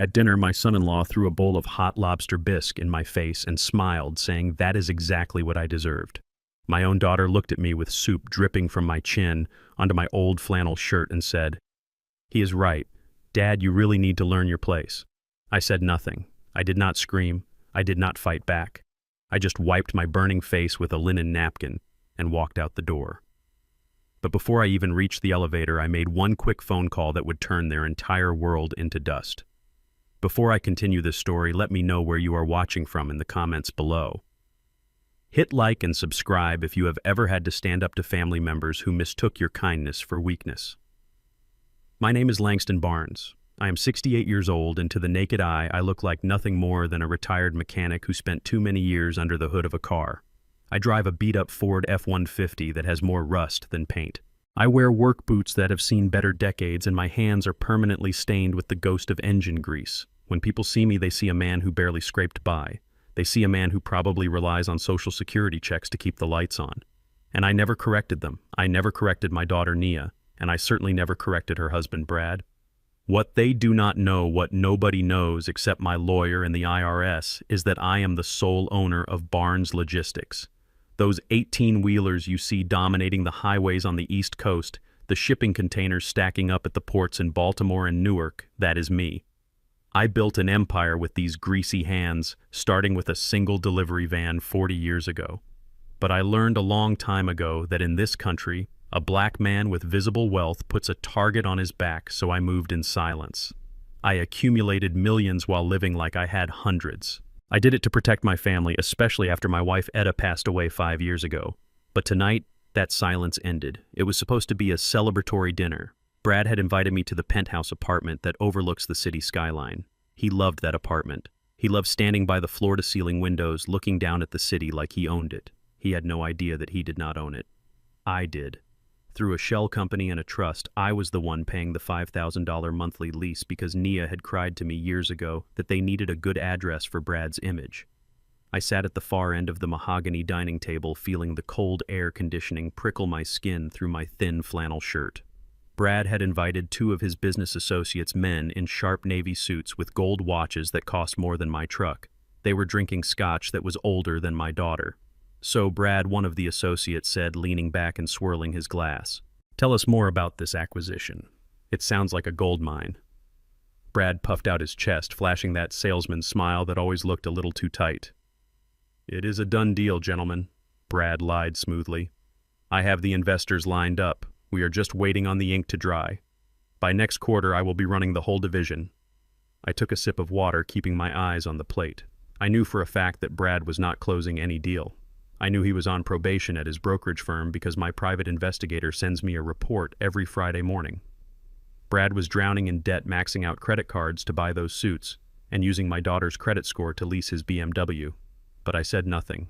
At dinner, my son-in-law threw a bowl of hot lobster bisque in my face and smiled, saying that is exactly what I deserved. My own daughter looked at me with soup dripping from my chin onto my old flannel shirt and said, "He is right. Dad, you really need to learn your place." I said nothing. I did not scream. I did not fight back. I just wiped my burning face with a linen napkin and walked out the door. But before I even reached the elevator, I made one quick phone call that would turn their entire world into dust. Before I continue this story, let me know where you are watching from in the comments below. Hit like and subscribe if you have ever had to stand up to family members who mistook your kindness for weakness. My name is Langston Barnes. I am 68 years old, and to the naked eye, I look like nothing more than a retired mechanic who spent too many years under the hood of a car. I drive a beat-up Ford F-150 that has more rust than paint. I wear work boots that have seen better decades, and my hands are permanently stained with the ghost of engine grease. When people see me, they see a man who barely scraped by. They see a man who probably relies on Social Security checks to keep the lights on. And I never corrected them. I never corrected my daughter Nia, and I certainly never corrected her husband Brad. What they do not know, what nobody knows except my lawyer and the IRS, is that I am the sole owner of Barnes Logistics. Those 18-wheelers you see dominating the highways on the East Coast, the shipping containers stacking up at the ports in Baltimore and Newark, that is me. I built an empire with these greasy hands, starting with a single delivery van 40 years ago. But I learned a long time ago that in this country, a black man with visible wealth puts a target on his back, so I moved in silence. I accumulated millions while living like I had hundreds. I did it to protect my family, especially after my wife Etta passed away 5 years ago. But tonight, that silence ended. It was supposed to be a celebratory dinner. Brad had invited me to the penthouse apartment that overlooks the city skyline. He loved that apartment. He loved standing by the floor-to-ceiling windows, looking down at the city like he owned it. He had no idea that he did not own it. I did. Through a shell company and a trust, I was the one paying the $5,000 monthly lease because Nia had cried to me years ago that they needed a good address for Brad's image. I sat at the far end of the mahogany dining table, feeling the cold air conditioning prickle my skin through my thin flannel shirt. Brad had invited 2 of his business associates, men in sharp navy suits with gold watches that cost more than my truck. They were drinking scotch that was older than my daughter. So Brad, one of the associates, said, leaning back and swirling his glass, "Tell us more about this acquisition. It sounds like a gold mine." Brad puffed out his chest, flashing that salesman's smile that always looked a little too tight. "It is a done deal, gentlemen," Brad lied smoothly. "I have the investors lined up. We are just waiting on the ink to dry. By next quarter, I will be running the whole division." I took a sip of water, keeping my eyes on the plate. I knew for a fact that Brad was not closing any deal. I knew he was on probation at his brokerage firm because my private investigator sends me a report every Friday morning. Brad was drowning in debt, maxing out credit cards to buy those suits, and using my daughter's credit score to lease his BMW. But I said nothing.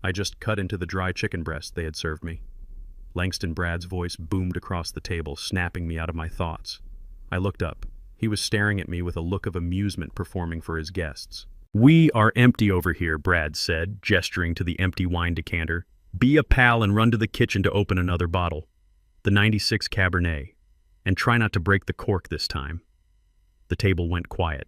I just cut into the dry chicken breast they had served me. Langston Brad's voice boomed across the table, snapping me out of my thoughts. I looked up. He was staring at me with a look of amusement, performing for his guests. "We are empty over here," Brad said, gesturing to the empty wine decanter. "Be a pal and run to the kitchen to open another bottle. The 96 Cabernet. And try not to break the cork this time." The table went quiet.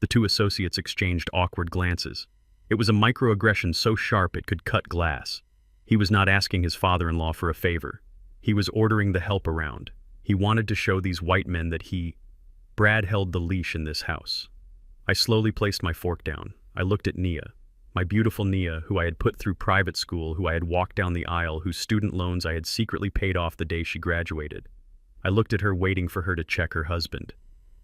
The 2 associates exchanged awkward glances. It was a microaggression so sharp it could cut glass. He was not asking his father-in-law for a favor. He was ordering the help around. He wanted to show these white men that Brad held the leash in this house. I slowly placed my fork down. I looked at Nia, my beautiful Nia, who I had put through private school, who I had walked down the aisle, whose student loans I had secretly paid off the day she graduated. I looked at her, waiting for her to check her husband,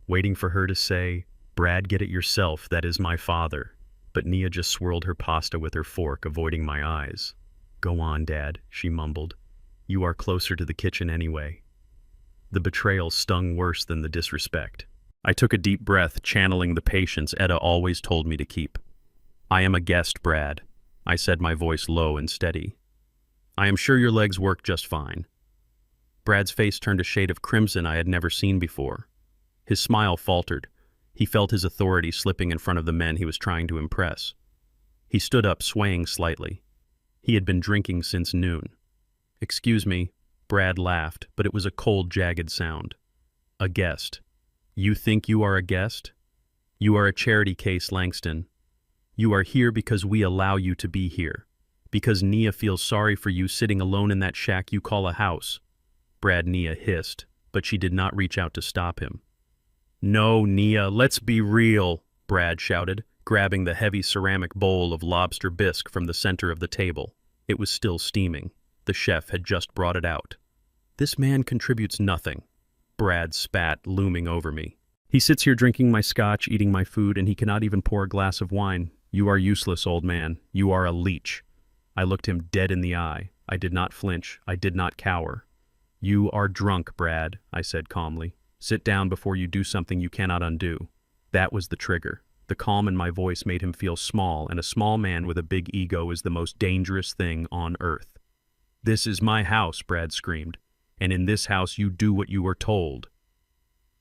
waiting for her to say, "Brad, get it yourself, that is my father." But Nia just swirled her pasta with her fork, avoiding my eyes. "Go on, Dad," she mumbled. "You are closer to the kitchen anyway." The betrayal stung worse than the disrespect. I took a deep breath, channeling the patience Etta always told me to keep. "I am a guest, Brad," I said, my voice low and steady. "I am sure your legs work just fine." Brad's face turned a shade of crimson I had never seen before. His smile faltered. He felt his authority slipping in front of the men he was trying to impress. He stood up, swaying slightly. He had been drinking since noon. "Excuse me," Brad laughed, but it was a cold, jagged sound. "A guest. You think you are a guest?" You are a charity case, Langston. You are here because we allow you to be here. Because Nia feels sorry for you sitting alone in that shack you call a house. Brad Nia hissed, but she did not reach out to stop him. No, Nia, let's be real, Brad shouted, grabbing the heavy ceramic bowl of lobster bisque from the center of the table. It was still steaming. The chef had just brought it out. This man contributes nothing, Brad spat, looming over me. He sits here drinking my scotch, eating my food, and he cannot even pour a glass of wine. You are useless, old man. You are a leech. I looked him dead in the eye. I did not flinch. I did not cower. You are drunk, Brad, I said calmly. Sit down before you do something you cannot undo. That was the trigger. The calm in my voice made him feel small, and a small man with a big ego is the most dangerous thing on earth. This is my house, Brad screamed, and in this house you do what you are told.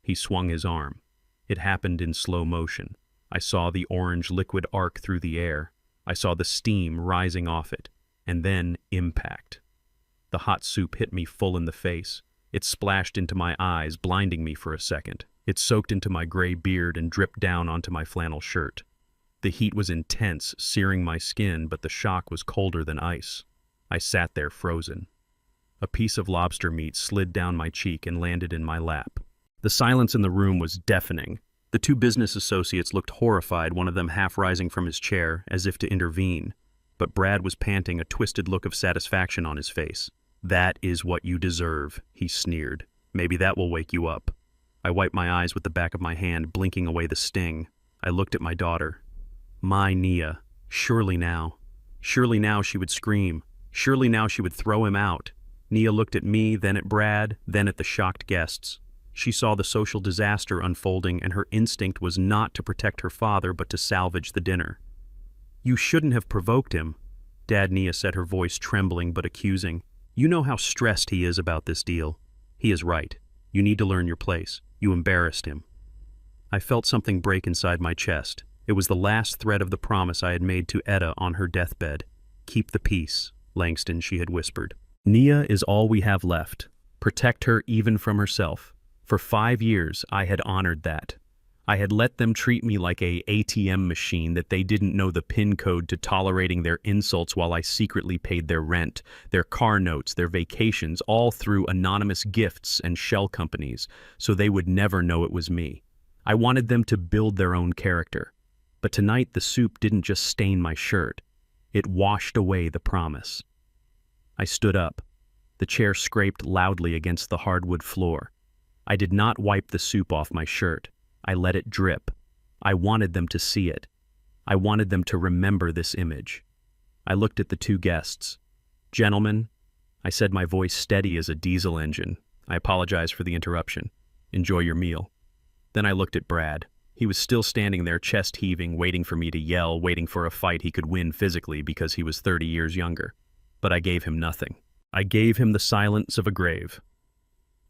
He swung his arm. It happened in slow motion. I saw the orange liquid arc through the air. I saw the steam rising off it, and then impact. The hot soup hit me full in the face. It splashed into my eyes, blinding me for a second. It soaked into my gray beard and dripped down onto my flannel shirt. The heat was intense, searing my skin, but the shock was colder than ice. I sat there frozen. A piece of lobster meat slid down my cheek and landed in my lap. The silence in the room was deafening. The two business associates looked horrified, one of them half rising from his chair, as if to intervene. But Brad was panting, a twisted look of satisfaction on his face. That is what you deserve, he sneered. Maybe that will wake you up. I wiped my eyes with the back of my hand, blinking away the sting. I looked at my daughter. My Nia. Surely now she would scream. Surely now she would throw him out. Nia looked at me, then at Brad, then at the shocked guests. She saw the social disaster unfolding, and her instinct was not to protect her father, but to salvage the dinner. You shouldn't have provoked him, Dad, Nia said, her voice trembling but accusing. You know how stressed he is about this deal. He is right. You need to learn your place. You embarrassed him. I felt something break inside my chest. It was the last thread of the promise I had made to Etta on her deathbed. Keep the peace, Langston, she had whispered. Nia is all we have left. Protect her even from herself. For 5 years, I had honored that. I had let them treat me like a ATM machine that they didn't know the PIN code to, tolerating their insults while I secretly paid their rent, their car notes, their vacations, all through anonymous gifts and shell companies, so they would never know it was me. I wanted them to build their own character. But tonight the soup didn't just stain my shirt. It washed away the promise. I stood up. The chair scraped loudly against the hardwood floor. I did not wipe the soup off my shirt. I let it drip. I wanted them to see it. I wanted them to remember this image. I looked at the two guests. Gentlemen, I said, my voice steady as a diesel engine. I apologize for the interruption. Enjoy your meal. Then I looked at Brad. He was still standing there, chest heaving, waiting for me to yell, waiting for a fight he could win physically because he was 30 years younger. But I gave him nothing. I gave him the silence of a grave.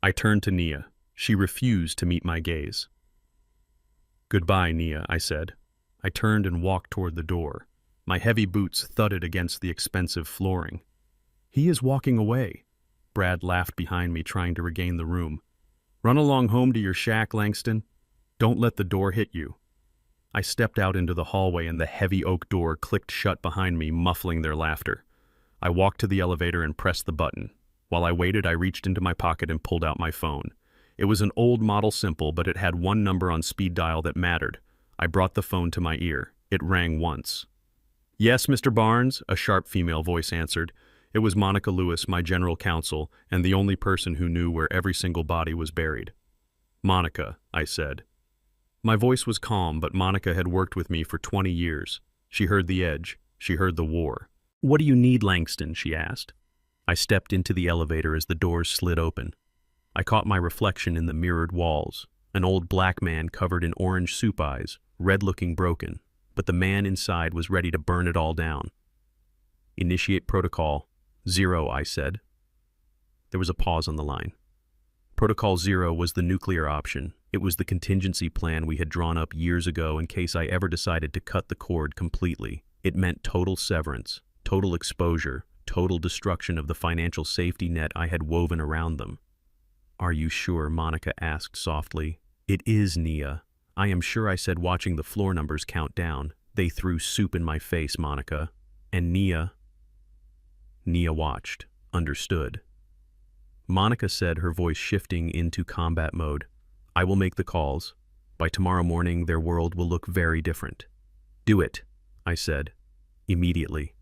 I turned to Nia. She refused to meet my gaze. Goodbye, Nia, I said. I turned and walked toward the door. My heavy boots thudded against the expensive flooring. He is walking away. Brad laughed behind me, trying to regain the room. Run along home to your shack, Langston. Don't let the door hit you. I stepped out into the hallway and the heavy oak door clicked shut behind me, muffling their laughter. I walked to the elevator and pressed the button. While I waited, I reached into my pocket and pulled out my phone. It was an old model Simple, but it had one number on speed dial that mattered. I brought the phone to my ear. It rang once. Yes, Mr. Barnes, a sharp female voice answered. It was Monica Lewis, my general counsel, and the only person who knew where every single body was buried. Monica, I said. My voice was calm, but Monica had worked with me for 20 years. She heard the edge. She heard the war. What do you need, Langston? She asked. I stepped into the elevator as the doors slid open. I caught my reflection in the mirrored walls, an old black man covered in orange soup eyes, red-looking broken, but the man inside was ready to burn it all down. Initiate Protocol 0, I said. There was a pause on the line. Protocol 0 was the nuclear option. It was the contingency plan we had drawn up years ago in case I ever decided to cut the cord completely. It meant total severance, total exposure, total destruction of the financial safety net I had woven around them. Are you sure? Monica asked softly. It is, Nia. I am sure I said, watching the floor numbers count down. They threw soup in my face, Monica. And Nia watched, understood. Monica said, her voice shifting into combat mode, I will make the calls. By tomorrow morning, their world will look very different. Do it, I said, immediately.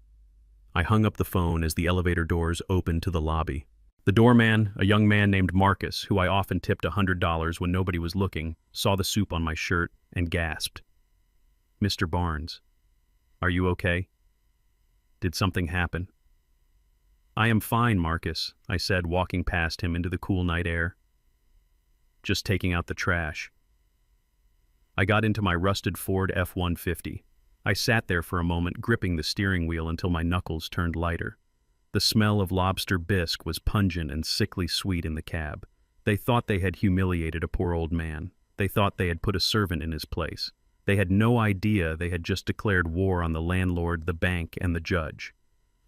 I hung up the phone as the elevator doors opened to the lobby. The doorman, a young man named Marcus, who I often tipped $100 when nobody was looking, saw the soup on my shirt and gasped. Mr. Barnes, are you okay? Did something happen? I am fine, Marcus, I said, walking past him into the cool night air. Just taking out the trash. I got into my rusted Ford F-150. I sat there for a moment, gripping the steering wheel until my knuckles turned lighter. The smell of lobster bisque was pungent and sickly sweet in the cab. They thought they had humiliated a poor old man. They thought they had put a servant in his place. They had no idea they had just declared war on the landlord, the bank, and the judge.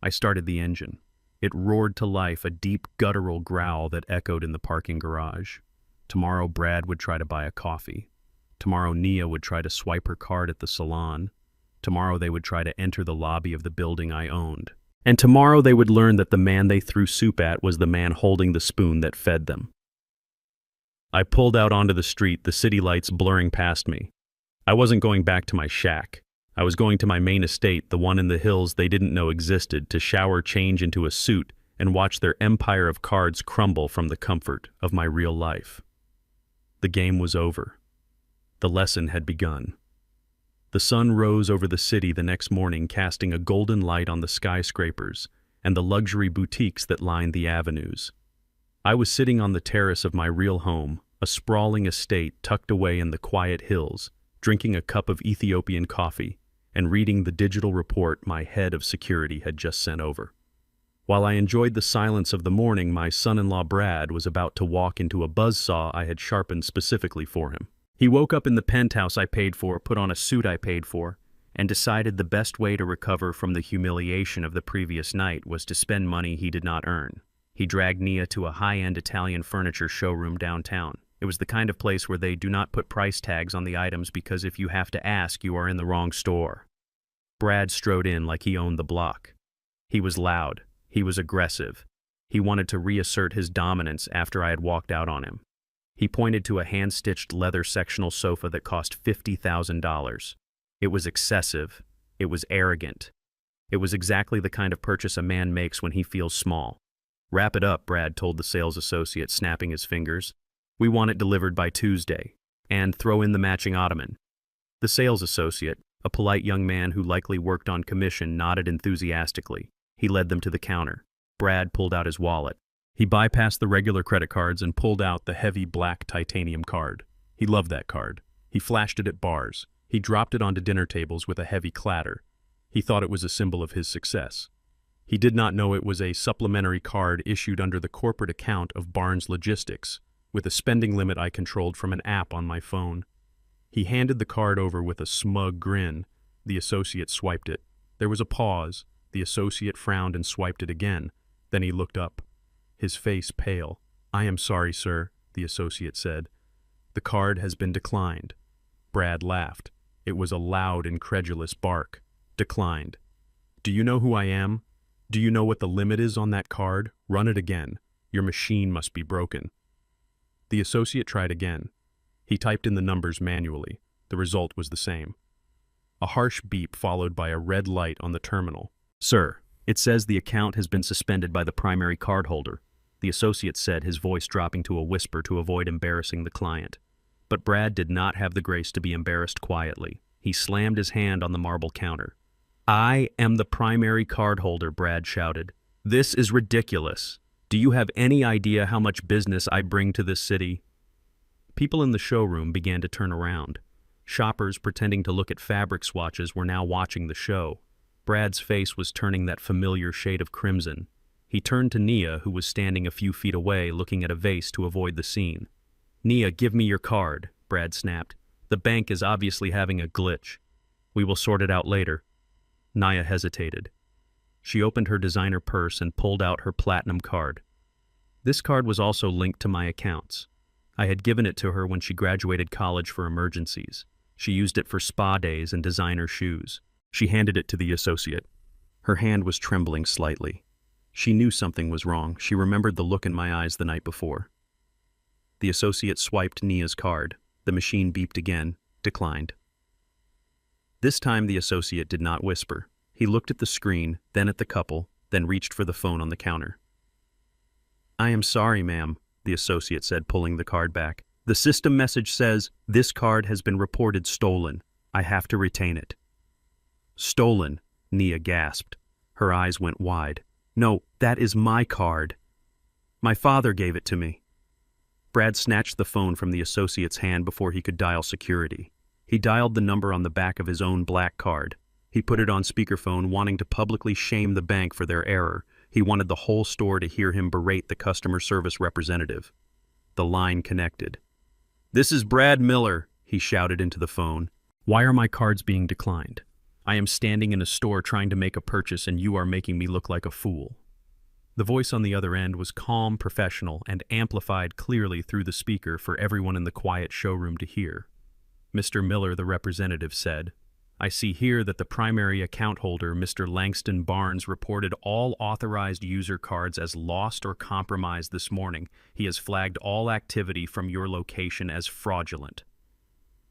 I started the engine. It roared to life, a deep, guttural growl that echoed in the parking garage. Tomorrow Brad would try to buy a coffee. Tomorrow Nia would try to swipe her card at the salon. Tomorrow they would try to enter the lobby of the building I owned. And tomorrow they would learn that the man they threw soup at was the man holding the spoon that fed them. I pulled out onto the street, the city lights blurring past me. I wasn't going back to my shack. I was going to my main estate, the one in the hills they didn't know existed, to shower, change into a suit, and watch their empire of cards crumble from the comfort of my real life. The game was over. The lesson had begun. The sun rose over the city the next morning, casting a golden light on the skyscrapers and the luxury boutiques that lined the avenues. I was sitting on the terrace of my real home, a sprawling estate tucked away in the quiet hills, drinking a cup of Ethiopian coffee and reading the digital report my head of security had just sent over. While I enjoyed the silence of the morning, my son-in-law Brad was about to walk into a buzzsaw I had sharpened specifically for him. He woke up in the penthouse I paid for, put on a suit I paid for, and decided the best way to recover from the humiliation of the previous night was to spend money he did not earn. He dragged Nia to a high-end Italian furniture showroom downtown. It was the kind of place where they do not put price tags on the items because if you have to ask, you are in the wrong store. Brad strode in like he owned the block. He was loud. He was aggressive. He wanted to reassert his dominance after I had walked out on him. He pointed to a hand-stitched leather sectional sofa that cost $50,000. It was excessive. It was arrogant. It was exactly the kind of purchase a man makes when he feels small. Wrap it up, Brad told the sales associate, snapping his fingers. We want it delivered by Tuesday. And throw in the matching ottoman. The sales associate, a polite young man who likely worked on commission, nodded enthusiastically. He led them to the counter. Brad pulled out his wallet. He bypassed the regular credit cards and pulled out the heavy black titanium card. He loved that card. He flashed it at bars. He dropped it onto dinner tables with a heavy clatter. He thought it was a symbol of his success. He did not know it was a supplementary card issued under the corporate account of Barnes Logistics, with a spending limit I controlled from an app on my phone. He handed the card over with a smug grin. The associate swiped it. There was a pause. The associate frowned and swiped it again. Then he looked up. His face pale. I am sorry, sir, the associate said. The card has been declined. Brad laughed. It was a loud, incredulous bark. Declined. Do you know who I am? Do you know what the limit is on that card? Run it again. Your machine must be broken. The associate tried again. He typed in the numbers manually. The result was the same. A harsh beep followed by a red light on the terminal. Sir, it says the account has been suspended by the primary cardholder, the associate said, his voice dropping to a whisper to avoid embarrassing the client. But Brad did not have the grace to be embarrassed quietly. He slammed his hand on the marble counter. I am the primary cardholder, Brad shouted. This is ridiculous. Do you have any idea how much business I bring to this city? People in the showroom began to turn around. Shoppers pretending to look at fabric swatches were now watching the show. Brad's face was turning that familiar shade of crimson. He turned to Nia, who was standing a few feet away, looking at a vase to avoid the scene. Nia, give me your card, Brad snapped. The bank is obviously having a glitch. We will sort it out later. Nia hesitated. She opened her designer purse and pulled out her platinum card. This card was also linked to my accounts. I had given it to her when she graduated college for emergencies. She used it for spa days and designer shoes. She handed it to the associate. Her hand was trembling slightly. She knew something was wrong. She remembered the look in my eyes the night before. The associate swiped Nia's card. The machine beeped again, declined. This time the associate did not whisper. He looked at the screen, then at the couple, then reached for the phone on the counter. "I am sorry, ma'am," the associate said, pulling the card back. "The system message says, this card has been reported stolen. I have to retain it." "Stolen," Nia gasped. Her eyes went wide. "No, that is my card. My father gave it to me." Brad snatched the phone from the associate's hand before he could dial security. He dialed the number on the back of his own black card. He put it on speakerphone, wanting to publicly shame the bank for their error. He wanted the whole store to hear him berate the customer service representative. The line connected. "This is Brad Miller," he shouted into the phone. "Why are my cards being declined? I am standing in a store trying to make a purchase and you are making me look like a fool." The voice on the other end was calm, professional, and amplified clearly through the speaker for everyone in the quiet showroom to hear. "Mr. Miller," the representative said, "I see here that the primary account holder, Mr. Langston Barnes, reported all authorized user cards as lost or compromised this morning. He has flagged all activity from your location as fraudulent."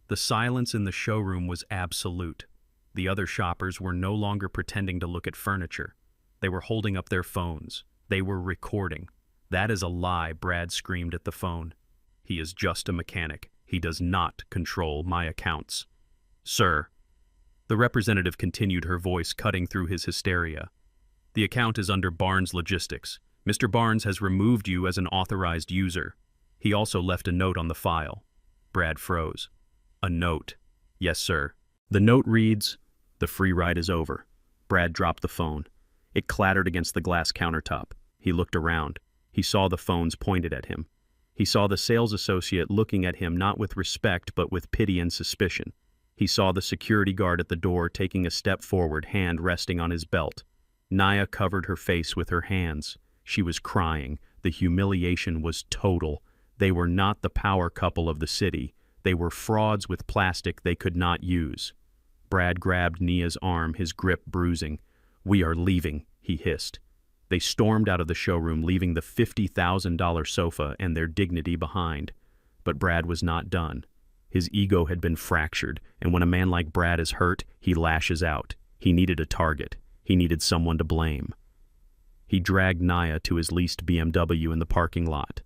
The silence in the showroom was absolute. The other shoppers were no longer pretending to look at furniture. They were holding up their phones. They were recording. "That is a lie," Brad screamed at the phone. "He is just a mechanic. He does not control my accounts." "Sir," the representative continued, her voice cutting through his hysteria, "the account is under Barnes Logistics. Mr. Barnes has removed you as an authorized user. He also left a note on the file." Brad froze. "A note?" "Yes, sir. The note reads, 'The free ride is over.'" Brad dropped the phone. It clattered against the glass countertop. He looked around. He saw the phones pointed at him. He saw the sales associate looking at him not with respect but with pity and suspicion. He saw the security guard at the door taking a step forward, hand resting on his belt. Nia covered her face with her hands. She was crying. The humiliation was total. They were not the power couple of the city. They were frauds with plastic they could not use. Brad grabbed Nia's arm, his grip bruising. "We are leaving," he hissed. They stormed out of the showroom, leaving the $50,000 sofa and their dignity behind. But Brad was not done. His ego had been fractured, and when a man like Brad is hurt, he lashes out. He needed a target. He needed someone to blame. He dragged Nia to his leased BMW in the parking lot.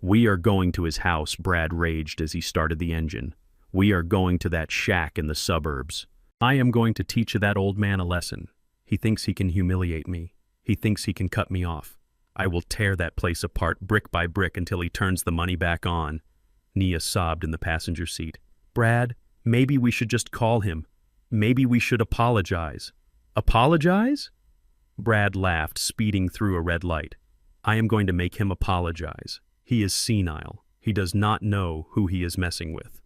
"We are going to his house," Brad raged as he started the engine. "We are going to that shack in the suburbs. I am going to teach that old man a lesson. He thinks he can humiliate me. He thinks he can cut me off. I will tear that place apart brick by brick until he turns the money back on." Nia sobbed in the passenger seat. "Brad, maybe we should just call him. Maybe we should apologize." "Apologize?" Brad laughed, speeding through a red light. "I am going to make him apologize. He is senile. He does not know who he is messing with."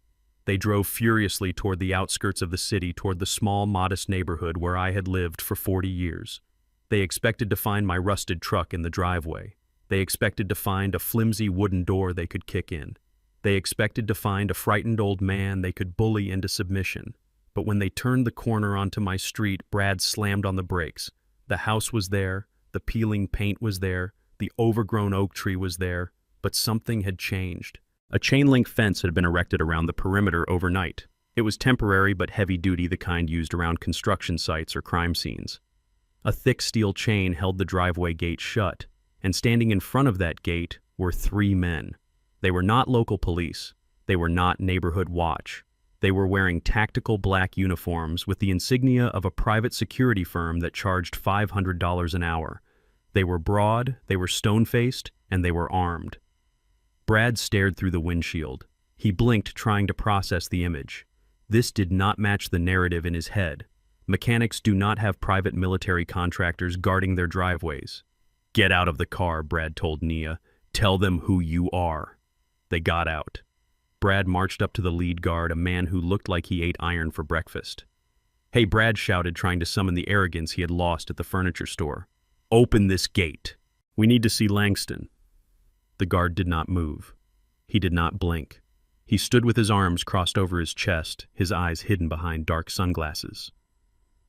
They drove furiously toward the outskirts of the city, toward the small, modest neighborhood where I had lived for 40 years. They expected to find my rusted truck in the driveway. They expected to find a flimsy wooden door they could kick in. They expected to find a frightened old man they could bully into submission. But when they turned the corner onto my street, Brad slammed on the brakes. The house was there, the peeling paint was there, the overgrown oak tree was there, but something had changed. A chain-link fence had been erected around the perimeter overnight. It was temporary but heavy-duty, the kind used around construction sites or crime scenes. A thick steel chain held the driveway gate shut, and standing in front of that gate were 3 men. They were not local police. They were not neighborhood watch. They were wearing tactical black uniforms with the insignia of a private security firm that charged $500 an hour. They were broad, they were stone-faced, and they were armed. Brad stared through the windshield. He blinked, trying to process the image. This did not match the narrative in his head. Mechanics do not have private military contractors guarding their driveways. "Get out of the car," Brad told Nia. "Tell them who you are." They got out. Brad marched up to the lead guard, a man who looked like he ate iron for breakfast. "Hey," Brad shouted, trying to summon the arrogance he had lost at the furniture store. "Open this gate. We need to see Langston." The guard did not move. He did not blink. He stood with his arms crossed over his chest, his eyes hidden behind dark sunglasses.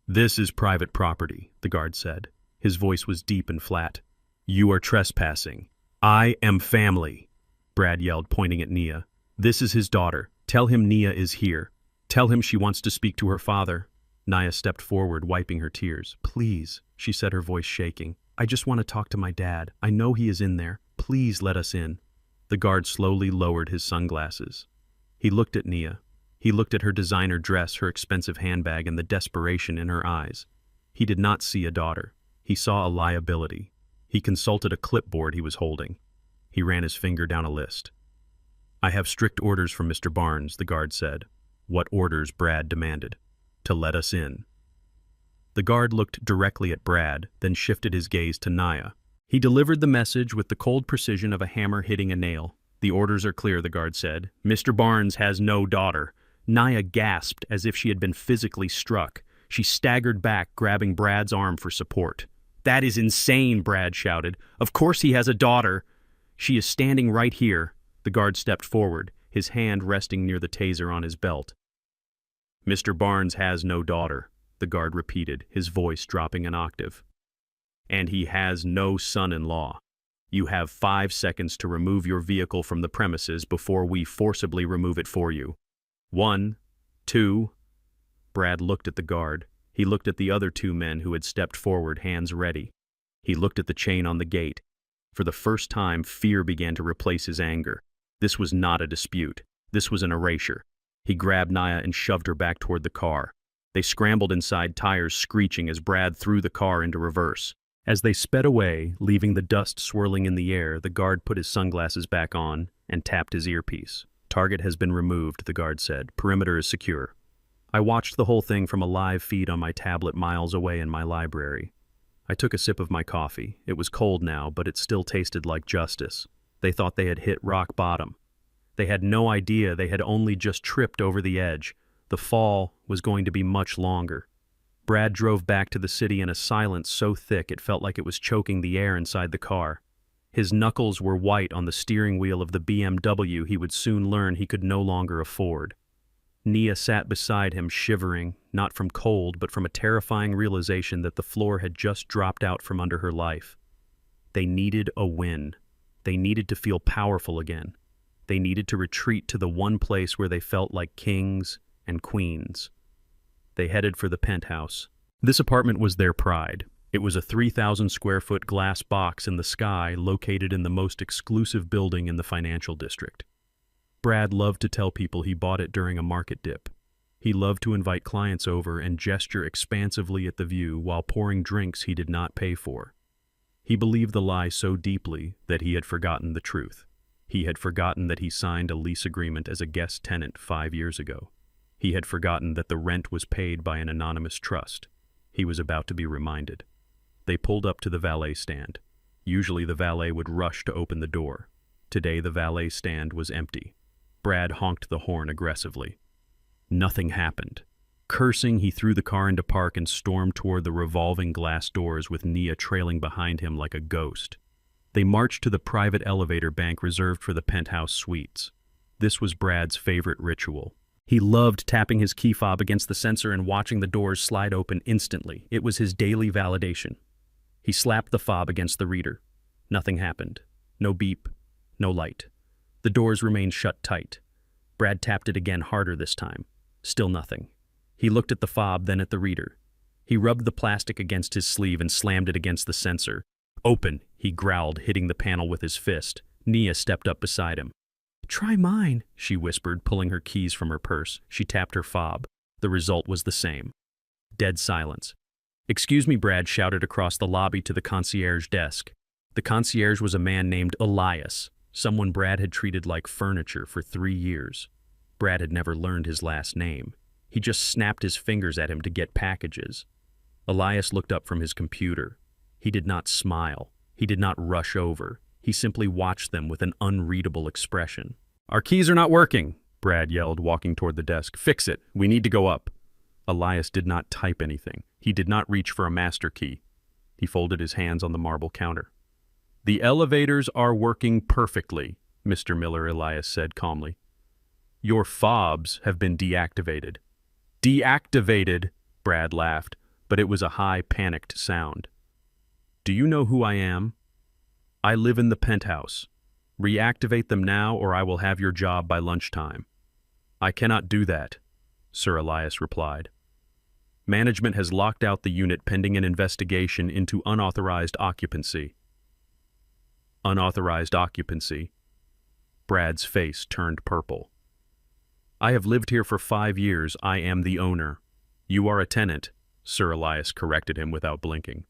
"This is private property," the guard said. His voice was deep and flat. "You are trespassing. I am family," Brad yelled, pointing at Nia. "This is his daughter. Tell him Nia is here. Tell him she wants to speak to her father." Nia stepped forward, wiping her tears. "Please," she said, her voice shaking. "I just want to talk to my dad. I know he is in there. Please let us in." The guard slowly lowered his sunglasses. He looked at Nia. He looked at her designer dress, her expensive handbag, and the desperation in her eyes. He did not see a daughter. He saw a liability. He consulted a clipboard he was holding. He ran his finger down a list. "I have strict orders from Mr. Barnes," the guard said. "What orders?" Brad demanded. "To let us in." The guard looked directly at Brad, then shifted his gaze to Nia. He delivered the message with the cold precision of a hammer hitting a nail. "The orders are clear," the guard said. "Mr. Barnes has no daughter." Nia gasped as if she had been physically struck. She staggered back, grabbing Brad's arm for support. "That is insane," Brad shouted. "Of course he has a daughter. She is standing right here." The guard stepped forward, his hand resting near the taser on his belt. "Mr. Barnes has no daughter," the guard repeated, his voice dropping an octave. "And he has no son-in-law. You have 5 seconds to remove your vehicle from the premises before we forcibly remove it for you. 1, 2... Brad looked at the guard. He looked at the other 2 men who had stepped forward, hands ready. He looked at the chain on the gate. For the first time, fear began to replace his anger. This was not a dispute. This was an erasure. He grabbed Nia and shoved her back toward the car. They scrambled inside, tires screeching as Brad threw the car into reverse. As they sped away, leaving the dust swirling in the air, the guard put his sunglasses back on and tapped his earpiece. "Target has been removed," the guard said. "Perimeter is secure." I watched the whole thing from a live feed on my tablet miles away in my library. I took a sip of my coffee. It was cold now, but it still tasted like justice. They thought they had hit rock bottom. They had no idea they had only just tripped over the edge. The fall was going to be much longer. Brad drove back to the city in a silence so thick it felt like it was choking the air inside the car. His knuckles were white on the steering wheel of the BMW he would soon learn he could no longer afford. Nia sat beside him, shivering, not from cold, but from a terrifying realization that the floor had just dropped out from under her life. They needed a win. They needed to feel powerful again. They needed to retreat to the one place where they felt like kings and queens. They headed for the penthouse. This apartment was their pride. It was a 3,000-square-foot glass box in the sky located in the most exclusive building in the financial district. Brad loved to tell people he bought it during a market dip. He loved to invite clients over and gesture expansively at the view while pouring drinks he did not pay for. He believed the lie so deeply that he had forgotten the truth. He had forgotten that he signed a lease agreement as a guest tenant 5 years ago. He had forgotten that the rent was paid by an anonymous trust. He was about to be reminded. They pulled up to the valet stand. Usually the valet would rush to open the door. Today the valet stand was empty. Brad honked the horn aggressively. Nothing happened. Cursing, he threw the car into park and stormed toward the revolving glass doors with Nia trailing behind him like a ghost. They marched to the private elevator bank reserved for the penthouse suites. This was Brad's favorite ritual. He loved tapping his key fob against the sensor and watching the doors slide open instantly. It was his daily validation. He slapped the fob against the reader. Nothing happened. No beep. No light. The doors remained shut tight. Brad tapped it again, harder this time. Still nothing. He looked at the fob, then at the reader. He rubbed the plastic against his sleeve and slammed it against the sensor. "Open," he growled, hitting the panel with his fist. Nia stepped up beside him. "Try mine," she whispered, pulling her keys from her purse. She tapped her fob. The result was the same. Dead silence. "Excuse me," Brad shouted across the lobby to the concierge desk. The concierge was a man named Elias, someone Brad had treated like furniture for 3 years. Brad had never learned his last name. He just snapped his fingers at him to get packages. Elias looked up from his computer. He did not smile. He did not rush over. He simply watched them with an unreadable expression. "Our keys are not working," Brad yelled, walking toward the desk. "Fix it. We need to go up." Elias did not type anything. He did not reach for a master key. He folded his hands on the marble counter. "The elevators are working perfectly," Mr. Miller, Elias said calmly. Your fobs have been deactivated. Deactivated, Brad laughed, but it was a high, panicked sound. Do you know who I am? I live in the penthouse. Reactivate them now or I will have your job by lunchtime. I cannot do that, Sir Elias replied. Management has locked out the unit pending an investigation into unauthorized occupancy. Unauthorized occupancy. Brad's face turned purple. I have lived here for 5 years. I am the owner. You are a tenant, Sir Elias corrected him without blinking.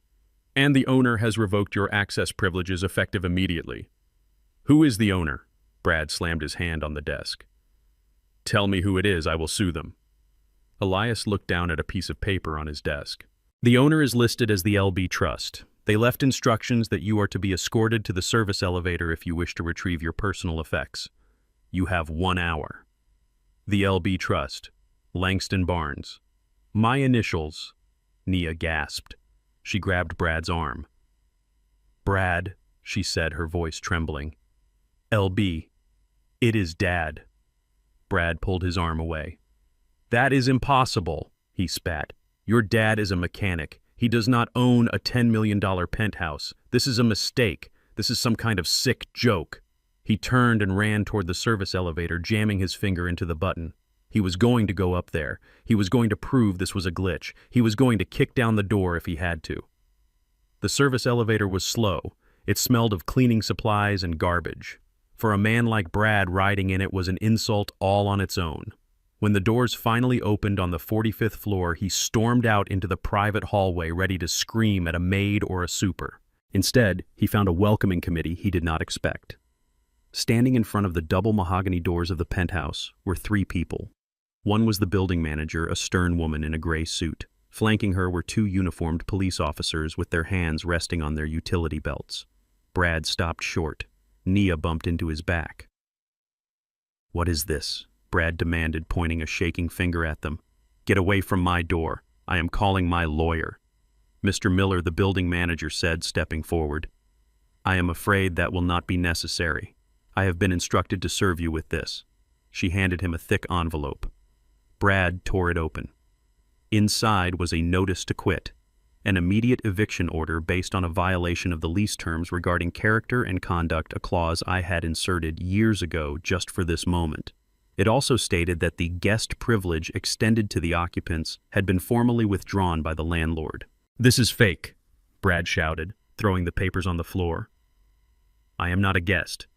And the owner has revoked your access privileges effective immediately. Who is the owner? Brad slammed his hand on the desk. Tell me who it is, I will sue them. Elias looked down at a piece of paper on his desk. The owner is listed as the LB Trust. They left instructions that you are to be escorted to the service elevator if you wish to retrieve your personal effects. You have 1 hour. The LB Trust. Langston Barnes. My initials. Nia gasped. She grabbed Brad's arm. Brad, she said, her voice trembling. LB. It is Dad. Brad pulled his arm away. That is impossible, he spat. Your dad is a mechanic. He does not own a $10 million penthouse. This is a mistake. This is some kind of sick joke. He turned and ran toward the service elevator, jamming his finger into the button. He was going to go up there. He was going to prove this was a glitch. He was going to kick down the door if he had to. The service elevator was slow. It smelled of cleaning supplies and garbage. For a man like Brad, riding in it was an insult all on its own. When the doors finally opened on the 45th floor, he stormed out into the private hallway ready to scream at a maid or a super. Instead, he found a welcoming committee he did not expect. Standing in front of the double mahogany doors of the penthouse were 3 people. One was the building manager, a stern woman in a gray suit. Flanking her were 2 uniformed police officers with their hands resting on their utility belts. Brad stopped short. Nia bumped into his back. What is this? Brad demanded, pointing a shaking finger at them. Get away from my door. I am calling my lawyer. Mr. Miller, the building manager said, stepping forward. I am afraid that will not be necessary. I have been instructed to serve you with this. She handed him a thick envelope. Brad tore it open. Inside was a notice to quit, an immediate eviction order based on a violation of the lease terms regarding character and conduct, a clause I had inserted years ago just for this moment. It also stated that the guest privilege extended to the occupants had been formally withdrawn by the landlord. This is fake, Brad shouted, throwing the papers on the floor. I am not a guest.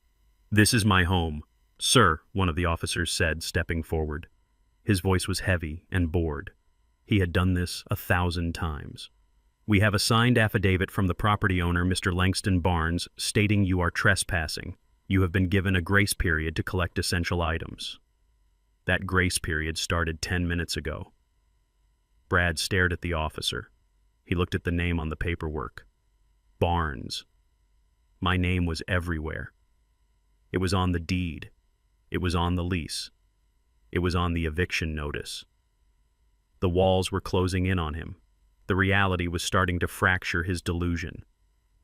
This is my home. Sir, one of the officers said, stepping forward. His voice was heavy and bored. He had done this 1,000 times. We have a signed affidavit from the property owner, Mr. Langston Barnes, stating you are trespassing. You have been given a grace period to collect essential items. That grace period started 10 minutes ago. Brad stared at the officer. He looked at the name on the paperwork. Barnes. My name was everywhere. It was on the deed. It was on the lease. It was on the eviction notice. The walls were closing in on him. The reality was starting to fracture his delusion.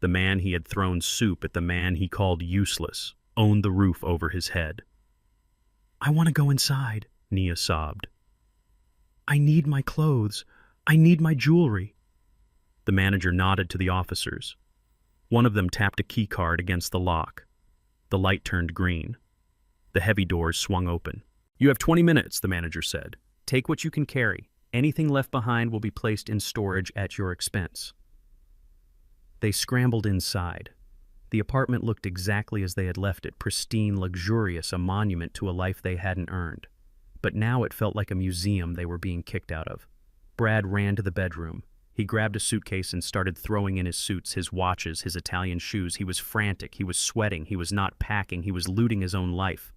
The man he had thrown soup at, the man he called useless, owned the roof over his head. I want to go inside, Nia sobbed. I need my clothes. I need my jewelry. The manager nodded to the officers. One of them tapped a key card against the lock. The light turned green. The heavy doors swung open. You have 20 minutes, the manager said. Take what you can carry. Anything left behind will be placed in storage at your expense. They scrambled inside. The apartment looked exactly as they had left it, pristine, luxurious, a monument to a life they hadn't earned. But now it felt like a museum they were being kicked out of. Brad ran to the bedroom. He grabbed a suitcase and started throwing in his suits, his watches, his Italian shoes. He was frantic. He was sweating. He was not packing. He was looting his own life.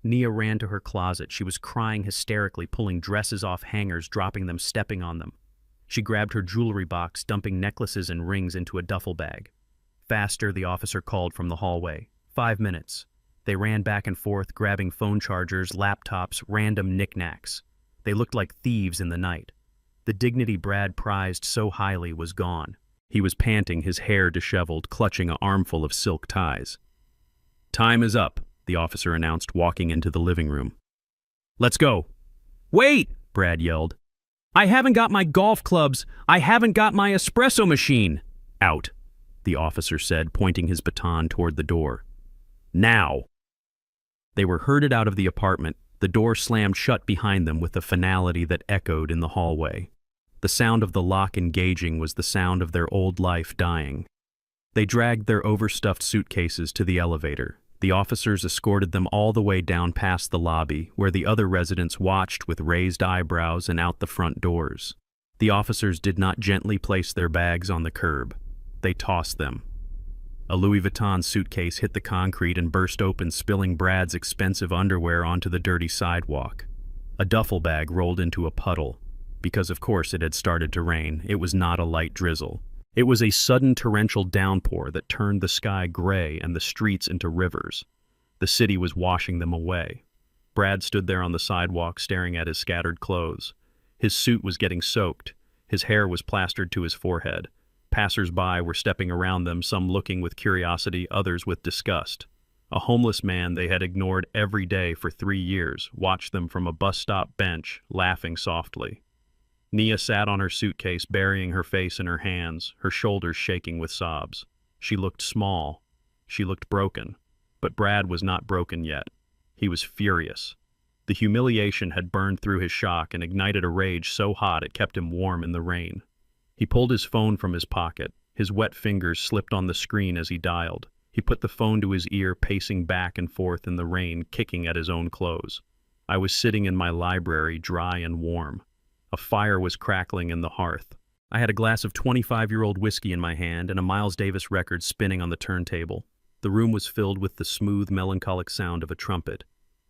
Nia ran to her closet. She was crying hysterically, pulling dresses off hangers, dropping them, stepping on them. She grabbed her jewelry box, dumping necklaces and rings into a duffel bag. Faster, the officer called from the hallway. 5 minutes. They ran back and forth, grabbing phone chargers, laptops, random knickknacks. They looked like thieves in the night. The dignity Brad prized so highly was gone. He was panting, his hair disheveled, clutching an armful of silk ties. Time is up, the officer announced, walking into the living room. Let's go. Wait, Brad yelled. I haven't got my golf clubs. I haven't got my espresso machine. Out, the officer said, pointing his baton toward the door. Now. They were herded out of the apartment. The door slammed shut behind them with a finality that echoed in the hallway. The sound of the lock engaging was the sound of their old life dying. They dragged their overstuffed suitcases to the elevator. The officers escorted them all the way down past the lobby, where the other residents watched with raised eyebrows and out the front doors. The officers did not gently place their bags on the curb. They tossed them. A Louis Vuitton suitcase hit the concrete and burst open, spilling Brad's expensive underwear onto the dirty sidewalk. A duffel bag rolled into a puddle. Because of course it had started to rain, it was not a light drizzle. It was a sudden torrential downpour that turned the sky gray and the streets into rivers. The city was washing them away. Brad stood there on the sidewalk staring at his scattered clothes. His suit was getting soaked. His hair was plastered to his forehead. Passers-by were stepping around them, some looking with curiosity, others with disgust. A homeless man they had ignored every day for 3 years watched them from a bus stop bench, laughing softly. Nia sat on her suitcase, burying her face in her hands, her shoulders shaking with sobs. She looked small. She looked broken. But Brad was not broken yet. He was furious. The humiliation had burned through his shock and ignited a rage so hot it kept him warm in the rain. He pulled his phone from his pocket. His wet fingers slipped on the screen as he dialed. He put the phone to his ear, pacing back and forth in the rain, kicking at his own clothes. I was sitting in my library, dry and warm. A fire was crackling in the hearth. I had a glass of 25-year-old whiskey in my hand and a Miles Davis record spinning on the turntable. The room was filled with the smooth, melancholic sound of a trumpet.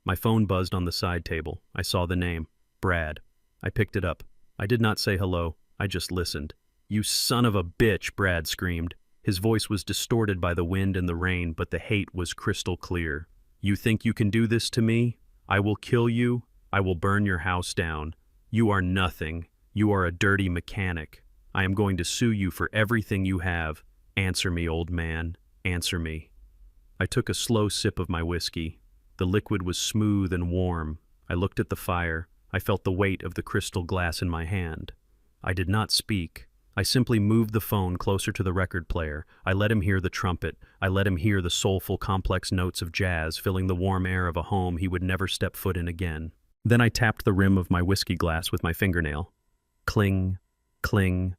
My phone buzzed on the side table. I saw the name, Brad. I picked it up. I did not say hello. I just listened. You son of a bitch, Brad screamed. His voice was distorted by the wind and the rain, but the hate was crystal clear. You think you can do this to me? I will kill you. I will burn your house down. You are nothing. You are a dirty mechanic. I am going to sue you for everything you have. Answer me, old man. Answer me. I took a slow sip of my whiskey. The liquid was smooth and warm. I looked at the fire. I felt the weight of the crystal glass in my hand. I did not speak. I simply moved the phone closer to the record player. I let him hear the trumpet. I let him hear the soulful, complex notes of jazz filling the warm air of a home he would never step foot in again. Then I tapped the rim of my whiskey glass with my fingernail. Cling, cling.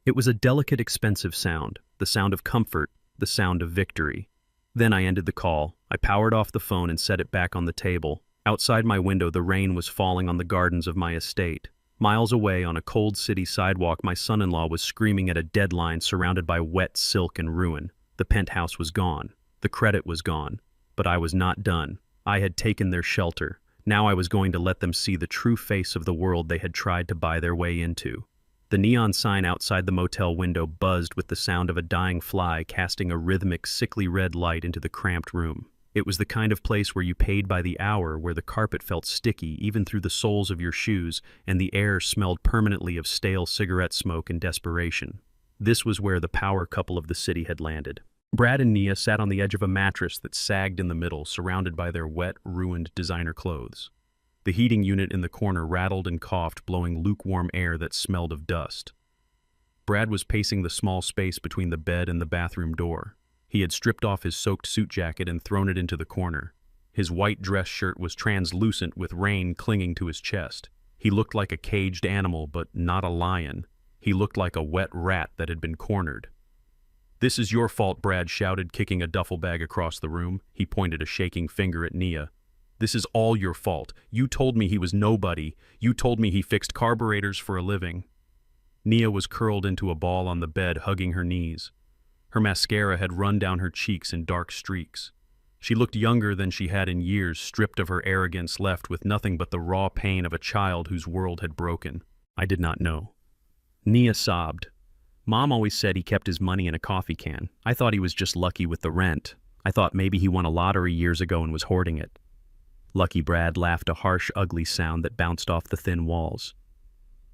It was a delicate, expensive sound, the sound of comfort, the sound of victory. Then I ended the call. I powered off the phone and set it back on the table. Outside my window, the rain was falling on the gardens of my estate. Miles away on a cold city sidewalk, my son-in-law was screaming at a deadline surrounded by wet silk and ruin. The penthouse was gone. The credit was gone. But I was not done. I had taken their shelter. Now I was going to let them see the true face of the world they had tried to buy their way into. The neon sign outside the motel window buzzed with the sound of a dying fly casting a rhythmic, sickly red light into the cramped room. It was the kind of place where you paid by the hour, where the carpet felt sticky even through the soles of your shoes, and the air smelled permanently of stale cigarette smoke and desperation. This was where the power couple of the city had landed. Brad and Nia sat on the edge of a mattress that sagged in the middle, surrounded by their wet, ruined designer clothes. The heating unit in the corner rattled and coughed, blowing lukewarm air that smelled of dust. Brad was pacing the small space between the bed and the bathroom door. He had stripped off his soaked suit jacket and thrown it into the corner. His white dress shirt was translucent with rain clinging to his chest. He looked like a caged animal, but not a lion. He looked like a wet rat that had been cornered. "This is your fault," Brad shouted, kicking a duffel bag across the room. He pointed a shaking finger at Nia. "This is all your fault. You told me he was nobody. You told me he fixed carburetors for a living." Nia was curled into a ball on the bed, hugging her knees. Her mascara had run down her cheeks in dark streaks. She looked younger than she had in years, stripped of her arrogance, left with nothing but the raw pain of a child whose world had broken. "I did not know." Nia sobbed. "Mom always said he kept his money in a coffee can. I thought he was just lucky with the rent. I thought maybe he won a lottery years ago and was hoarding it." Lucky Brad laughed, a harsh, ugly sound that bounced off the thin walls.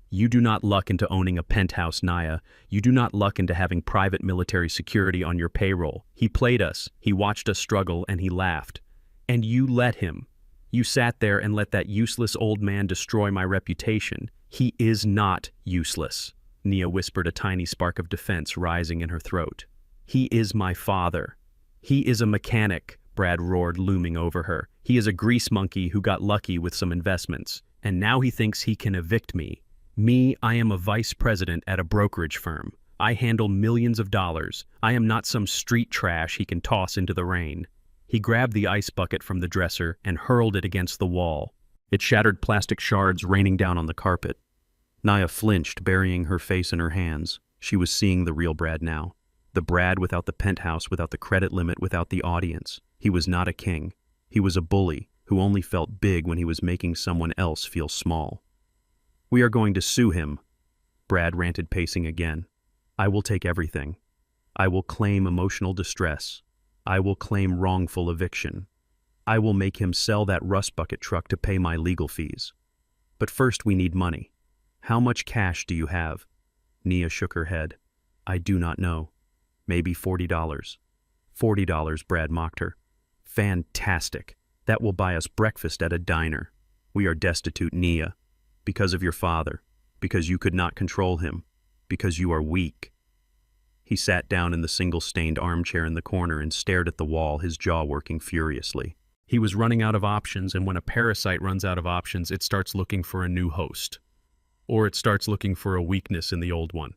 You do not luck into owning a penthouse, Naya. You do not luck into having private military security on your payroll. He played us, he watched us struggle, and he laughed. And you let him. You sat there and let that useless old man destroy my reputation. He is not useless, Nia whispered, a tiny spark of defense rising in her throat. He is my father. He is a mechanic, Brad roared, looming over her. He is a grease monkey who got lucky with some investments, and now he thinks he can evict me. Me, I am a vice president at a brokerage firm. I handle millions of dollars. I am not some street trash he can toss into the rain. He grabbed the ice bucket from the dresser and hurled it against the wall. It shattered plastic shards raining down on the carpet. Naya flinched, burying her face in her hands. She was seeing the real Brad now. The Brad without the penthouse, without the credit limit, without the audience. He was not a king. He was a bully who only felt big when he was making someone else feel small. We are going to sue him, Brad ranted, pacing again. I will take everything. I will claim emotional distress. I will claim wrongful eviction. I will make him sell that rust bucket truck to pay my legal fees. But first we need money. How much cash do you have? Nia shook her head. I do not know. Maybe $40. $40, Brad mocked her. Fantastic. That will buy us breakfast at a diner. We are destitute, Nia. Because of your father. Because you could not control him. Because you are weak. He sat down in the single-stained armchair in the corner and stared at the wall, his jaw working furiously. He was running out of options, and when a parasite runs out of options, it starts looking for a new host. Or it starts looking for a weakness in the old one.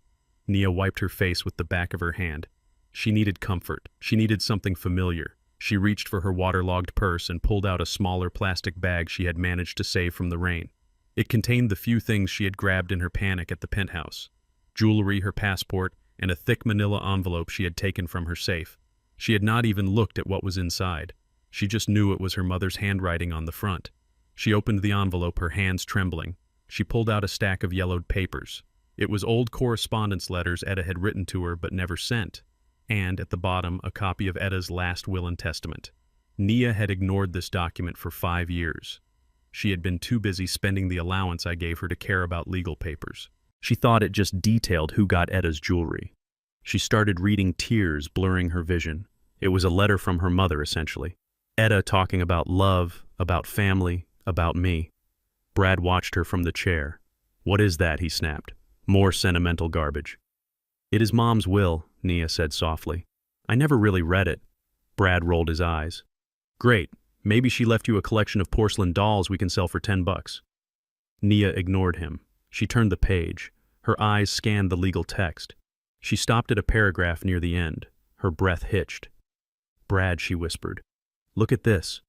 Nia wiped her face with the back of her hand. She needed comfort. She needed something familiar. She reached for her waterlogged purse and pulled out a smaller plastic bag she had managed to save from the rain. It contained the few things she had grabbed in her panic at the penthouse. Jewelry, her passport, and a thick manila envelope she had taken from her safe. She had not even looked at what was inside. She just knew it was her mother's handwriting on the front. She opened the envelope, her hands trembling. She pulled out a stack of yellowed papers. It was old correspondence letters Etta had written to her but never sent, and at the bottom a copy of Etta's last will and testament. Nia had ignored this document for 5 years. She had been too busy spending the allowance I gave her to care about legal papers. She thought it just detailed who got Etta's jewelry. She started reading, tears blurring her vision. It was a letter from her mother, essentially. Etta talking about love, about family, about me. Brad watched her from the chair. What is that? He snapped. More sentimental garbage. It is Mom's will, Nia said softly. I never really read it. Brad rolled his eyes. Great. Maybe she left you a collection of porcelain dolls we can sell for $10. Nia ignored him. She turned the page. Her eyes scanned the legal text. She stopped at a paragraph near the end. Her breath hitched. Brad, she whispered. Look at this.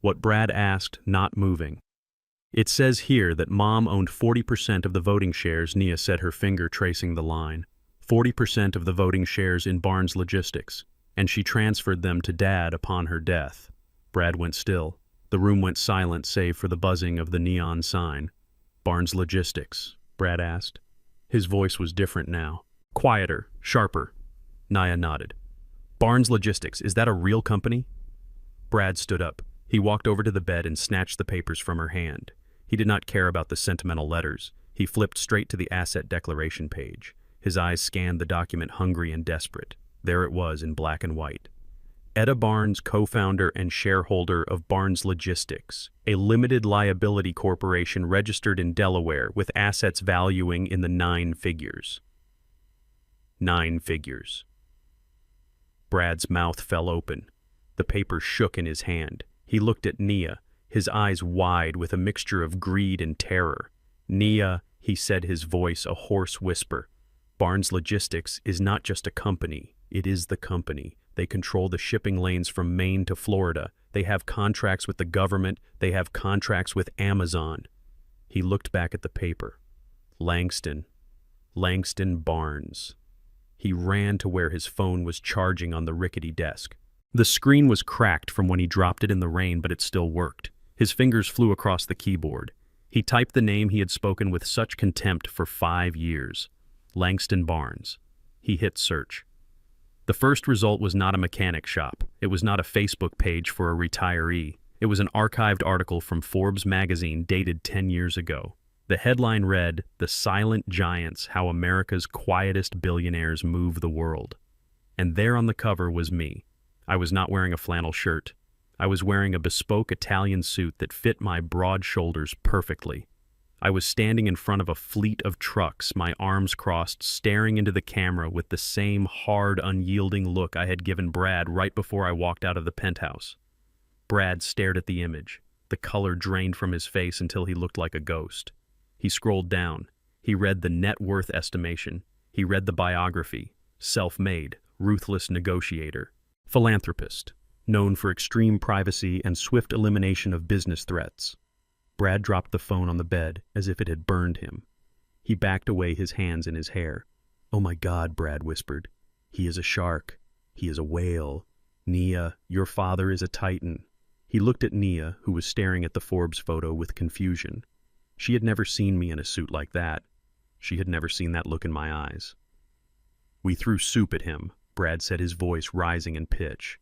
What Brad asked, not moving. It says here that Mom owned 40% of the voting shares, Nia said, her finger tracing the line. 40% of the voting shares in Barnes Logistics, and she transferred them to Dad upon her death. Brad went still. The room went silent save for the buzzing of the neon sign. Barnes Logistics, Brad asked. His voice was different now. Quieter, sharper. Nia nodded. Barnes Logistics, is that a real company? Brad stood up. He walked over to the bed and snatched the papers from her hand. He did not care about the sentimental letters. He flipped straight to the asset declaration page. His eyes scanned the document, hungry and desperate. There it was in black and white. Etta Barnes, co-founder and shareholder of Barnes Logistics, a limited liability corporation registered in Delaware with assets valuing in the 9 figures. 9 figures. Brad's mouth fell open. The paper shook in his hand. He looked at Nia, his eyes wide with a mixture of greed and terror. Nia, he said, his voice a hoarse whisper. Barnes Logistics is not just a company. It is the company. They control the shipping lanes from Maine to Florida. They have contracts with the government. They have contracts with Amazon. He looked back at the paper. Langston Barnes. He ran to where his phone was charging on the rickety desk. The screen was cracked from when he dropped it in the rain, but it still worked. His fingers flew across the keyboard. He typed the name he had spoken with such contempt for 5 years. Langston Barnes. He hit search. The first result was not a mechanic shop. It was not a Facebook page for a retiree. It was an archived article from Forbes magazine dated 10 years ago. The headline read, "The Silent Giants, How America's Quietest Billionaires Move the World." And there on the cover was me. I was not wearing a flannel shirt. I was wearing a bespoke Italian suit that fit my broad shoulders perfectly. I was standing in front of a fleet of trucks, my arms crossed, staring into the camera with the same hard, unyielding look I had given Brad right before I walked out of the penthouse. Brad stared at the image. The color drained from his face until he looked like a ghost. He scrolled down. He read the net worth estimation. He read the biography. Self-made, ruthless negotiator. Philanthropist, known for extreme privacy and swift elimination of business threats. Brad dropped the phone on the bed as if it had burned him. He backed away, his hands in his hair. "Oh my God," Brad whispered. "He is a shark. He is a whale. Nia, your father is a titan." He looked at Nia, who was staring at the Forbes photo with confusion. She had never seen me in a suit like that. She had never seen that look in my eyes. "We threw soup at him," Brad said, his voice rising in pitch.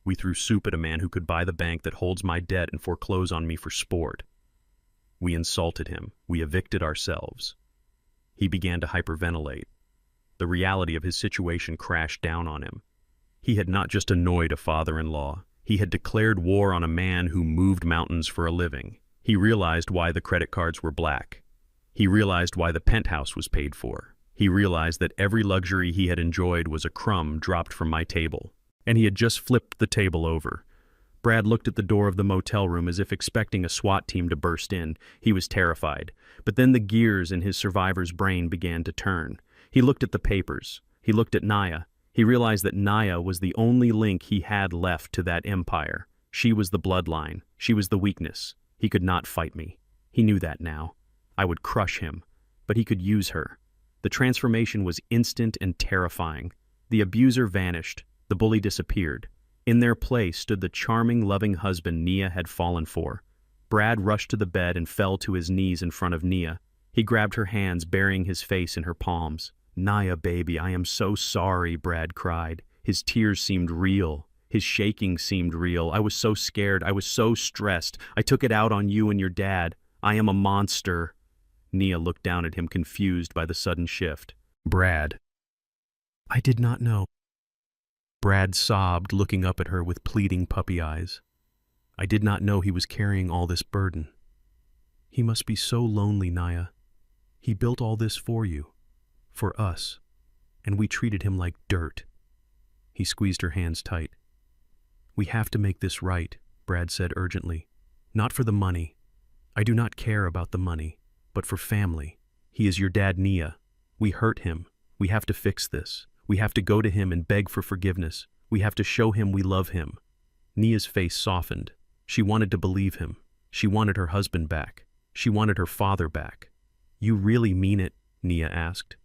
"We threw soup at a man who could buy the bank that holds my debt and foreclose on me for sport. We insulted him. We evicted ourselves." He began to hyperventilate. The reality of his situation crashed down on him. He had not just annoyed a father-in-law. He had declared war on a man who moved mountains for a living. He realized why the credit cards were black. He realized why the penthouse was paid for. He realized that every luxury he had enjoyed was a crumb dropped from my table. And he had just flipped the table over. Brad looked at the door of the motel room as if expecting a SWAT team to burst in. He was terrified. But then the gears in his survivor's brain began to turn. He looked at the papers. He looked at Nia. He realized that Nia was the only link he had left to that empire. She was the bloodline. She was the weakness. He could not fight me. He knew that now. I would crush him. But he could use her. The transformation was instant and terrifying. The abuser vanished. The bully disappeared. In their place stood the charming, loving husband Nia had fallen for. Brad rushed to the bed and fell to his knees in front of Nia. He grabbed her hands, burying his face in her palms. "Nia, baby, I am so sorry," Brad cried. His tears seemed real. His shaking seemed real. "I was so scared. I was so stressed. I took it out on you and your dad. I am a monster." Nia looked down at him, confused by the sudden shift. "Brad." "I did not know." Brad sobbed, looking up at her with pleading puppy eyes. "I did not know he was carrying all this burden. He must be so lonely, Nia. He built all this for you, for us, and we treated him like dirt." He squeezed her hands tight. "We have to make this right," Brad said urgently. "Not for the money. I do not care about the money, but for family. He is your dad, Nia. We hurt him. We have to fix this. We have to go to him and beg for forgiveness. We have to show him we love him." Nia's face softened. She wanted to believe him. She wanted her husband back. She wanted her father back. "You really mean it?" Nia asked.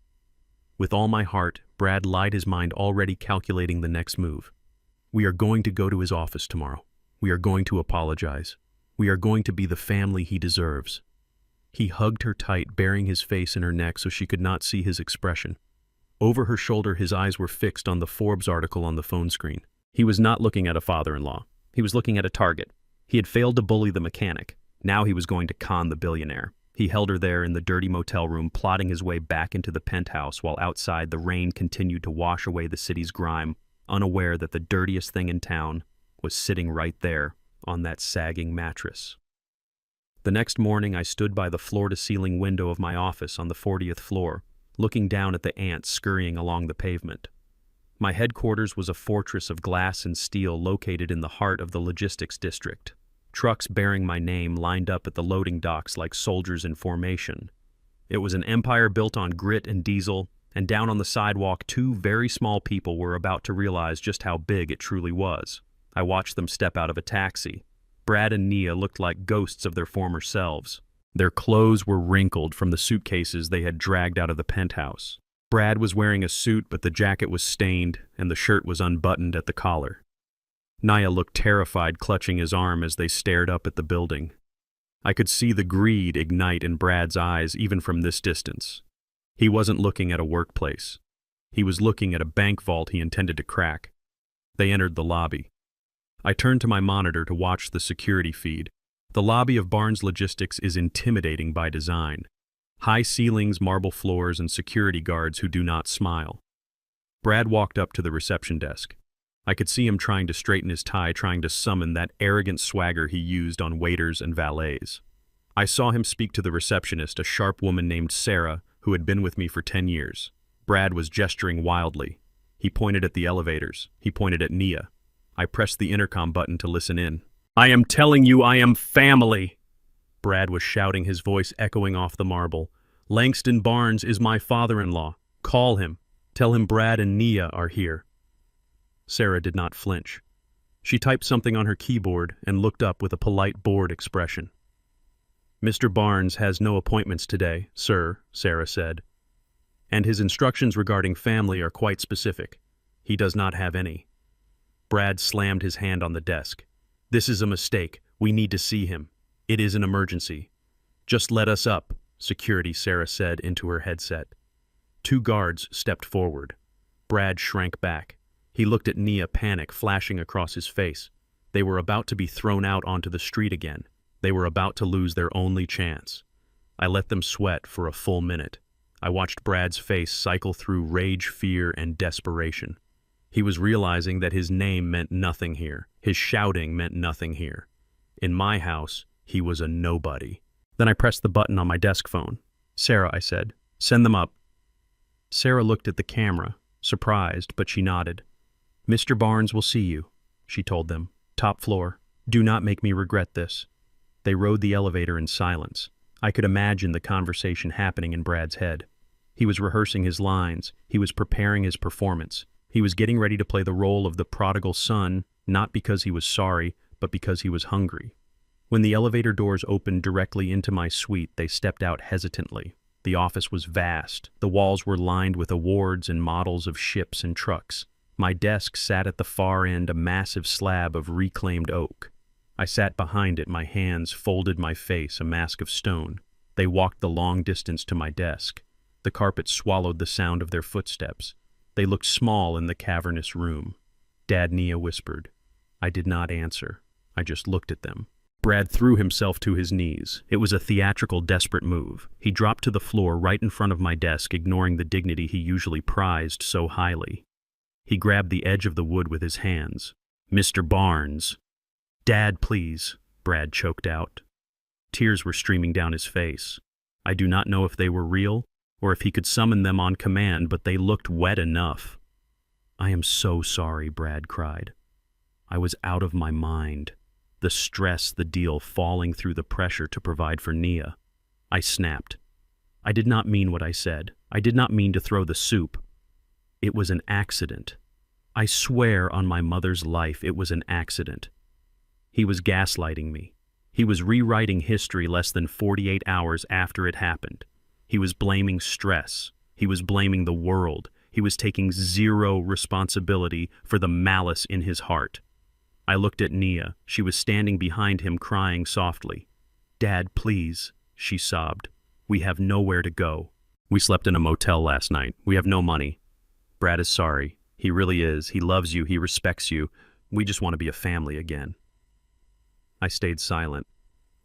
"With all my heart," Brad lied, his mind already calculating the next move. "We are going to go to his office tomorrow. We are going to apologize. We are going to be the family he deserves." He hugged her tight, burying his face in her neck so she could not see his expression. Over her shoulder, his eyes were fixed on the Forbes article on the phone screen. He was not looking at a father-in-law. He was looking at a target. He had failed to bully the mechanic. Now he was going to con the billionaire. He held her there in the dirty motel room, plotting his way back into the penthouse while outside the rain continued to wash away the city's grime, unaware that the dirtiest thing in town was sitting right there on that sagging mattress. The next morning, I stood by the floor-to-ceiling window of my office on the 40th floor, looking down at the ants scurrying along the pavement. My headquarters was a fortress of glass and steel located in the heart of the logistics district. Trucks bearing my name lined up at the loading docks like soldiers in formation. It was an empire built on grit and diesel, and down on the sidewalk, two very small people were about to realize just how big it truly was. I watched them step out of a taxi. Brad and Nia looked like ghosts of their former selves. Their clothes were wrinkled from the suitcases they had dragged out of the penthouse. Brad was wearing a suit, but the jacket was stained and the shirt was unbuttoned at the collar. Nia looked terrified, clutching his arm as they stared up at the building. I could see the greed ignite in Brad's eyes even from this distance. He wasn't looking at a workplace. He was looking at a bank vault he intended to crack. They entered the lobby. I turned to my monitor to watch the security feed. The lobby of Barnes Logistics is intimidating by design. High ceilings, marble floors, and security guards who do not smile. Brad walked up to the reception desk. I could see him trying to straighten his tie, trying to summon that arrogant swagger he used on waiters and valets. I saw him speak to the receptionist, a sharp woman named Sarah, who had been with me for 10 years. Brad was gesturing wildly. He pointed at the elevators. He pointed at Nia. I pressed the intercom button to listen in. "I am telling you I am family!" Brad was shouting, his voice echoing off the marble. "Langston Barnes is my father-in-law. Call him. Tell him Brad and Nia are here." Sarah did not flinch. She typed something on her keyboard and looked up with a polite, bored expression. "Mr. Barnes has no appointments today, sir," Sarah said. "And his instructions regarding family are quite specific. He does not have any." Brad slammed his hand on the desk. "This is a mistake. We need to see him. It is an emergency." "Just let us up," security, Sarah said into her headset. 2 guards stepped forward. Brad shrank back. He looked at Nia, panic flashing across his face. They were about to be thrown out onto the street again. They were about to lose their only chance. I let them sweat for a full minute. I watched Brad's face cycle through rage, fear, and desperation. He was realizing that his name meant nothing here. His shouting meant nothing here. In my house, he was a nobody. Then I pressed the button on my desk phone. "Sarah," I said, "send them up." Sarah looked at the camera, surprised, but she nodded. "Mr. Barnes will see you," she told them. "Top floor. Do not make me regret this." They rode the elevator in silence. I could imagine the conversation happening in Brad's head. He was rehearsing his lines. He was preparing his performance. He was getting ready to play the role of the prodigal son, not because he was sorry, but because he was hungry. When the elevator doors opened directly into my suite, they stepped out hesitantly. The office was vast. The walls were lined with awards and models of ships and trucks. My desk sat at the far end, a massive slab of reclaimed oak. I sat behind it, my hands folded, my face a mask of stone. They walked the long distance to my desk. The carpet swallowed the sound of their footsteps. They looked small in the cavernous room. "Dad," Nia whispered. I did not answer. I just looked at them. Brad threw himself to his knees. It was a theatrical, desperate move. He dropped to the floor right in front of my desk, ignoring the dignity he usually prized so highly. He grabbed the edge of the wood with his hands. "Mr. Barnes." "Dad, please," Brad choked out. Tears were streaming down his face. I do not know if they were real, or if he could summon them on command, but they looked wet enough. "I am so sorry," Brad cried. I was out of my mind. The stress, the deal, falling through the pressure to provide for Nia. I snapped. I did not mean what I said. I did not mean to throw the soup. It was an accident. I swear on my mother's life it was an accident. He was gaslighting me. He was rewriting history less than 48 hours after it happened. He was blaming stress. He was blaming the world. He was taking zero responsibility for the malice in his heart. I looked at Nia. She was standing behind him, crying softly. "Dad, please," she sobbed. "We have nowhere to go. We slept in a motel last night. We have no money. Brad is sorry. He really is. He loves you. He respects you. We just want to be a family again." I stayed silent.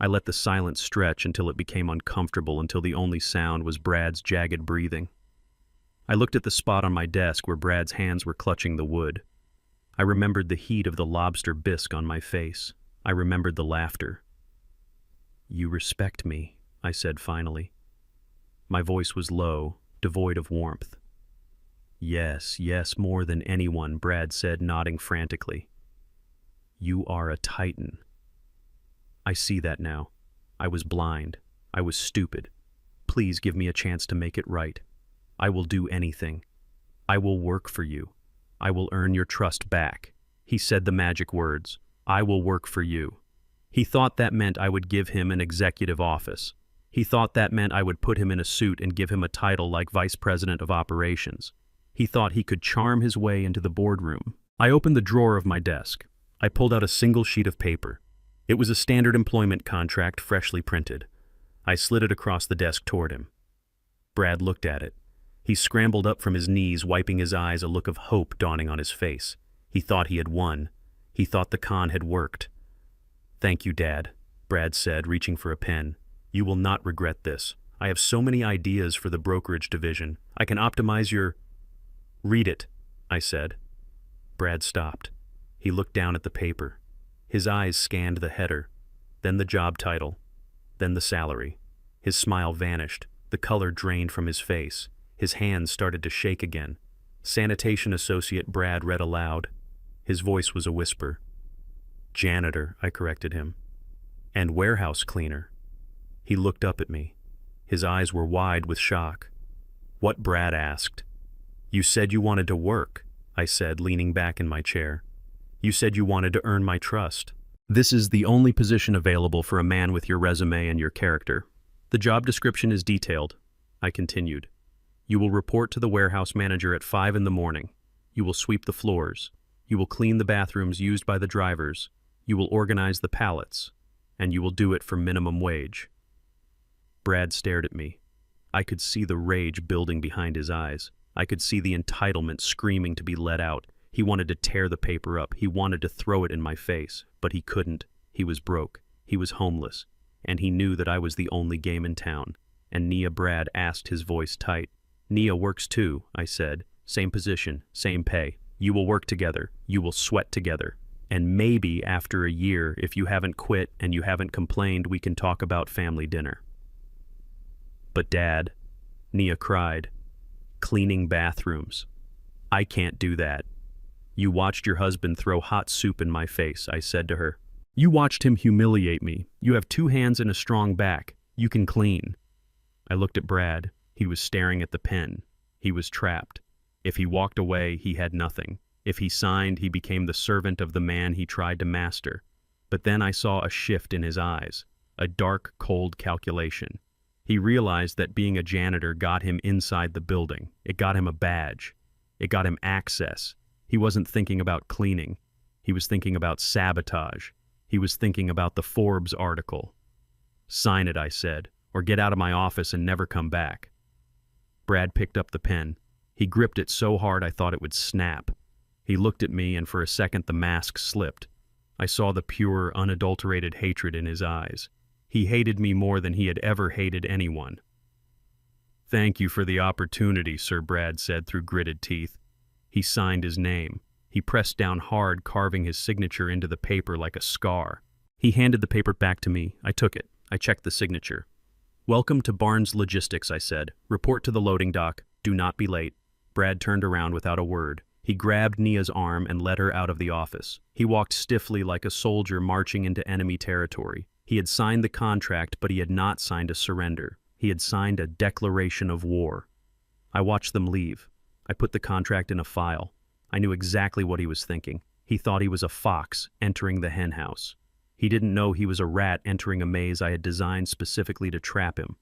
I let the silence stretch until it became uncomfortable, until the only sound was Brad's jagged breathing. I looked at the spot on my desk where Brad's hands were clutching the wood. I remembered the heat of the lobster bisque on my face. I remembered the laughter. "You respect me," I said finally. My voice was low, devoid of warmth. "Yes, yes, more than anyone," Brad said, nodding frantically. "You are a titan." I see that now. I was blind. I was stupid. Please give me a chance to make it right. I will do anything. I will work for you. I will earn your trust back. He said the magic words. I will work for you. He thought that meant I would give him an executive office. He thought that meant I would put him in a suit and give him a title like Vice President of Operations. He thought he could charm his way into the boardroom. I opened the drawer of my desk. I pulled out a single sheet of paper. It was a standard employment contract, freshly printed. I slid it across the desk toward him. Brad looked at it. He scrambled up from his knees, wiping his eyes, a look of hope dawning on his face. He thought he had won. He thought the con had worked. "Thank you, Dad," Brad said, reaching for a pen. You will not regret this. I have so many ideas for the brokerage division. I can optimize your... Read it, I said. Brad stopped. He looked down at the paper. His eyes scanned the header, then the job title, then the salary. His smile vanished. The color drained from his face. His hands started to shake again. Sanitation Associate Brad read aloud. His voice was a whisper. Janitor, I corrected him. And warehouse cleaner. He looked up at me. His eyes were wide with shock. What? Brad asked. You said you wanted to work, I said, leaning back in my chair. You said you wanted to earn my trust. This is the only position available for a man with your resume and your character. The job description is detailed, I continued. You will report to the warehouse manager at 5 in the morning. You will sweep the floors. You will clean the bathrooms used by the drivers. You will organize the pallets. And you will do it for minimum wage. Brad stared at me. I could see the rage building behind his eyes. I could see the entitlement screaming to be let out. He wanted to tear the paper up. He wanted to throw it in my face, but he couldn't. He was broke. He was homeless. And he knew that I was the only game in town. And Nia. Brad asked, his voice tight. Nia works too, I said. Same position, same pay. You will work together. You will sweat together. And maybe after a year, if you haven't quit and you haven't complained, we can talk about family dinner. But Dad, Nia cried, cleaning bathrooms. I can't do that. You watched your husband throw hot soup in my face, I said to her. You watched him humiliate me. You have 2 hands and a strong back. You can clean. I looked at Brad. He was staring at the pen. He was trapped. If he walked away, he had nothing. If he signed, he became the servant of the man he tried to master. But then I saw a shift in his eyes, a dark, cold calculation. He realized that being a janitor got him inside the building. It got him a badge. It got him access. He wasn't thinking about cleaning. He was thinking about sabotage. He was thinking about the Forbes article. Sign it, I said, or get out of my office and never come back. Brad picked up the pen. He gripped it so hard I thought it would snap. He looked at me, and for a second the mask slipped. I saw the pure, unadulterated hatred in his eyes. He hated me more than he had ever hated anyone. Thank you for the opportunity, Sir, Brad said through gritted teeth. He signed his name. He pressed down hard, carving his signature into the paper like a scar. He handed the paper back to me. I took it. I checked the signature. Welcome to Barnes Logistics, I said. Report to the loading dock. Do not be late. Brad turned around without a word. He grabbed Nia's arm and led her out of the office. He walked stiffly like a soldier marching into enemy territory. He had signed the contract, but he had not signed a surrender. He had signed a declaration of war. I watched them leave. I put the contract in a file. I knew exactly what he was thinking. He thought he was a fox entering the henhouse. He didn't know he was a rat entering a maze I had designed specifically to trap him.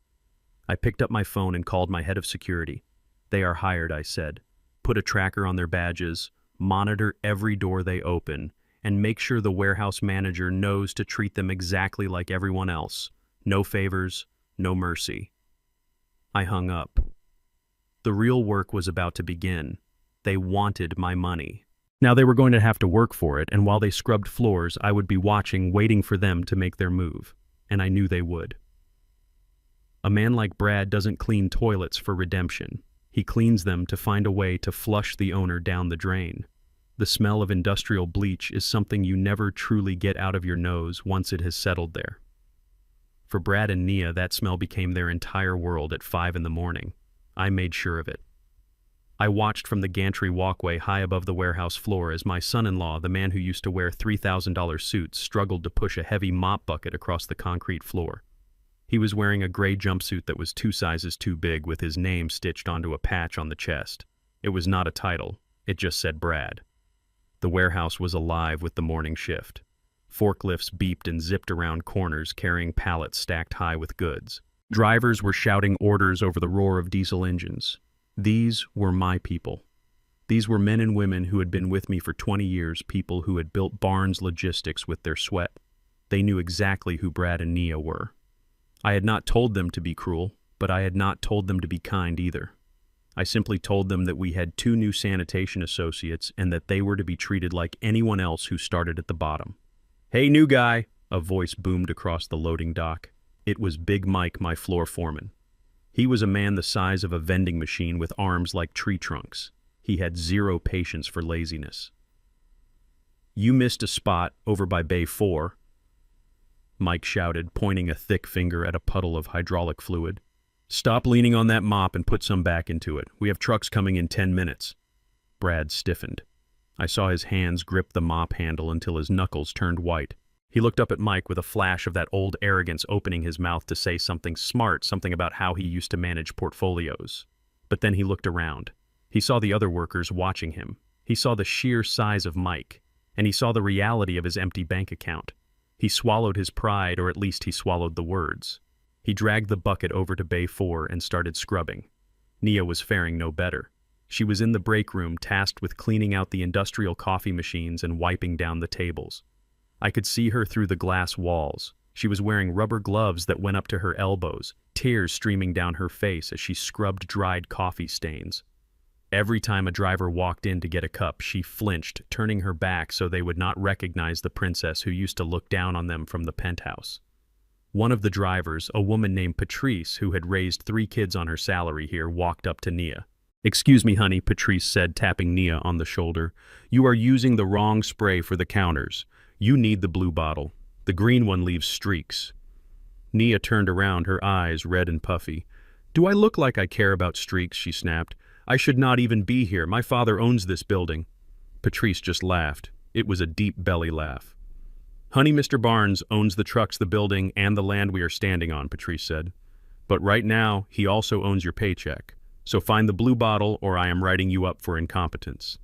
I picked up my phone and called my head of security. They are hired, I said. Put a tracker on their badges, monitor every door they open, and make sure the warehouse manager knows to treat them exactly like everyone else. No favors, no mercy. I hung up. The real work was about to begin. They wanted my money. Now they were going to have to work for it, and while they scrubbed floors, I would be watching, waiting for them to make their move. And I knew they would. A man like Brad doesn't clean toilets for redemption. He cleans them to find a way to flush the owner down the drain. The smell of industrial bleach is something you never truly get out of your nose once it has settled there. For Brad and Nia, that smell became their entire world at 5 in the morning. I made sure of it. I watched from the gantry walkway high above the warehouse floor as my son-in-law, the man who used to wear $3,000 suits, struggled to push a heavy mop bucket across the concrete floor. He was wearing a gray jumpsuit that was 2 sizes too big with his name stitched onto a patch on the chest. It was not a title. It just said Brad. The warehouse was alive with the morning shift. Forklifts beeped and zipped around corners carrying pallets stacked high with goods. Drivers were shouting orders over the roar of diesel engines. These were my people. These were men and women who had been with me for 20 years, people who had built Barnes Logistics with their sweat. They knew exactly who Brad and Nia were. I had not told them to be cruel, but I had not told them to be kind either. I simply told them that we had 2 new sanitation associates and that they were to be treated like anyone else who started at the bottom. Hey, new guy, A voice boomed across the loading dock. It was Big Mike, my floor foreman. He was a man the size of a vending machine with arms like tree trunks. He had zero patience for laziness. "You missed a spot over by Bay 4, Mike shouted, pointing a thick finger at a puddle of hydraulic fluid. "Stop leaning on that mop and put some back into it. We have trucks coming in 10 minutes. Brad stiffened. I saw his hands grip the mop handle until his knuckles turned white. He looked up at Mike with a flash of that old arrogance, opening his mouth to say something smart, something about how he used to manage portfolios. But then he looked around. He saw the other workers watching him. He saw the sheer size of Mike, and he saw the reality of his empty bank account. He swallowed his pride, or at least he swallowed the words. He dragged the bucket over to Bay 4 and started scrubbing. Nia was faring no better. She was in the break room, tasked with cleaning out the industrial coffee machines and wiping down the tables. I could see her through the glass walls. She was wearing rubber gloves that went up to her elbows, tears streaming down her face as she scrubbed dried coffee stains. Every time a driver walked in to get a cup, she flinched, turning her back so they would not recognize the princess who used to look down on them from the penthouse. One of the drivers, a woman named Patrice, who had raised 3 kids on her salary here, walked up to Nia. "Excuse me, honey," Patrice said, tapping Nia on the shoulder. "You are using the wrong spray for the counters. You need the blue bottle. The green one leaves streaks." Nia turned around, her eyes red and puffy. "Do I look like I care about streaks?" she snapped. "I should not even be here. My father owns this building." Patrice just laughed. It was a deep belly laugh. "Honey, Mr. Barnes owns the trucks, the building, and the land we are standing on," Patrice said. "But right now, he also owns your paycheck. So find the blue bottle or I am writing you up for incompetence."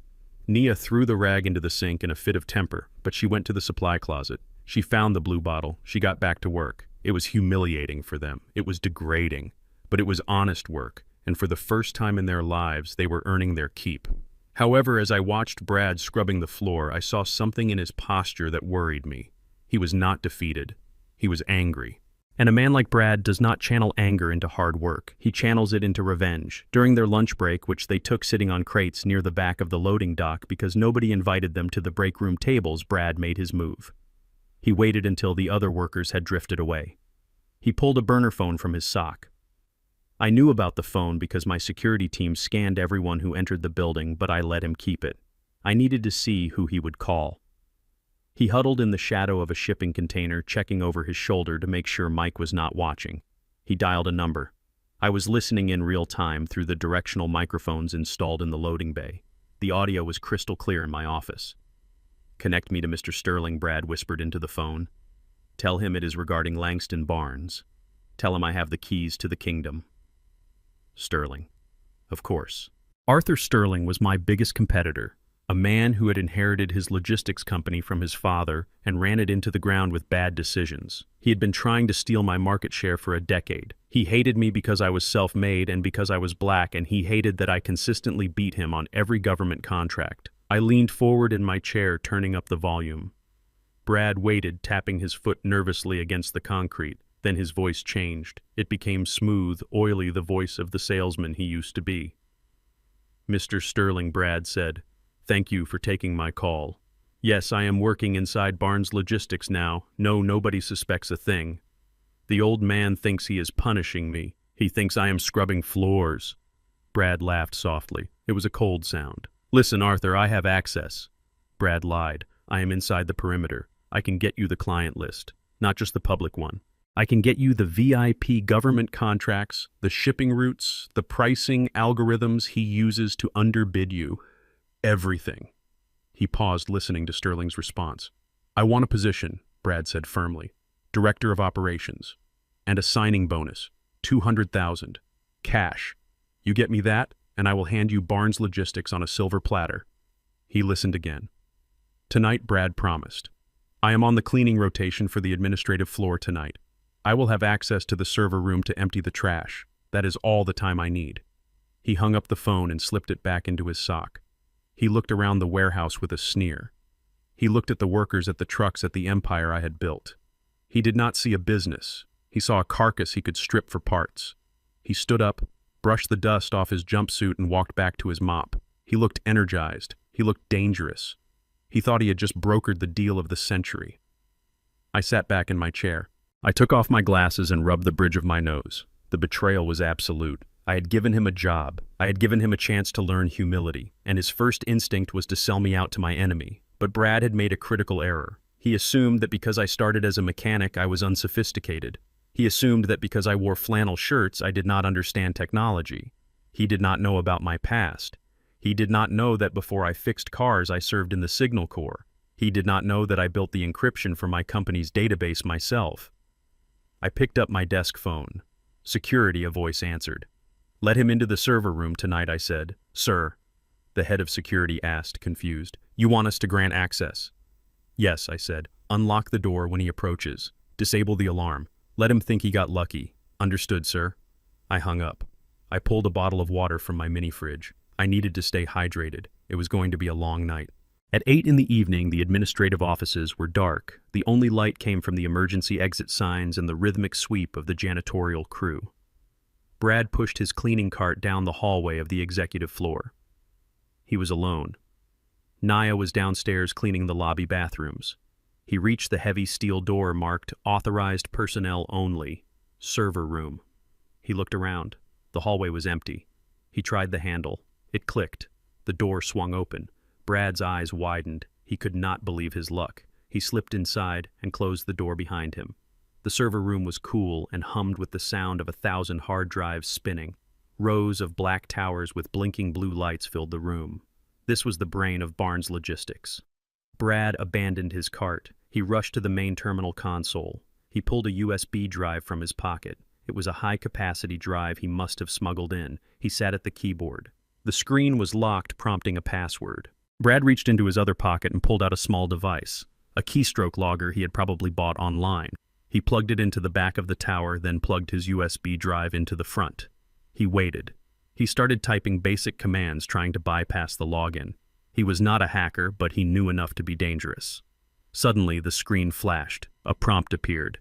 Nia threw the rag into the sink in a fit of temper, but she went to the supply closet. She found the blue bottle. She got back to work. It was humiliating for them. It was degrading. But it was honest work, and for the first time in their lives, they were earning their keep. However, as I watched Brad scrubbing the floor, I saw something in his posture that worried me. He was not defeated. He was angry. And a man like Brad does not channel anger into hard work. He channels it into revenge. During their lunch break, which they took sitting on crates near the back of the loading dock because nobody invited them to the break room tables, Brad made his move. He waited until the other workers had drifted away. He pulled a burner phone from his sock. I knew about the phone because my security team scanned everyone who entered the building, but I let him keep it. I needed to see who he would call. He huddled in the shadow of a shipping container, checking over his shoulder to make sure Mike was not watching. He dialed a number. I was listening in real time through the directional microphones installed in the loading bay. The audio was crystal clear in my office. "Connect me to Mr. Sterling," Brad whispered into the phone. "Tell him it is regarding Langston Barnes. Tell him I have the keys to the kingdom." Sterling. Of course. Arthur Sterling was my biggest competitor. A man who had inherited his logistics company from his father and ran it into the ground with bad decisions. He had been trying to steal my market share for a decade. He hated me because I was self-made and because I was black, and he hated that I consistently beat him on every government contract. I leaned forward in my chair, turning up the volume. Brad waited, tapping his foot nervously against the concrete. Then his voice changed. It became smooth, oily, the voice of the salesman he used to be. "Mr. Sterling," Brad said. "Thank you for taking my call. Yes, I am working inside Barnes Logistics now. No, nobody suspects a thing. The old man thinks he is punishing me. He thinks I am scrubbing floors." Brad laughed softly. It was a cold sound. "Listen, Arthur, I have access." Brad lied. "I am inside the perimeter. I can get you the client list, not just the public one. I can get you the VIP government contracts, the shipping routes, the pricing algorithms he uses to underbid you. Everything." He paused, listening to Sterling's response. "I want a position," Brad said firmly. "Director of Operations. And a signing bonus. 200,000. Cash. You get me that, and I will hand you Barnes Logistics on a silver platter." He listened again. "Tonight," Brad promised. "I am on the cleaning rotation for the administrative floor tonight. I will have access to the server room to empty the trash. That is all the time I need." He hung up the phone and slipped it back into his sock. He looked around the warehouse with a sneer. He looked at the workers at the trucks at the empire I had built. He did not see a business. He saw a carcass he could strip for parts. He stood up, brushed the dust off his jumpsuit, and walked back to his mop. He looked energized. He looked dangerous. He thought he had just brokered the deal of the century. I sat back in my chair. I took off my glasses and rubbed the bridge of my nose. The betrayal was absolute. I had given him a job. I had given him a chance to learn humility, and his first instinct was to sell me out to my enemy. But Brad had made a critical error. He assumed that because I started as a mechanic, I was unsophisticated. He assumed that because I wore flannel shirts, I did not understand technology. He did not know about my past. He did not know that before I fixed cars, I served in the Signal Corps. He did not know that I built the encryption for my company's database myself. I picked up my desk phone. Security, a voice answered. "Let him into the server room tonight," I said. "Sir," the head of security asked, confused. "You want us to grant access?" "Yes," I said. "Unlock the door when he approaches. Disable the alarm. Let him think he got lucky." "Understood, sir." I hung up. I pulled a bottle of water from my mini fridge. I needed to stay hydrated. It was going to be a long night. At 8 in the evening, the administrative offices were dark. The only light came from the emergency exit signs and the rhythmic sweep of the janitorial crew. Brad pushed his cleaning cart down the hallway of the executive floor. He was alone. Naya was downstairs cleaning the lobby bathrooms. He reached the heavy steel door marked "Authorized Personnel Only, Server Room." He looked around. The hallway was empty. He tried the handle. It clicked. The door swung open. Brad's eyes widened. He could not believe his luck. He slipped inside and closed the door behind him. The server room was cool and hummed with the sound of 1,000 hard drives spinning. Rows of black towers with blinking blue lights filled the room. This was the brain of Barnes Logistics. Brad abandoned his cart. He rushed to the main terminal console. He pulled a USB drive from his pocket. It was a high-capacity drive he must have smuggled in. He sat at the keyboard. The screen was locked, prompting a password. Brad reached into his other pocket and pulled out a small device, a keystroke logger he had probably bought online. He plugged it into the back of the tower, then plugged his USB drive into the front. He waited. He started typing basic commands, trying to bypass the login. He was not a hacker, but he knew enough to be dangerous. Suddenly, the screen flashed. A prompt appeared.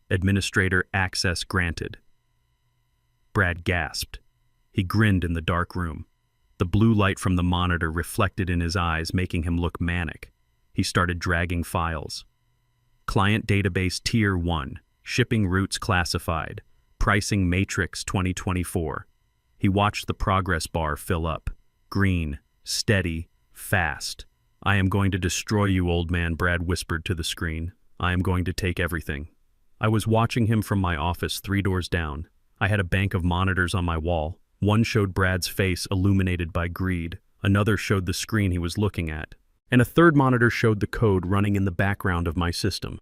"Administrator access granted." Brad gasped. He grinned in the dark room. The blue light from the monitor reflected in his eyes, making him look manic. He started dragging files. Client database Tier 1, shipping routes classified, pricing matrix 2024. He watched the progress bar fill up. Green, steady, fast. "I am going to destroy you, old man," Brad whispered to the screen. "I am going to take everything." I was watching him from my office 3 doors down. I had a bank of monitors on my wall. One showed Brad's face illuminated by greed. Another showed the screen he was looking at. And a third monitor showed the code running in the background of my system.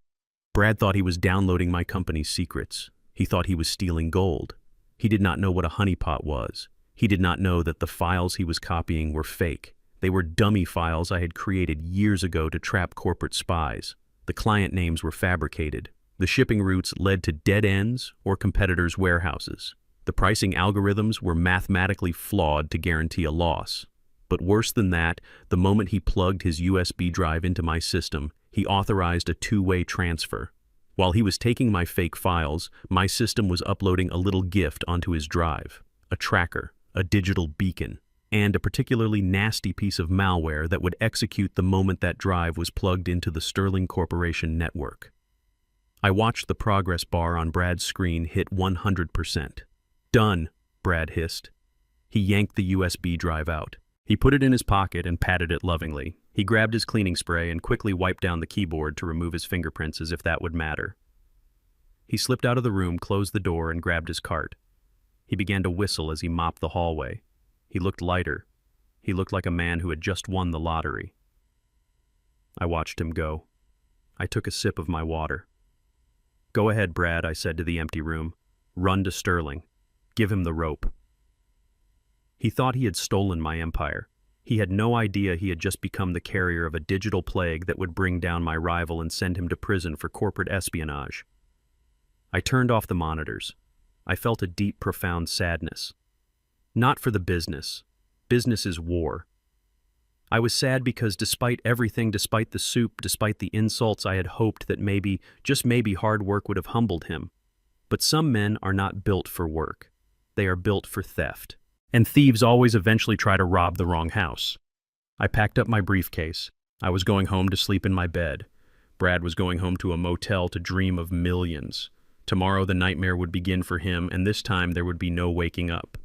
Brad thought he was downloading my company's secrets. He thought he was stealing gold. He did not know what a honeypot was. He did not know that the files he was copying were fake. They were dummy files I had created years ago to trap corporate spies. The client names were fabricated. The shipping routes led to dead ends or competitors' warehouses. The pricing algorithms were mathematically flawed to guarantee a loss. But worse than that, the moment he plugged his USB drive into my system, he authorized a 2-way transfer. While he was taking my fake files, my system was uploading a little gift onto his drive, a tracker, a digital beacon, and a particularly nasty piece of malware that would execute the moment that drive was plugged into the Sterling Corporation network. I watched the progress bar on Brad's screen hit 100%. "Done," Brad hissed. He yanked the USB drive out. He put it in his pocket and patted it lovingly. He grabbed his cleaning spray and quickly wiped down the keyboard to remove his fingerprints as if that would matter. He slipped out of the room, closed the door, and grabbed his cart. He began to whistle as he mopped the hallway. He looked lighter. He looked like a man who had just won the lottery. I watched him go. I took a sip of my water. "Go ahead, Brad," I said to the empty room. "Run to Sterling. Give him the rope." He thought he had stolen my empire. He had no idea he had just become the carrier of a digital plague that would bring down my rival and send him to prison for corporate espionage. I turned off the monitors. I felt a deep, profound sadness. Not for the business. Business is war. I was sad because despite everything, despite the soup, despite the insults, I had hoped that maybe, just maybe, hard work would have humbled him. But some men are not built for work. They are built for theft. And thieves always eventually try to rob the wrong house. I packed up my briefcase. I was going home to sleep in my bed. Brad was going home to a motel to dream of millions. Tomorrow the nightmare would begin for him, and this time there would be no waking up.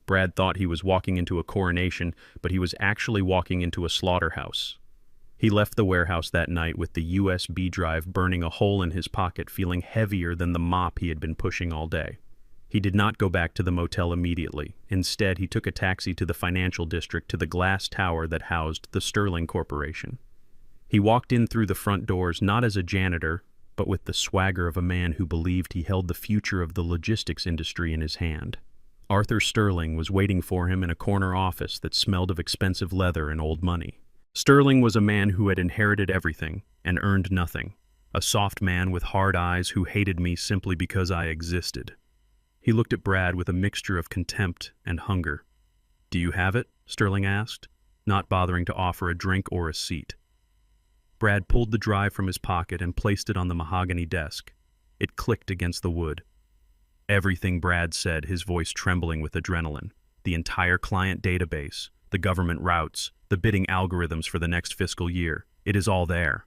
Brad thought he was walking into a coronation, but he was actually walking into a slaughterhouse. He left the warehouse that night with the USB drive burning a hole in his pocket, feeling heavier than the mop he had been pushing all day. He did not go back to the motel immediately. Instead, he took a taxi to the financial district, to the glass tower that housed the Sterling Corporation. He walked in through the front doors not as a janitor, but with the swagger of a man who believed he held the future of the logistics industry in his hand. Arthur Sterling was waiting for him in a corner office that smelled of expensive leather and old money. Sterling was a man who had inherited everything and earned nothing, a soft man with hard eyes who hated me simply because I existed. He looked at Brad with a mixture of contempt and hunger. "Do you have it?" Sterling asked, not bothering to offer a drink or a seat. Brad pulled the drive from his pocket and placed it on the mahogany desk. It clicked against the wood. "Everything," Brad said, his voice trembling with adrenaline. "The entire client database, the government routes, the bidding algorithms for the next fiscal year. It is all there."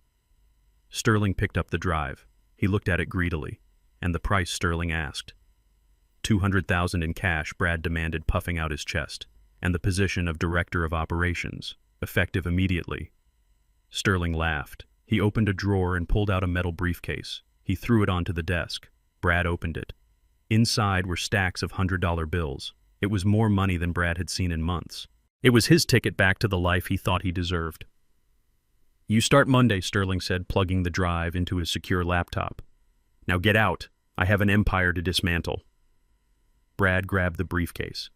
Sterling picked up the drive. He looked at it greedily. "And the price?" Sterling asked. "200,000 in cash," Brad demanded, puffing out his chest. "And the position of Director of Operations, effective immediately." Sterling laughed. He opened a drawer and pulled out a metal briefcase. He threw it onto the desk. Brad opened it. Inside were stacks of $100 bills. It was more money than Brad had seen in months. It was his ticket back to the life he thought he deserved. "You start Monday," Sterling said, plugging the drive into his secure laptop. "Now get out. I have an empire to dismantle." Brad grabbed the briefcase.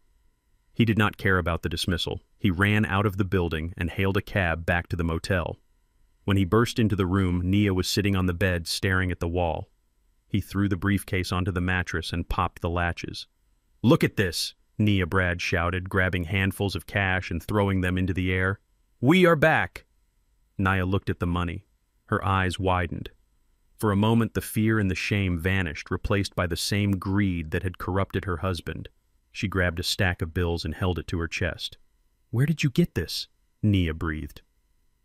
He did not care about the dismissal. He ran out of the building and hailed a cab back to the motel. When he burst into the room, Nia was sitting on the bed staring at the wall. He threw the briefcase onto the mattress and popped the latches. "Look at this!" Nia, Brad shouted, grabbing handfuls of cash and throwing them into the air. "We are back!" Nia looked at the money. Her eyes widened. For a moment, the fear and the shame vanished, replaced by the same greed that had corrupted her husband. She grabbed a stack of bills and held it to her chest. "Where did you get this?" Nia breathed.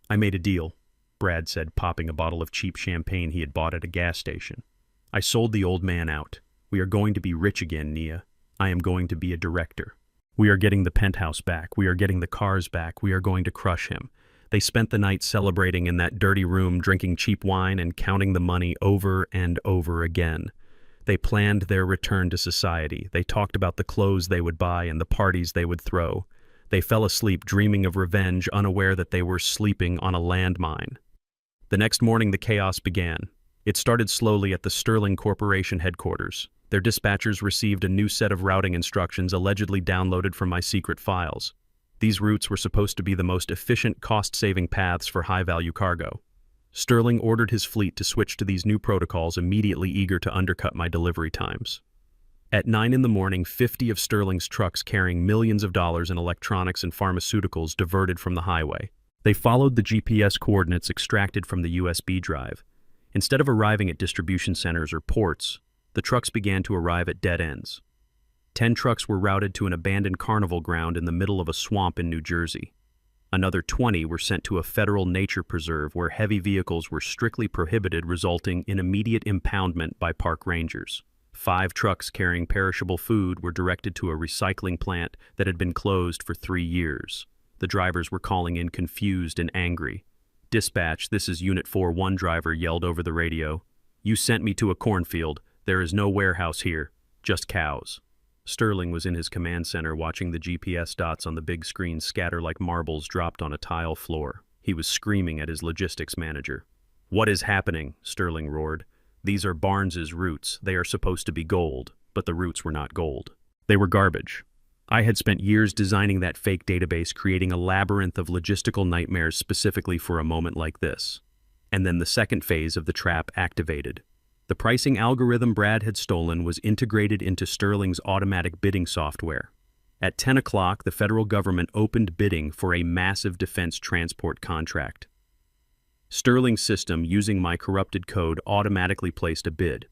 "I made a deal," Brad said, popping a bottle of cheap champagne he had bought at a gas station. "I sold the old man out. We are going to be rich again, Nia. I am going to be a director. We are getting the penthouse back. We are getting the cars back. We are going to crush him." They spent the night celebrating in that dirty room, drinking cheap wine and counting the money over and over again. They planned their return to society. They talked about the clothes they would buy and the parties they would throw. They fell asleep dreaming of revenge, unaware that they were sleeping on a landmine. The next morning, the chaos began. It started slowly at the Sterling Corporation headquarters. Their dispatchers received a new set of routing instructions allegedly downloaded from my secret files. These routes were supposed to be the most efficient, cost-saving paths for high-value cargo. Sterling ordered his fleet to switch to these new protocols, immediately eager to undercut my delivery times. At 9 in the morning, 50 of Sterling's trucks carrying millions of dollars in electronics and pharmaceuticals diverted from the highway. They followed the GPS coordinates extracted from the USB drive. Instead of arriving at distribution centers or ports, the trucks began to arrive at dead ends. 10 trucks were routed to an abandoned carnival ground in the middle of a swamp in New Jersey. Another 20 were sent to a federal nature preserve where heavy vehicles were strictly prohibited, resulting in immediate impoundment by park rangers. 5 trucks carrying perishable food were directed to a recycling plant that had been closed for 3 years. The drivers were calling in confused and angry. "Dispatch, this is Unit 4. One driver yelled over the radio. You sent me to a cornfield. There is no warehouse here, just cows." Sterling was in his command center watching the GPS dots on the big screen scatter like marbles dropped on a tile floor. He was screaming at his logistics manager. "What is happening?" Sterling roared. "These are Barnes's routes. They are supposed to be gold, but the routes were not gold. They were garbage. I had spent years designing that fake database, creating a labyrinth of logistical nightmares specifically for a moment like this. And then the second phase of the trap activated. The pricing algorithm Brad had stolen was integrated into Sterling's automatic bidding software. At 10 o'clock, the federal government opened bidding for a massive defense transport contract. Sterling's system, using my corrupted code, automatically placed a bid.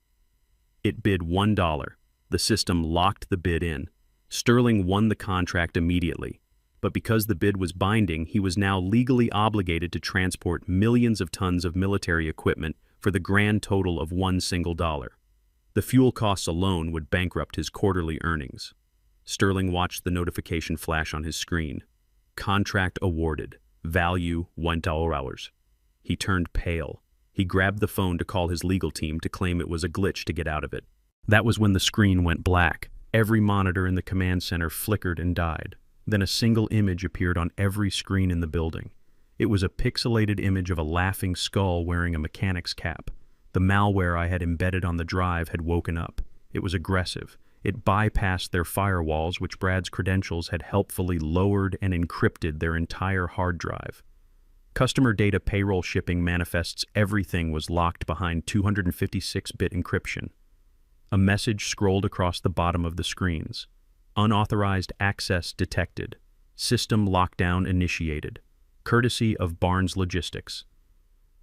It bid $1. The system locked the bid in. Sterling won the contract immediately, But because the bid was binding, he was now legally obligated to transport millions of tons of military equipment for the grand total of $1 single. The fuel costs alone would bankrupt his quarterly earnings. Sterling watched the notification flash on his screen. Contract awarded. Value $1. He turned pale. He grabbed the phone to call his legal team to claim it was a glitch to get out of it. That was when the screen went black. Every monitor in the command center flickered and died. Then a single image appeared on every screen in the building. It was a pixelated image of a laughing skull wearing a mechanic's cap. The malware I had embedded on the drive had woken up. It was aggressive. It bypassed their firewalls, which Brad's credentials had helpfully lowered and encrypted their entire hard drive. Customer data payroll shipping manifests everything was locked behind 256-bit encryption. A message scrolled across the bottom of the screens. Unauthorized access detected. System lockdown initiated. Courtesy of Barnes Logistics.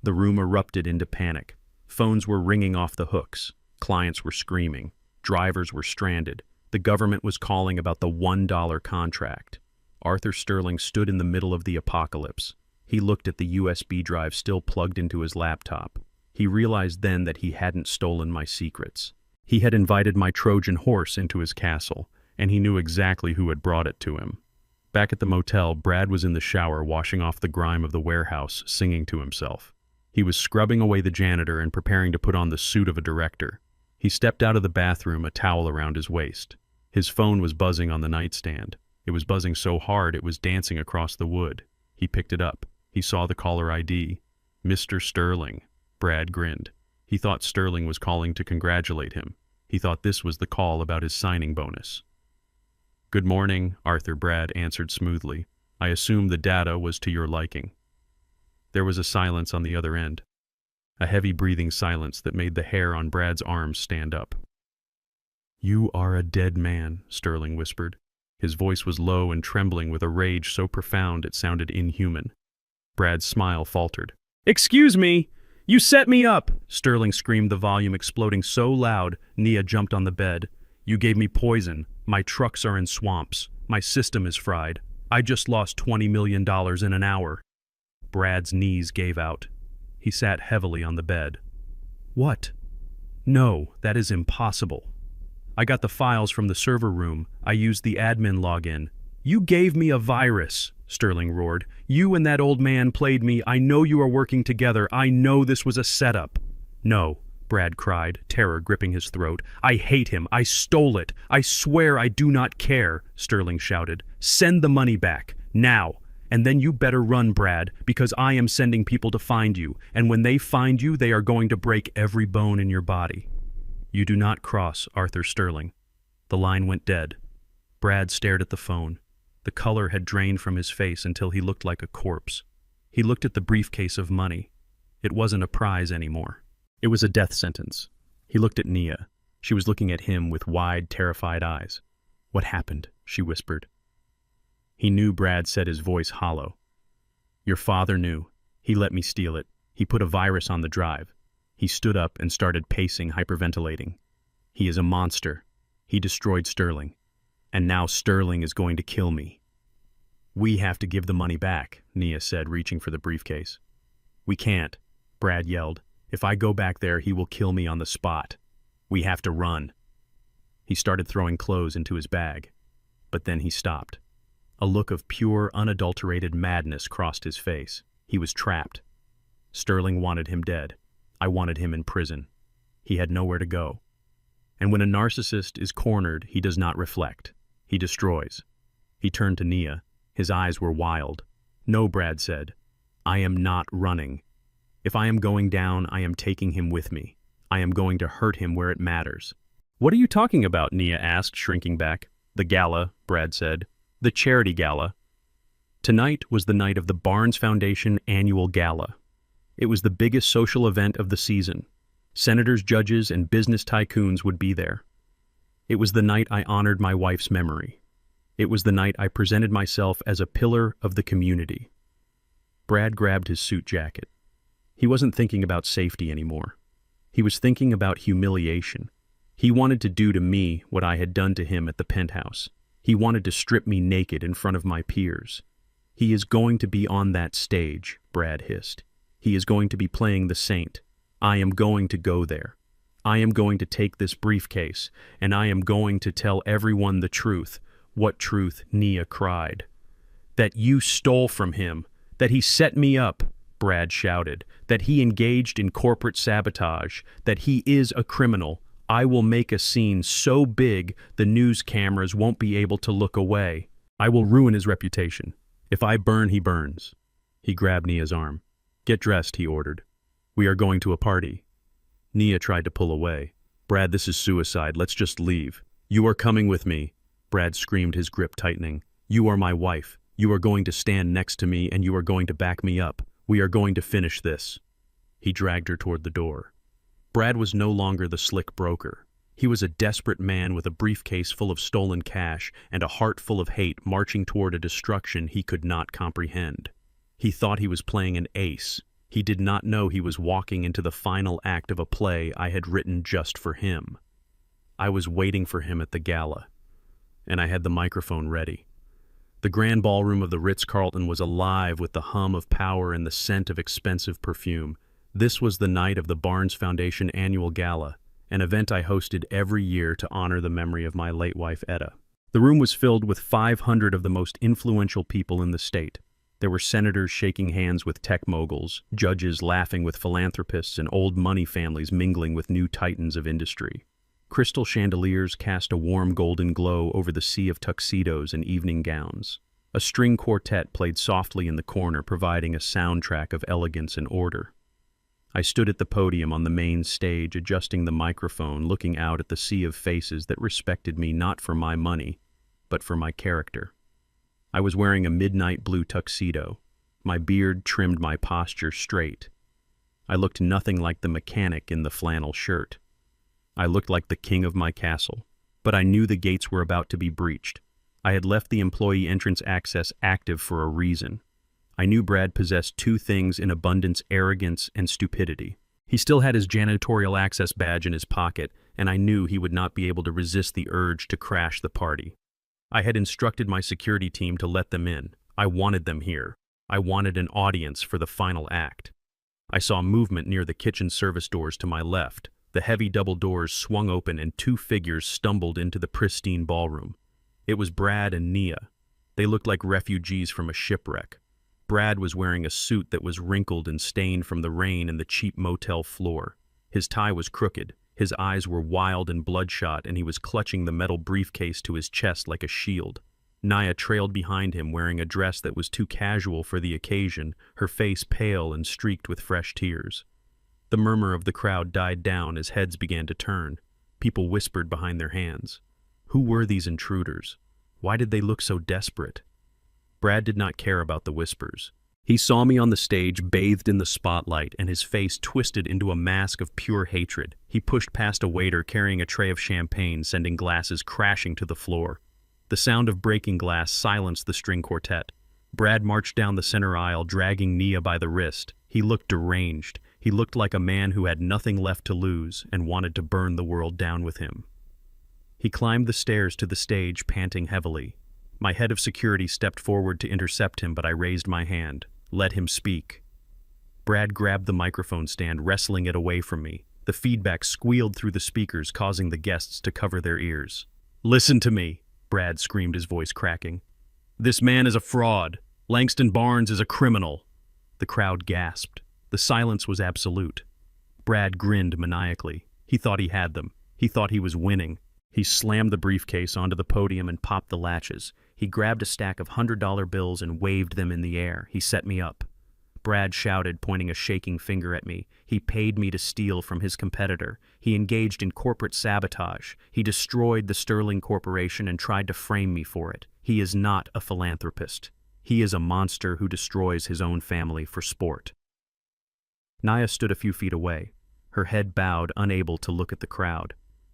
The room erupted into panic. Phones were ringing off the hooks. Clients were screaming. Drivers were stranded. The government was calling about the $1 contract. Arthur Sterling stood in the middle of the apocalypse. He looked at the USB drive still plugged into his laptop. He realized then that he hadn't stolen my secrets. He had invited my Trojan horse into his castle, and he knew exactly who had brought it to him. Back at the motel, Brad was in the shower washing off the grime of the warehouse, singing to himself. He was scrubbing away the janitor and preparing to put on the suit of a director. He stepped out of the bathroom, a towel around his waist. His phone was buzzing on the nightstand. It was buzzing so hard it was dancing across the wood. He picked it up. He saw the caller ID. Mr. Sterling. Brad grinned. He thought Sterling was calling to congratulate him. He thought this was the call about his signing bonus. "Good morning," Arthur. Brad answered smoothly. "I assume the data was to your liking." There was a silence on the other end. A heavy breathing silence that made the hair on Brad's arms stand up. "You are a dead man," Sterling whispered. His voice was low and trembling with a rage so profound it sounded inhuman. Brad's smile faltered. "Excuse me! You set me up!" Sterling screamed, the volume exploding so loud Nia jumped on the bed. "You gave me poison. My trucks are in swamps. My system is fried. I just lost $20 million in an hour." Brad's knees gave out. He sat heavily on the bed. "What? No, that is impossible. I got the files from the server room. I used the admin login." "You gave me a virus," Sterling roared. "You and that old man played me. I know you are working together. I know this was a setup." "No," Brad cried, terror gripping his throat. "I hate him. I stole it. I swear I do not care," Sterling shouted. "Send the money back. Now. And then you better run, Brad, because I am sending people to find you, and when they find you, they are going to break every bone in your body." "You do not cross, Arthur Sterling." The line went dead. Brad stared at the phone. The color had drained from his face until he looked like a corpse. He looked at the briefcase of money. It wasn't a prize anymore. It was a death sentence. He looked at Nia. She was looking at him with wide, terrified eyes. "What happened?" she whispered. He knew. Brad said, his voice hollow. "Your father knew. He let me steal it. He put a virus on the drive." He stood up and started pacing, hyperventilating. "He is a monster. He destroyed Sterling. And now Sterling is going to kill me." "We have to give the money back," Nia said, reaching for the briefcase. "We can't," Brad yelled. "If I go back there, he will kill me on the spot. We have to run." He started throwing clothes into his bag. But then he stopped. A look of pure, unadulterated madness crossed his face. He was trapped. Sterling wanted him dead. I wanted him in prison. He had nowhere to go. And when a narcissist is cornered, he does not reflect. He destroys. He turned to Nia. His eyes were wild. "No," Brad said. "I am not running. If I am going down, I am taking him with me. I am going to hurt him where it matters." "What are you talking about?" Nia asked, shrinking back. "The gala," Brad said. "The charity gala." Tonight was the night of the Barnes Foundation annual gala. It was the biggest social event of the season. Senators, judges, and business tycoons would be there. It was the night I honored my wife's memory. It was the night I presented myself as a pillar of the community. Brad grabbed his suit jacket. He wasn't thinking about safety anymore. He was thinking about humiliation. He wanted to do to me what I had done to him at the penthouse. He wanted to strip me naked in front of my peers. He is going to be on that stage, Brad hissed. He is going to be playing the saint. I am going to go there. I am going to take this briefcase, and I am going to tell everyone the truth. What truth? Nia cried. That you stole from him. That he set me up, Brad shouted. That he engaged in corporate sabotage. That he is a criminal. I will make a scene so big the news cameras won't be able to look away. I will ruin his reputation. If I burn, he burns. He grabbed Nia's arm. Get dressed, he ordered. We are going to a party. Nia tried to pull away. Brad, this is suicide. Let's just leave. You are coming with me. Brad screamed, his grip tightening. You are my wife. You are going to stand next to me and you are going to back me up. We are going to finish this. He dragged her toward the door. Brad was no longer the slick broker. He was a desperate man with a briefcase full of stolen cash and a heart full of hate marching toward a destruction he could not comprehend. He thought he was playing an ace. He did not know he was walking into the final act of a play I had written just for him. I was waiting for him at the gala, and I had the microphone ready. The grand ballroom of the Ritz-Carlton was alive with the hum of power and the scent of expensive perfume. This was the night of the Barnes Foundation annual gala, an event I hosted every year to honor the memory of my late wife, Etta. The room was filled with 500 of the most influential people in the state. There were senators shaking hands with tech moguls, judges laughing with philanthropists, and old money families mingling with new titans of industry. Crystal chandeliers cast a warm golden glow over the sea of tuxedos and evening gowns. A string quartet played softly in the corner, providing a soundtrack of elegance and order. I stood at the podium on the main stage, adjusting the microphone, looking out at the sea of faces that respected me not for my money, but for my character. I was wearing a midnight blue tuxedo. My beard trimmed my posture straight. I looked nothing like the mechanic in the flannel shirt. I looked like the king of my castle, but I knew the gates were about to be breached. I had left the employee entrance access active for a reason. I knew Brad possessed two things in abundance: arrogance and stupidity. He still had his janitorial access badge in his pocket, and I knew he would not be able to resist the urge to crash the party. I had instructed my security team to let them in. I wanted them here. I wanted an audience for the final act. I saw movement near the kitchen service doors to my left. The heavy double doors swung open and two figures stumbled into the pristine ballroom. It was Brad and Nia. They looked like refugees from a shipwreck. Brad was wearing a suit that was wrinkled and stained from the rain and the cheap motel floor. His tie was crooked, his eyes were wild and bloodshot, and he was clutching the metal briefcase to his chest like a shield. Nia trailed behind him, wearing a dress that was too casual for the occasion, her face pale and streaked with fresh tears. The murmur of the crowd died down as heads began to turn. People whispered behind their hands. Who were these intruders? Why did they look so desperate? Brad did not care about the whispers. He saw me on the stage, bathed in the spotlight, and his face twisted into a mask of pure hatred. He pushed past a waiter carrying a tray of champagne, sending glasses crashing to the floor. The sound of breaking glass silenced the string quartet. Brad marched down the center aisle, dragging Nia by the wrist. He looked deranged. He looked like a man who had nothing left to lose and wanted to burn the world down with him. He climbed the stairs to the stage, panting heavily. My head of security stepped forward to intercept him, but I raised my hand. Let him speak. Brad grabbed the microphone stand, wrestling it away from me. The feedback squealed through the speakers, causing the guests to cover their ears. Listen to me, Brad screamed, his voice cracking. This man is a fraud. Langston Barnes is a criminal. The crowd gasped. The silence was absolute. Brad grinned maniacally. He thought he had them. He thought he was winning. He slammed the briefcase onto the podium and popped the latches. He grabbed a stack of $100 bills and waved them in the air. He set me up. Brad shouted, pointing a shaking finger at me. He paid me to steal from his competitor. He engaged in corporate sabotage. He destroyed the Sterling Corporation and tried to frame me for it. He is not a philanthropist. He is a monster who destroys his own family for sport. Nia stood a few feet away, her head bowed, unable to look at the crowd.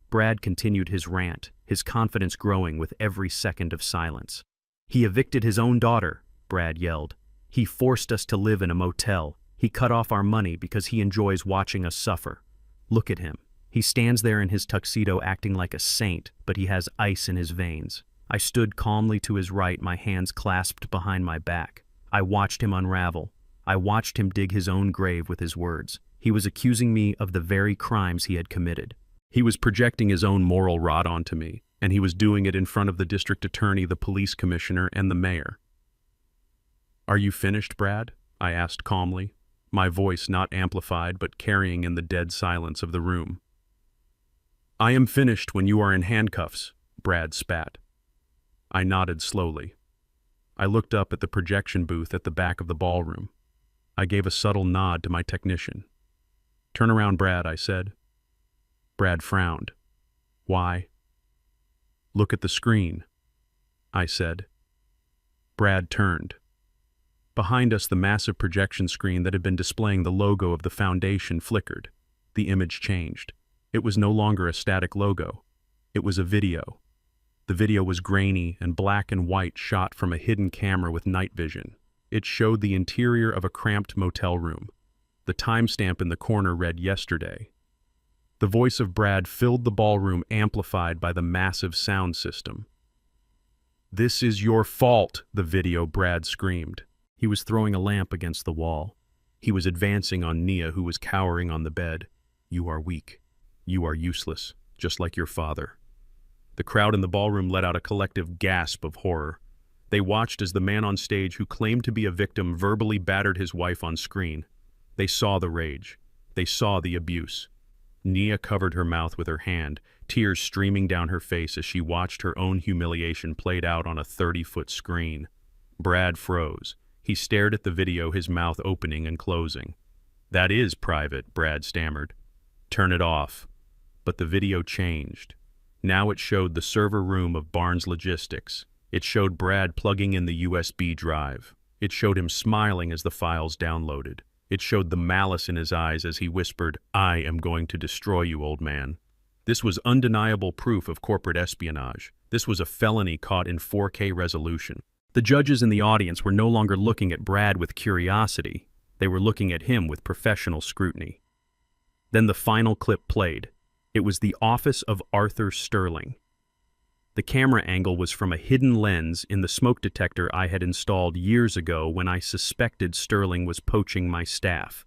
Brad continued his rant, his confidence growing with every second of silence. He evicted his own daughter, Brad yelled. He forced us to live in a motel. He cut off our money because he enjoys watching us suffer. Look at him. He stands there in his tuxedo acting like a saint, but he has ice in his veins. I stood calmly to his right, my hands clasped behind my back. I watched him unravel. I watched him dig his own grave with his words. He was accusing me of the very crimes he had committed. He was projecting his own moral rot onto me, and he was doing it in front of the district attorney, the police commissioner, and the mayor. "Are you finished, Brad?" I asked calmly, my voice not amplified but carrying in the dead silence of the room. "I am finished when you are in handcuffs," Brad spat. I nodded slowly. I looked up at the projection booth at the back of the ballroom. I gave a subtle nod to my technician. "Turn around, Brad," I said. Brad frowned. "Why?" "Look at the screen," I said. Brad turned. Behind us, the massive projection screen that had been displaying the logo of the foundation flickered. The image changed. It was no longer a static logo. It was a video. The video was grainy and black and white, shot from a hidden camera with night vision. It showed the interior of a cramped motel room. The timestamp in the corner read yesterday. The voice of Brad filled the ballroom, amplified by the massive sound system. "This is your fault," the video, Brad screamed. He was throwing a lamp against the wall. He was advancing on Nia, who was cowering on the bed. "You are weak. You are useless, just like your father." The crowd in the ballroom let out a collective gasp of horror. They watched as the man on stage who claimed to be a victim verbally battered his wife on screen. They saw the rage. They saw the abuse. Nia covered her mouth with her hand, tears streaming down her face as she watched her own humiliation played out on a 30-foot screen. Brad froze. He stared at the video, his mouth opening and closing. "That is private," Brad stammered. "Turn it off." But the video changed. Now it showed the server room of Barnes Logistics. It showed Brad plugging in the USB drive. It showed him smiling as the files downloaded. It showed the malice in his eyes as he whispered, "I am going to destroy you, old man." This was undeniable proof of corporate espionage. This was a felony caught in 4K resolution. The judges in the audience were no longer looking at Brad with curiosity. They were looking at him with professional scrutiny. Then the final clip played. It was the office of Arthur Sterling. The camera angle was from a hidden lens in the smoke detector I had installed years ago when I suspected Sterling was poaching my staff.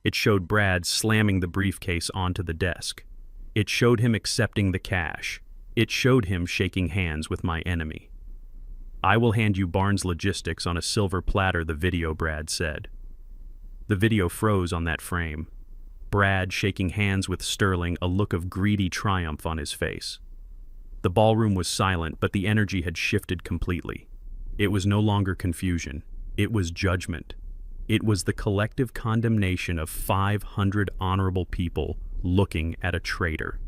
It showed Brad slamming the briefcase onto the desk. It showed him accepting the cash. It showed him shaking hands with my enemy. "I will hand you Barnes Logistics on a silver platter," the video, Brad said. The video froze on that frame. Brad shaking hands with Sterling, a look of greedy triumph on his face. The ballroom was silent, but the energy had shifted completely. It was no longer confusion. It was judgment. It was the collective condemnation of 500 honorable people looking at a traitor.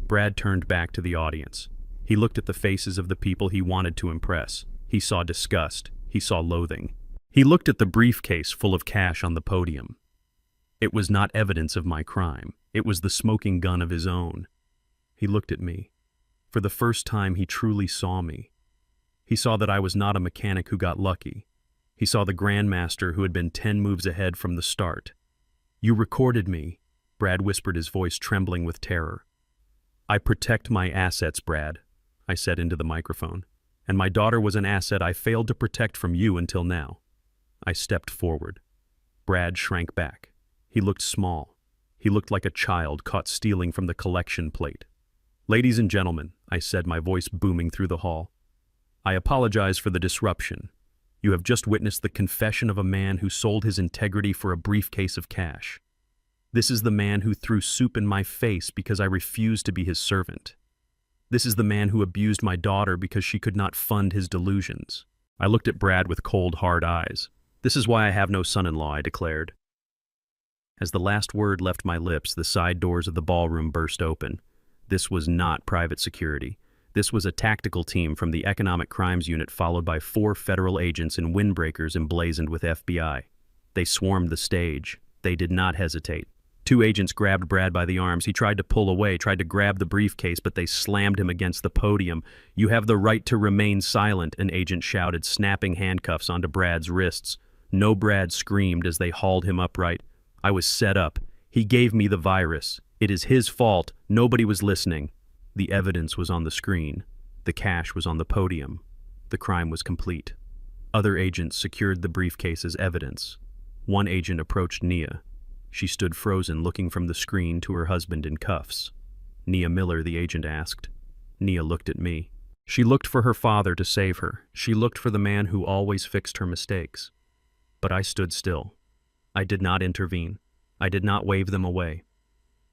Brad turned back to the audience. He looked at the faces of the people he wanted to impress. He saw disgust. He saw loathing. He looked at the briefcase full of cash on the podium. It was not evidence of my crime. It was the smoking gun of his own. He looked at me. For the first time, he truly saw me. He saw that I was not a mechanic who got lucky. He saw the grandmaster who had been 10 moves ahead from the start. "You recorded me," Brad whispered, his voice trembling with terror. "I protect my assets, Brad," I said into the microphone. "And my daughter was an asset I failed to protect from you until now." I stepped forward. Brad shrank back. He looked small. He looked like a child caught stealing from the collection plate. "Ladies and gentlemen," I said, my voice booming through the hall, "I apologize for the disruption. You have just witnessed the confession of a man who sold his integrity for a briefcase of cash. This is the man who threw soup in my face because I refused to be his servant. This is the man who abused my daughter because she could not fund his delusions." I looked at Brad with cold, hard eyes. "This is why I have no son-in-law," I declared. As the last word left my lips, the side doors of the ballroom burst open. This was not private security. This was a tactical team from the Economic Crimes Unit, followed by 4 federal agents in windbreakers emblazoned with FBI. They swarmed the stage. They did not hesitate. 2 agents grabbed Brad by the arms. He tried to pull away, tried to grab the briefcase, but they slammed him against the podium. "You have the right to remain silent," an agent shouted, snapping handcuffs onto Brad's wrists. "No," Brad screamed as they hauled him upright. "I was set up. He gave me the virus. It is his fault. Nobody was listening." The evidence was on the screen. The cash was on the podium. The crime was complete. Other agents secured the briefcase as evidence. One agent approached Nia. She stood frozen, looking from the screen to her husband in cuffs. "Nia Miller," the agent asked. Nia looked at me. She looked for her father to save her. She looked for the man who always fixed her mistakes. But I stood still. I did not intervene. I did not wave them away.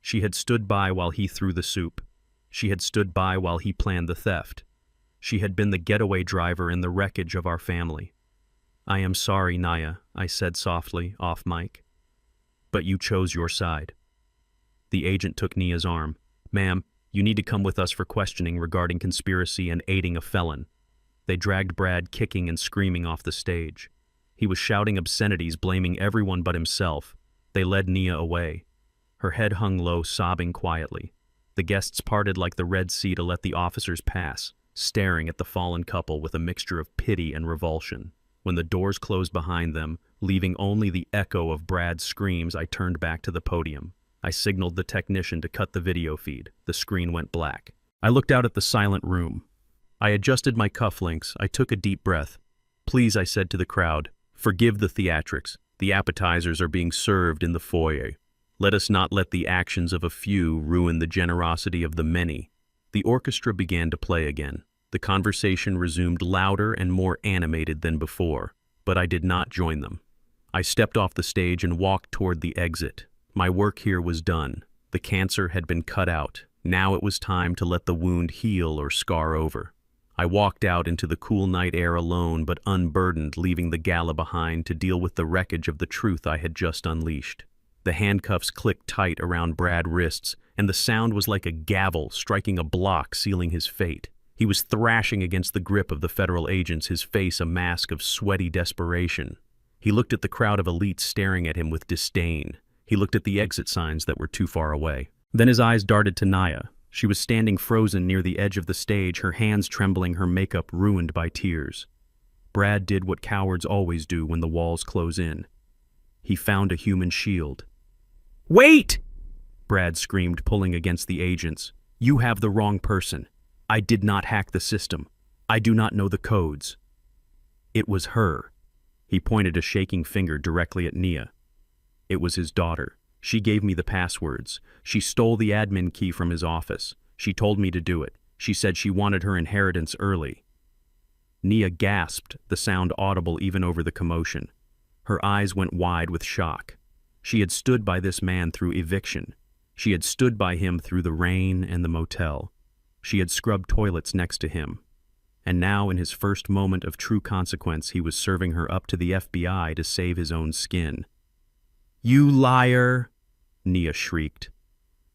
She had stood by while he threw the soup. She had stood by while he planned the theft. She had been the getaway driver in the wreckage of our family. "I am sorry, Nia," I said softly, off mic. "But you chose your side." The agent took Nia's arm. "Ma'am, you need to come with us for questioning regarding conspiracy and aiding a felon." They dragged Brad kicking and screaming off the stage. He was shouting obscenities, blaming everyone but himself. They led Nia away. Her head hung low, sobbing quietly. The guests parted like the Red Sea to let the officers pass, staring at the fallen couple with a mixture of pity and revulsion. When the doors closed behind them, leaving only the echo of Brad's screams, I turned back to the podium. I signaled the technician to cut the video feed. The screen went black. I looked out at the silent room. I adjusted my cufflinks. I took a deep breath. "Please," I said to the crowd, "forgive the theatrics. The appetizers are being served in the foyer. Let us not let the actions of a few ruin the generosity of the many." The orchestra began to play again. The conversation resumed, louder and more animated than before, but I did not join them. I stepped off the stage and walked toward the exit. My work here was done. The cancer had been cut out. Now it was time to let the wound heal or scar over. I walked out into the cool night air alone but unburdened, leaving the gala behind to deal with the wreckage of the truth I had just unleashed. The handcuffs clicked tight around Brad's wrists, and the sound was like a gavel striking a block, sealing his fate. He was thrashing against the grip of the federal agents, his face a mask of sweaty desperation. He looked at the crowd of elites staring at him with disdain. He looked at the exit signs that were too far away. Then his eyes darted to Nia. She was standing frozen near the edge of the stage, her hands trembling, her makeup ruined by tears. Brad did what cowards always do when the walls close in. He found a human shield. "Wait!" Brad screamed, pulling against the agents. "You have the wrong person. I did not hack the system. I do not know the codes." It was her. He pointed a shaking finger directly at Nia. It was his daughter. She gave me the passwords. She stole the admin key from his office. She told me to do it. She said she wanted her inheritance early. Nia gasped, the sound audible even over the commotion. Her eyes went wide with shock. She had stood by this man through eviction. She had stood by him through the rain and the motel. She had scrubbed toilets next to him. And now, in his first moment of true consequence, he was serving her up to the FBI to save his own skin. "You liar!" Nia shrieked.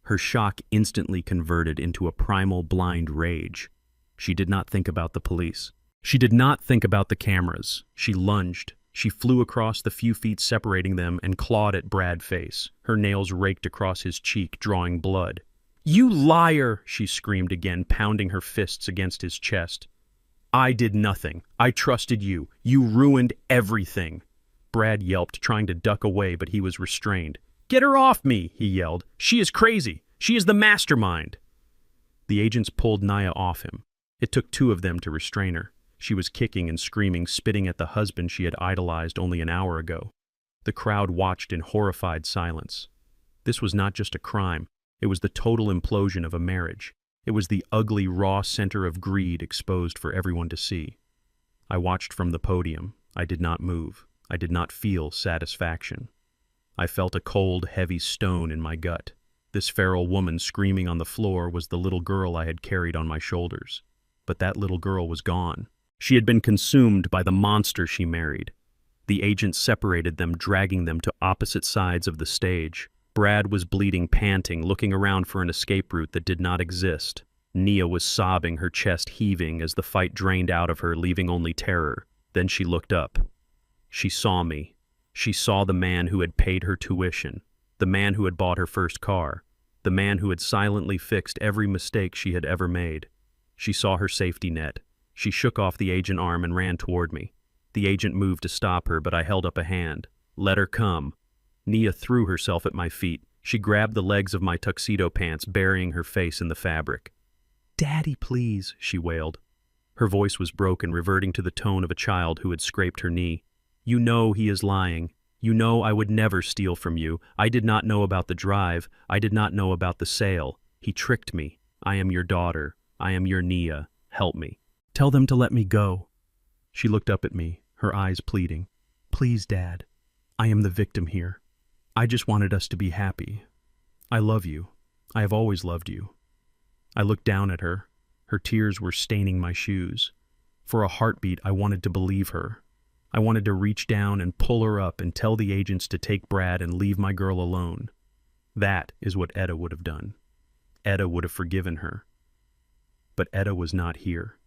Her shock instantly converted into a primal blind rage. She did not think about the police. She did not think about the cameras. She lunged. She flew across the few feet separating them and clawed at Brad's face. Her nails raked across his cheek, drawing blood. "You liar!" she screamed again, pounding her fists against his chest. "I did nothing. I trusted you. You ruined everything." Brad yelped, trying to duck away, but he was restrained. "Get her off me!" he yelled. "She is crazy. She is the mastermind." The agents pulled Nia off him. It took two of them to restrain her. She was kicking and screaming, spitting at the husband she had idolized only an hour ago. The crowd watched in horrified silence. This was not just a crime. It was the total implosion of a marriage. It was the ugly, raw center of greed exposed for everyone to see. I watched from the podium. I did not move. I did not feel satisfaction. I felt a cold, heavy stone in my gut. This feral woman screaming on the floor was the little girl I had carried on my shoulders. But that little girl was gone. She had been consumed by the monster she married. The agents separated them, dragging them to opposite sides of the stage. Brad was bleeding, panting, looking around for an escape route that did not exist. Nia was sobbing, her chest heaving as the fight drained out of her, leaving only terror. Then she looked up. She saw me. She saw the man who had paid her tuition, the man who had bought her first car, the man who had silently fixed every mistake she had ever made. She saw her safety net. She shook off the agent arm and ran toward me. The agent moved to stop her, but I held up a hand. "Let her come." Nia threw herself at my feet. She grabbed the legs of my tuxedo pants, burying her face in the fabric. "Daddy, please," she wailed. Her voice was broken, reverting to the tone of a child who had scraped her knee. "You know he is lying. You know I would never steal from you. I did not know about the drive. I did not know about the sale. He tricked me. I am your daughter. I am your Nia. Help me. Tell them to let me go." She looked up at me, her eyes pleading. "Please, Dad. I am the victim here. I just wanted us to be happy. I love you. I have always loved you." I looked down at her. Her tears were staining my shoes. For a heartbeat, I wanted to believe her. I wanted to reach down and pull her up and tell the agents to take Brad and leave my girl alone. That is what Etta would have done. Etta would have forgiven her. But Etta was not here.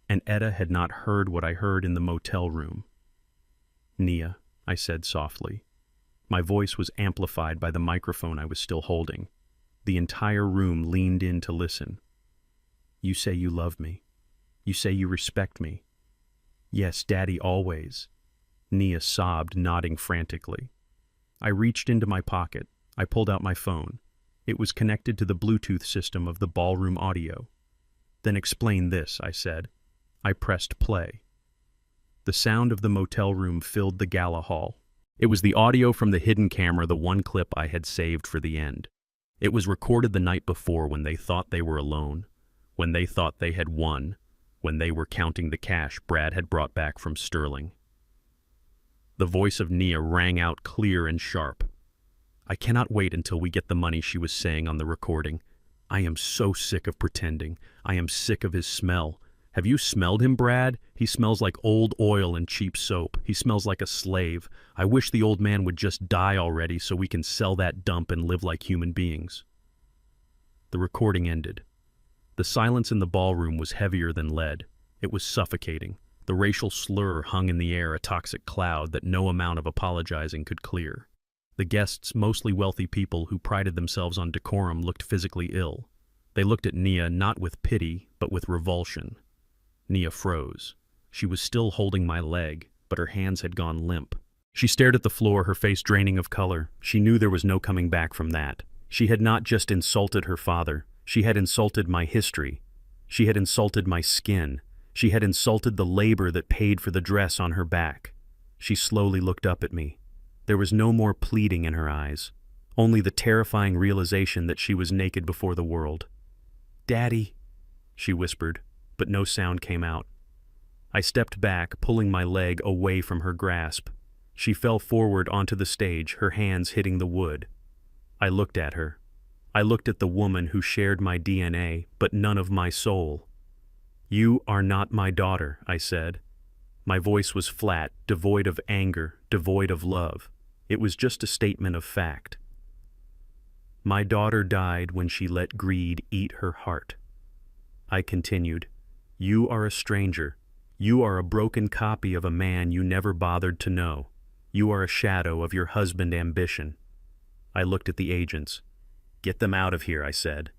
And Etta had not heard what I heard in the motel room. "Nia," I said softly. My voice was amplified by the microphone I was still holding. The entire room leaned in to listen. "You say you love me. You say you respect me." "Yes, Daddy, always." Nia sobbed, nodding frantically. I reached into my pocket. I pulled out my phone. It was connected to the Bluetooth system of the ballroom audio. "Then explain this," I said. I pressed play. The sound of the motel room filled the gala hall. It was the audio from the hidden camera, the one clip I had saved for the end. It was recorded the night before when they thought they were alone, when they thought they had won, when they were counting the cash Brad had brought back from Sterling. The voice of Nia rang out clear and sharp. "I cannot wait until we get the money," she was saying on the recording. "I am so sick of pretending. I am sick of his smell. Have you smelled him, Brad? He smells like old oil and cheap soap. He smells like a slave. I wish the old man would just die already so we can sell that dump and live like human beings." The recording ended. The silence in the ballroom was heavier than lead. It was suffocating. The racial slur hung in the air, a toxic cloud that no amount of apologizing could clear. The guests, mostly wealthy people who prided themselves on decorum, looked physically ill. They looked at Nia not with pity, but with revulsion. Nia froze. She was still holding my leg, but her hands had gone limp. She stared at the floor, her face draining of color. She knew there was no coming back from that. She had not just insulted her father. She had insulted my history. She had insulted my skin. She had insulted the labor that paid for the dress on her back. She slowly looked up at me. There was no more pleading in her eyes, only the terrifying realization that she was naked before the world. "Daddy," she whispered, but no sound came out. I stepped back, pulling my leg away from her grasp. She fell forward onto the stage, her hands hitting the wood. I looked at her. I looked at the woman who shared my DNA, but none of my soul. "You are not my daughter," I said. My voice was flat, devoid of anger, devoid of love. It was just a statement of fact. "My daughter died when she let greed eat her heart." I continued. "You are a stranger. You are a broken copy of a man you never bothered to know. You are a shadow of your husband ambition." I looked at the agents. "Get them out of here," I said.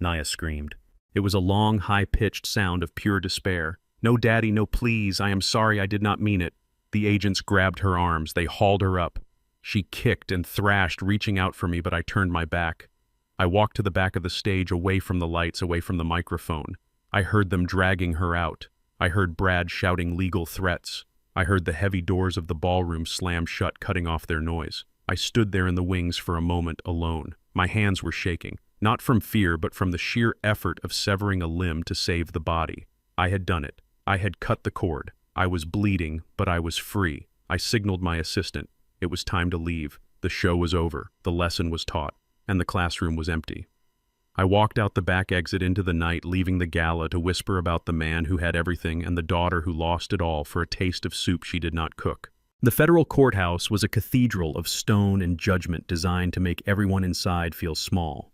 Nia screamed. It was a long, high-pitched sound of pure despair. "No, Daddy, no, please. I am sorry, I did not mean it." The agents grabbed her arms. They hauled her up. She kicked and thrashed, reaching out for me, but I turned my back. I walked to the back of the stage, away from the lights, away from the microphone. I heard them dragging her out. I heard Brad shouting legal threats. I heard the heavy doors of the ballroom slam shut, cutting off their noise. I stood there in the wings for a moment, alone. My hands were shaking, not from fear, but from the sheer effort of severing a limb to save the body. I had done it. I had cut the cord. I was bleeding, but I was free. I signaled my assistant. It was time to leave. The show was over. The lesson was taught, and the classroom was empty. I walked out the back exit into the night, leaving the gala to whisper about the man who had everything and the daughter who lost it all for a taste of soup she did not cook. The federal courthouse was a cathedral of stone and judgment designed to make everyone inside feel small.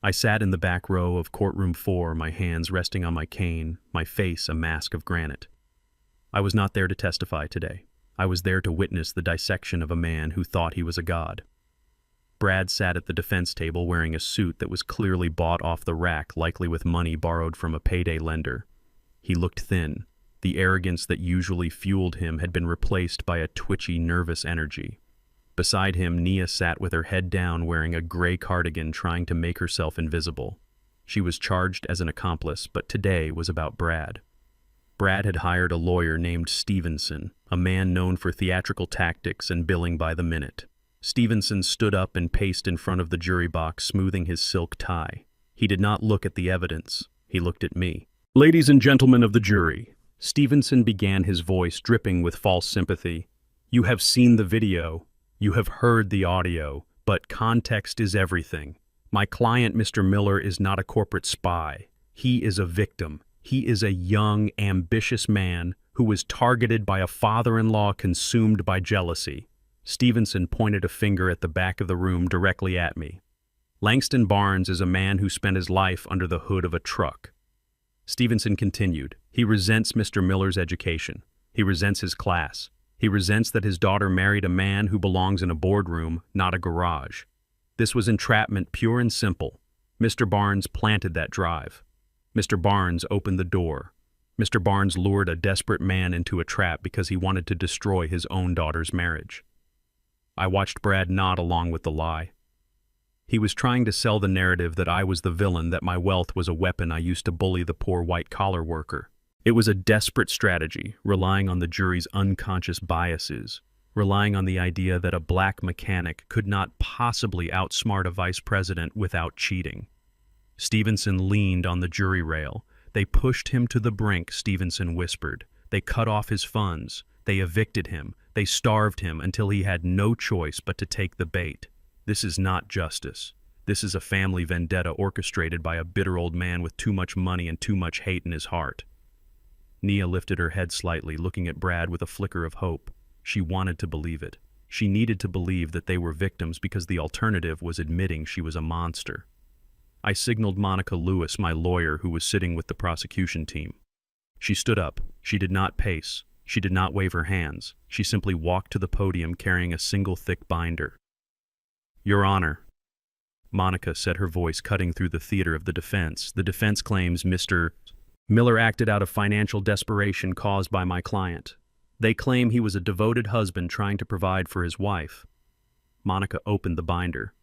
I sat in the back row of courtroom 4, my hands resting on my cane, my face a mask of granite. I was not there to testify today. I was there to witness the dissection of a man who thought he was a god. Brad sat at the defense table wearing a suit that was clearly bought off the rack, likely with money borrowed from a payday lender. He looked thin. The arrogance that usually fueled him had been replaced by a twitchy, nervous energy. Beside him, Nia sat with her head down, wearing a gray cardigan, trying to make herself invisible. She was charged as an accomplice, but today was about Brad. Brad had hired a lawyer named Stevenson, a man known for theatrical tactics and billing by the minute. Stevenson stood up and paced in front of the jury box, smoothing his silk tie. He did not look at the evidence. He looked at me. "Ladies and gentlemen of the jury," Stevenson began, his voice dripping with false sympathy. "You have seen the video. You have heard the audio, but context is everything. My client, Mr. Miller, is not a corporate spy. He is a victim. He is a young, ambitious man who was targeted by a father-in-law consumed by jealousy." Stevenson pointed a finger at the back of the room directly at me. "Langston Barnes is a man who spent his life under the hood of a truck." Stevenson continued. "He resents Mr. Miller's education. He resents his class. He resents that his daughter married a man who belongs in a boardroom, not a garage. This was entrapment, pure and simple. Mr. Barnes planted that drive. Mr. Barnes opened the door. Mr. Barnes lured a desperate man into a trap because he wanted to destroy his own daughter's marriage." I watched Brad nod along with the lie. He was trying to sell the narrative that I was the villain, that my wealth was a weapon I used to bully the poor white-collar worker. It was a desperate strategy, relying on the jury's unconscious biases, relying on the idea that a black mechanic could not possibly outsmart a vice president without cheating. Stevenson leaned on the jury rail. "They pushed him to the brink," Stevenson whispered. "They cut off his funds. They evicted him. They starved him until he had no choice but to take the bait. This is not justice. This is a family vendetta orchestrated by a bitter old man with too much money and too much hate in his heart." Nia lifted her head slightly, looking at Brad with a flicker of hope. She wanted to believe it. She needed to believe that they were victims because the alternative was admitting she was a monster. I signaled Monica Lewis, my lawyer, who was sitting with the prosecution team. She stood up. She did not pace. She did not wave her hands. She simply walked to the podium carrying a single thick binder. "Your Honor," Monica said, her voice cutting through the theater of the defense claims Mr. Miller acted out of financial desperation caused by my client. They claim he was a devoted husband trying to provide for his wife. Monica opened the binder.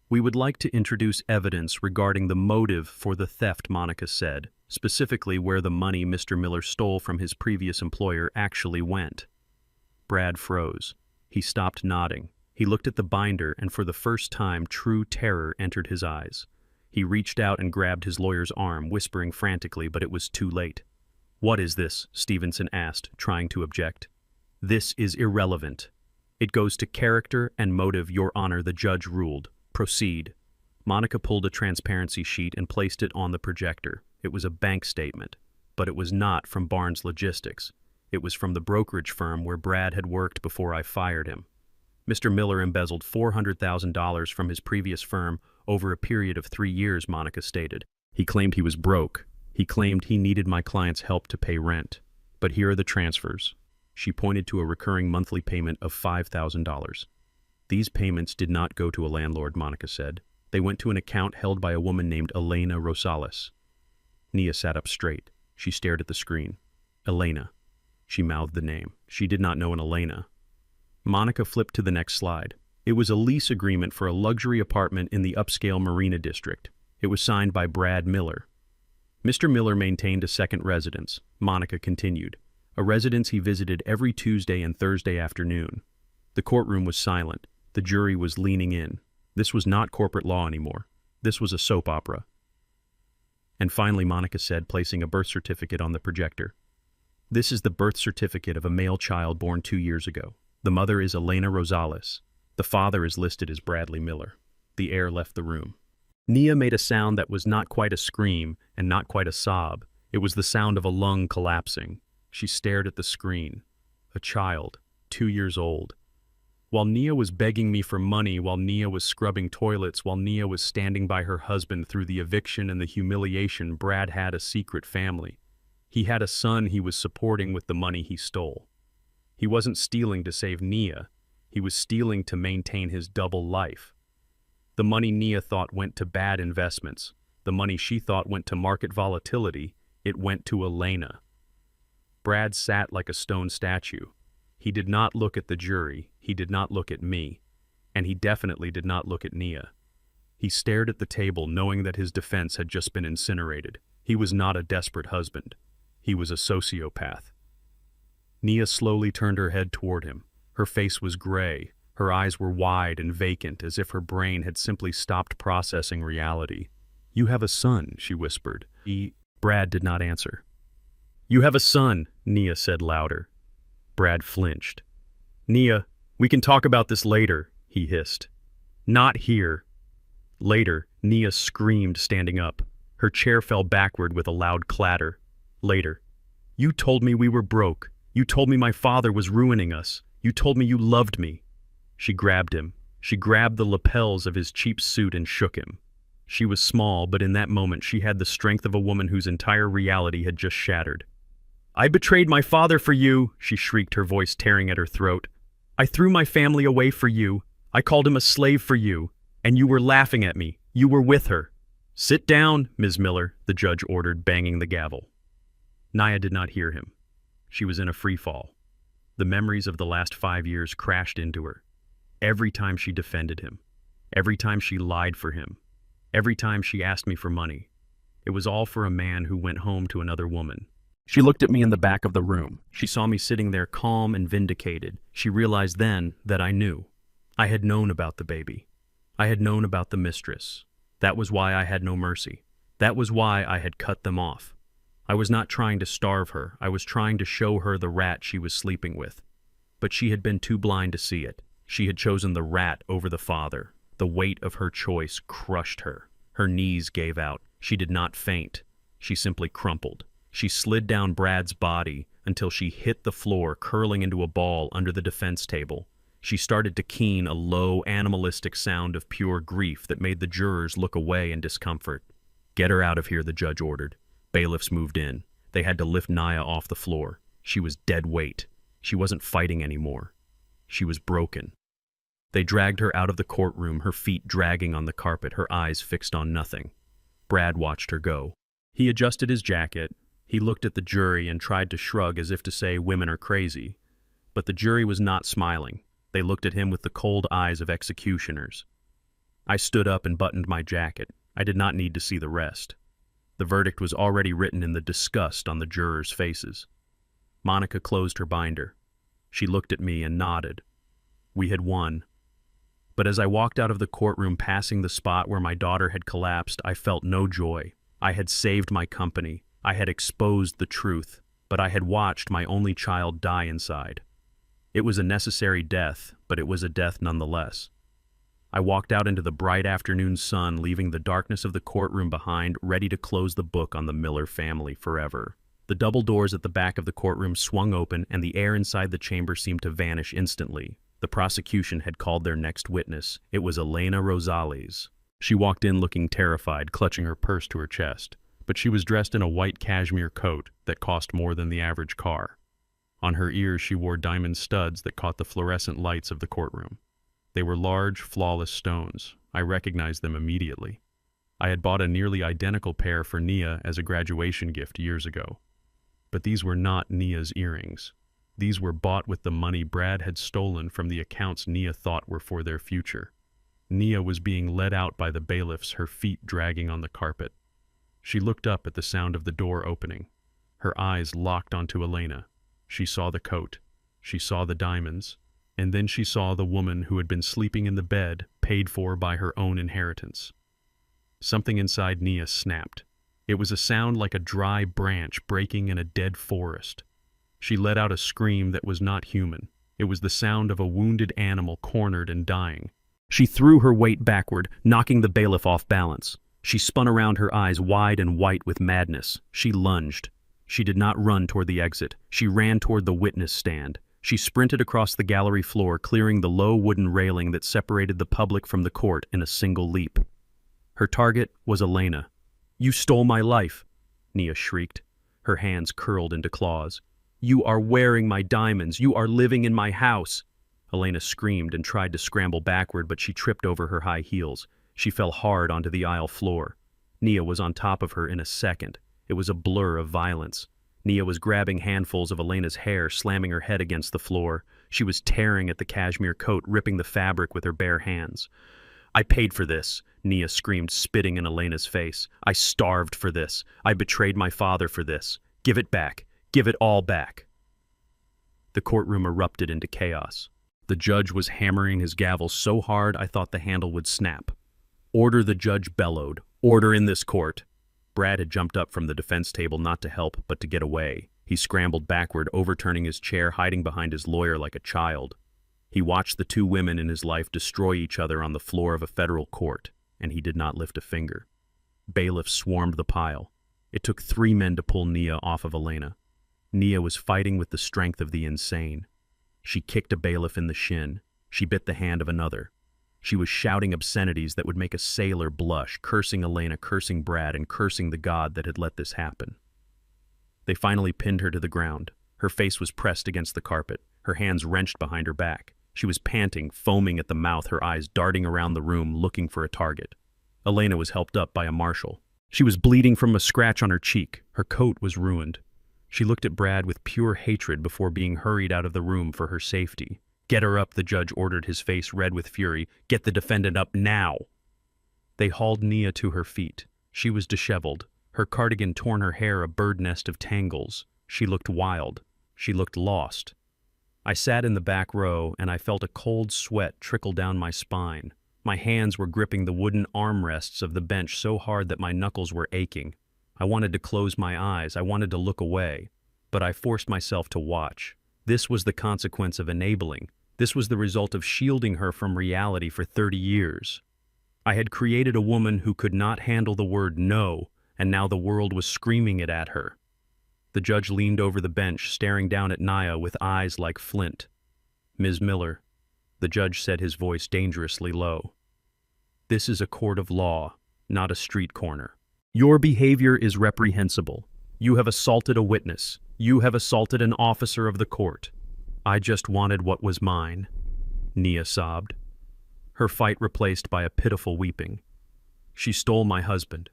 "We would like to introduce evidence regarding the motive for the theft," Monica said, "specifically where the money Mr. Miller stole from his previous employer actually went." Brad froze. He stopped nodding. He looked at the binder, and for the first time, true terror entered his eyes. He reached out and grabbed his lawyer's arm, whispering frantically, but it was too late. "What is this?" Stevenson asked, trying to object. "This is irrelevant. It goes to character and motive, Your Honor," the judge ruled. "Proceed." Monica pulled a transparency sheet and placed it on the projector. It was a bank statement, but it was not from Barnes Logistics. It was from the brokerage firm where Brad had worked before I fired him. Mr. Miller embezzled $400,000 from his previous firm over a period of 3 years, Monica stated. He claimed he was broke. He claimed he needed my client's help to pay rent. But here are the transfers. She pointed to a recurring monthly payment of $5,000. "These payments did not go to a landlord," Monica said. "They went to an account held by a woman named Elena Rosales." Nia sat up straight. She stared at the screen. "Elena." She mouthed the name. She did not know an Elena. Monica flipped to the next slide. It was a lease agreement for a luxury apartment in the upscale Marina District. It was signed by Brad Miller. Mr. Miller maintained a second residence, Monica continued, a residence he visited every Tuesday and Thursday afternoon. The courtroom was silent. The jury was leaning in. This was not corporate law anymore. This was a soap opera. And finally, Monica said, placing a birth certificate on the projector. "This is the birth certificate of a male child born 2 years ago. The mother is Elena Rosales. The father is listed as Bradley Miller." The air left the room. Nia made a sound that was not quite a scream and not quite a sob. It was the sound of a lung collapsing. She stared at the screen. A child, 2 years old. While Nia was begging me for money, while Nia was scrubbing toilets, while Nia was standing by her husband through the eviction and the humiliation, Brad had a secret family. He had a son he was supporting with the money he stole. He wasn't stealing to save Nia. He was stealing to maintain his double life. The money Nia thought went to bad investments. The money she thought went to market volatility. It went to Elena. Brad sat like a stone statue. He did not look at the jury. He did not look at me. And he definitely did not look at Nia. He stared at the table, knowing that his defense had just been incinerated. He was not a desperate husband. He was a sociopath. Nia slowly turned her head toward him. Her face was gray. Her eyes were wide and vacant, as if her brain had simply stopped processing reality. "You have a son," she whispered. Brad did not answer. "You have a son," Nia said louder. Brad flinched. "Nia, we can talk about this later," he hissed. "Not here." Later, Nia screamed, standing up. Her chair fell backward with a loud clatter. Later, "You told me we were broke. You told me my father was ruining us. You told me you loved me." She grabbed him. She grabbed the lapels of his cheap suit and shook him. She was small, but in that moment she had the strength of a woman whose entire reality had just shattered. "I betrayed my father for you," she shrieked, her voice tearing at her throat. "I threw my family away for you. I called him a slave for you. And you were laughing at me. You were with her." "Sit down, Ms. Miller," the judge ordered, banging the gavel. Nia did not hear him. She was in a free fall. The memories of the last 5 years crashed into her. Every time she defended him. Every time she lied for him. Every time she asked me for money. It was all for a man who went home to another woman. She looked at me in the back of the room. She saw me sitting there calm and vindicated. She realized then that I knew. I had known about the baby. I had known about the mistress. That was why I had no mercy. That was why I had cut them off. I was not trying to starve her. I was trying to show her the rat she was sleeping with. But she had been too blind to see it. She had chosen the rat over the father. The weight of her choice crushed her. Her knees gave out. She did not faint. She simply crumpled. She slid down Brad's body until she hit the floor, curling into a ball under the defense table. She started to keen a low, animalistic sound of pure grief that made the jurors look away in discomfort. "Get her out of here," the judge ordered. Bailiffs moved in. They had to lift Nia off the floor. She was dead weight. She wasn't fighting anymore. She was broken. They dragged her out of the courtroom, her feet dragging on the carpet, her eyes fixed on nothing. Brad watched her go. He adjusted his jacket. He looked at the jury and tried to shrug as if to say, "Women are crazy." But the jury was not smiling. They looked at him with the cold eyes of executioners. I stood up and buttoned my jacket. I did not need to see the rest. The verdict was already written in the disgust on the jurors' faces. Monica closed her binder. She looked at me and nodded. We had won. But as I walked out of the courtroom, passing the spot where my daughter had collapsed, I felt no joy. I had saved my company. I had exposed the truth, but I had watched my only child die inside. It was a necessary death, but it was a death nonetheless. I walked out into the bright afternoon sun, leaving the darkness of the courtroom behind, ready to close the book on the Miller family forever. The double doors at the back of the courtroom swung open, and the air inside the chamber seemed to vanish instantly. The prosecution had called their next witness. It was Elena Rosales. She walked in looking terrified, clutching her purse to her chest. But she was dressed in a white cashmere coat that cost more than the average car. On her ears she wore diamond studs that caught the fluorescent lights of the courtroom. They were large, flawless stones. I recognized them immediately. I had bought a nearly identical pair for Nia as a graduation gift years ago. But these were not Nia's earrings. These were bought with the money Brad had stolen from the accounts Nia thought were for their future. Nia was being led out by the bailiffs, her feet dragging on the carpet. She looked up at the sound of the door opening. Her eyes locked onto Elena. She saw the coat. She saw the diamonds. And then she saw the woman who had been sleeping in the bed, paid for by her own inheritance. Something inside Nia snapped. It was a sound like a dry branch breaking in a dead forest. She let out a scream that was not human. It was the sound of a wounded animal cornered and dying. She threw her weight backward, knocking the bailiff off balance. She spun around, her eyes wide and white with madness. She lunged. She did not run toward the exit. She ran toward the witness stand. She sprinted across the gallery floor, clearing the low wooden railing that separated the public from the court in a single leap. Her target was Elena. "You stole my life," Nia shrieked. Her hands curled into claws. "You are wearing my diamonds. You are living in my house." Elena screamed and tried to scramble backward, but she tripped over her high heels. She fell hard onto the aisle floor. Nia was on top of her in a second. It was a blur of violence. Nia was grabbing handfuls of Elena's hair, slamming her head against the floor. She was tearing at the cashmere coat, ripping the fabric with her bare hands. "I paid for this," Nia screamed, spitting in Elena's face. "I starved for this. I betrayed my father for this. Give it back. Give it all back. The courtroom erupted into chaos. The judge was hammering his gavel so hard I thought the handle would snap. Order, the judge bellowed. Order in this court. Brad had jumped up from the defense table not to help, but to get away. He scrambled backward, overturning his chair, hiding behind his lawyer like a child. He watched the two women in his life destroy each other on the floor of a federal court, and he did not lift a finger. Bailiffs swarmed the pile. It took 3 men to pull Nia off of Elena. Nia was fighting with the strength of the insane. She kicked a bailiff in the shin. She bit the hand of another. She was shouting obscenities that would make a sailor blush, cursing Elena, cursing Brad, and cursing the God that had let this happen. They finally pinned her to the ground. Her face was pressed against the carpet, her hands wrenched behind her back. She was panting, foaming at the mouth, her eyes darting around the room, looking for a target. Elena was helped up by a marshal. She was bleeding from a scratch on her cheek. Her coat was ruined. She looked at Brad with pure hatred before being hurried out of the room for her safety. Get her up, the judge ordered, his face red with fury. Get the defendant up now. They hauled Nia to her feet. She was disheveled. Her cardigan torn, her hair a bird nest of tangles. She looked wild. She looked lost. I sat in the back row, and I felt a cold sweat trickle down my spine. My hands were gripping the wooden armrests of the bench so hard that my knuckles were aching. I wanted to close my eyes. I wanted to look away. But I forced myself to watch. This was the consequence of enabling. This was the result of shielding her from reality for 30 years. I had created a woman who could not handle the word no, and now the world was screaming it at her. The judge leaned over the bench, staring down at Nia with eyes like flint. Ms. Miller, the judge said, his voice dangerously low. This is a court of law, not a street corner. Your behavior is reprehensible. You have assaulted a witness. You have assaulted an officer of the court. I just wanted what was mine, Nia sobbed, her fight replaced by a pitiful weeping. She stole my husband.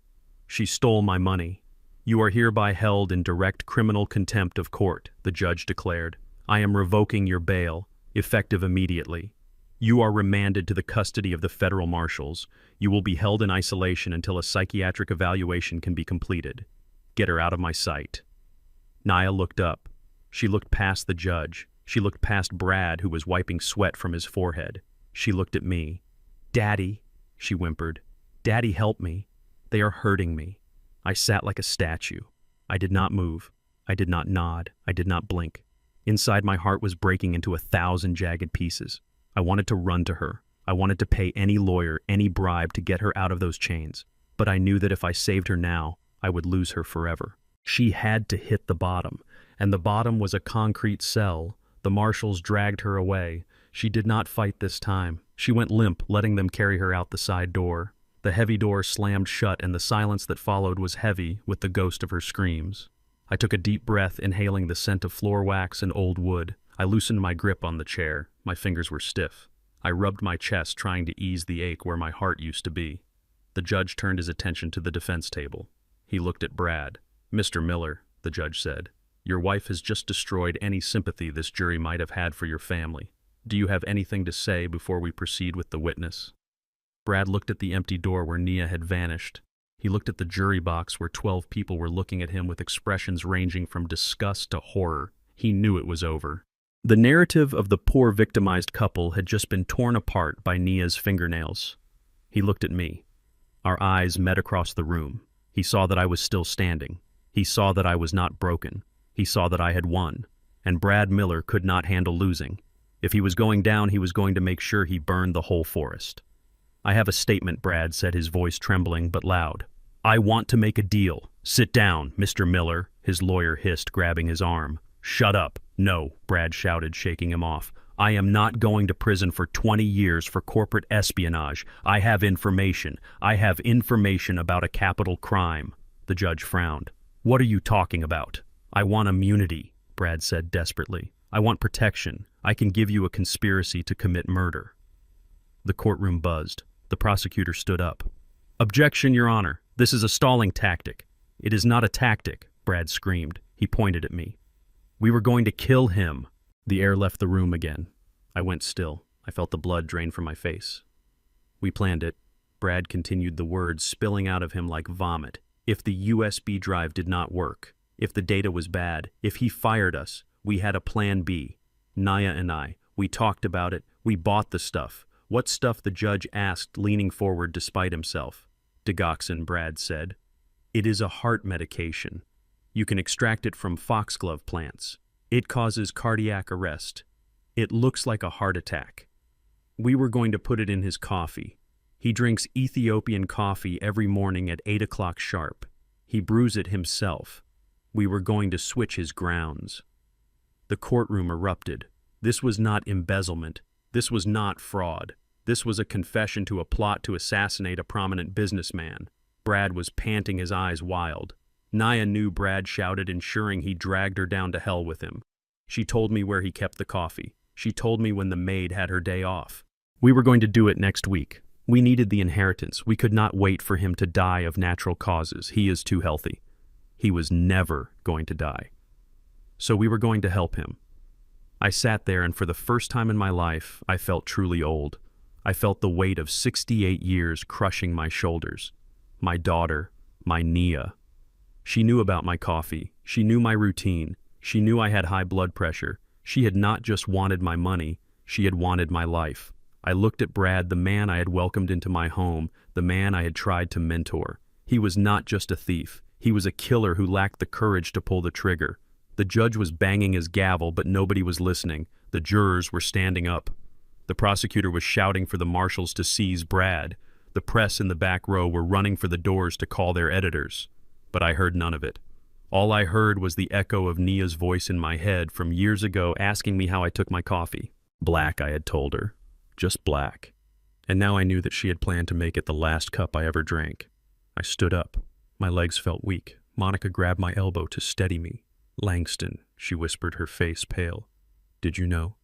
She stole my money. You are hereby held in direct criminal contempt of court, the judge declared. I am revoking your bail, effective immediately. You are remanded to the custody of the federal marshals. You will be held in isolation until a psychiatric evaluation can be completed. Get her out of my sight. Nia looked up. She looked past the judge. She looked past Brad, who was wiping sweat from his forehead. She looked at me. Daddy, she whimpered. Daddy, help me. They are hurting me. I sat like a statue. I did not move. I did not nod. I did not blink. Inside, my heart was breaking into 1,000 jagged pieces. I wanted to run to her. I wanted to pay any lawyer, any bribe to get her out of those chains. But I knew that if I saved her now, I would lose her forever. She had to hit the bottom, and the bottom was a concrete cell. The marshals dragged her away. She did not fight this time. She went limp, letting them carry her out the side door. The heavy door slammed shut, and the silence that followed was heavy with the ghost of her screams. I took a deep breath, inhaling the scent of floor wax and old wood. I loosened my grip on the chair. My fingers were stiff. I rubbed my chest, trying to ease the ache where my heart used to be. The judge turned his attention to the defense table. He looked at Brad. Mr. Miller, the judge said, your wife has just destroyed any sympathy this jury might have had for your family. Do you have anything to say before we proceed with the witness? Brad looked at the empty door where Nia had vanished. He looked at the jury box where 12 people were looking at him with expressions ranging from disgust to horror. He knew it was over. The narrative of the poor victimized couple had just been torn apart by Nia's fingernails. He looked at me. Our eyes met across the room. He saw that I was still standing. He saw that I was not broken. He saw that I had won. And Brad Miller could not handle losing. If he was going down, he was going to make sure he burned the whole forest. I have a statement, Brad said, his voice trembling but loud. I want to make a deal. Sit down, Mr. Miller, his lawyer hissed, grabbing his arm. Shut up. No, Brad shouted, shaking him off. I am not going to prison for 20 years for corporate espionage. I have information. I have information about a capital crime. The judge frowned. What are you talking about? I want immunity, Brad said desperately. I want protection. I can give you a conspiracy to commit murder. The courtroom buzzed. The prosecutor stood up. Objection, Your Honor. This is a stalling tactic. It is not a tactic, Brad screamed. He pointed at me. We were going to kill him. The air left the room again. I went still. I felt the blood drain from my face. We planned it. Brad continued, the words spilling out of him like vomit. If the USB drive did not work, If the data was bad, if he fired us, we had a plan B. Naya and I, we talked about it, we bought the stuff. What stuff? The judge asked, leaning forward despite himself. Digoxin, Brad said. It is a heart medication. You can extract it from foxglove plants. It causes cardiac arrest. It looks like a heart attack. We were going to put it in his coffee. He drinks Ethiopian coffee every morning at 8 o'clock sharp. He brews it himself. We were going to switch his grounds. The courtroom erupted. This was not embezzlement. This was not fraud. This was a confession to a plot to assassinate a prominent businessman. Brad was panting, his eyes wild. Naya knew Brad shouted, ensuring he dragged her down to hell with him. She told me where he kept the coffee. She told me when the maid had her day off. We were going to do it next week. We needed the inheritance. We could not wait for him to die of natural causes. He is too healthy. He was never going to die. So we were going to help him. I sat there, and for the first time in my life, I felt truly old. I felt the weight of 68 years crushing my shoulders. My daughter, my Nia. She knew about my coffee. She knew my routine. She knew I had high blood pressure. She had not just wanted my money, she had wanted my life. I looked at Brad, the man I had welcomed into my home, the man I had tried to mentor. He was not just a thief. He was a killer who lacked the courage to pull the trigger. The judge was banging his gavel, but nobody was listening. The jurors were standing up. The prosecutor was shouting for the marshals to seize Brad. The press in the back row were running for the doors to call their editors. But I heard none of it. All I heard was the echo of Nia's voice in my head from years ago, asking me how I took my coffee. Black, I had told her. Just black. And now I knew that she had planned to make it the last cup I ever drank. I stood up. My legs felt weak. Monica grabbed my elbow to steady me. Langston, she whispered, her face pale. Did you know?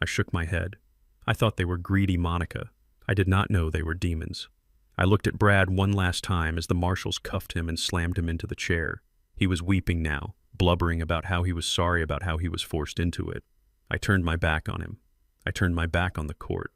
I shook my head. I thought they were greedy, Monica. I did not know they were demons. I looked at Brad one last time as the marshals cuffed him and slammed him into the chair. He was weeping now, blubbering about how he was sorry about how he was forced into it. I turned my back on him. I turned my back on the court.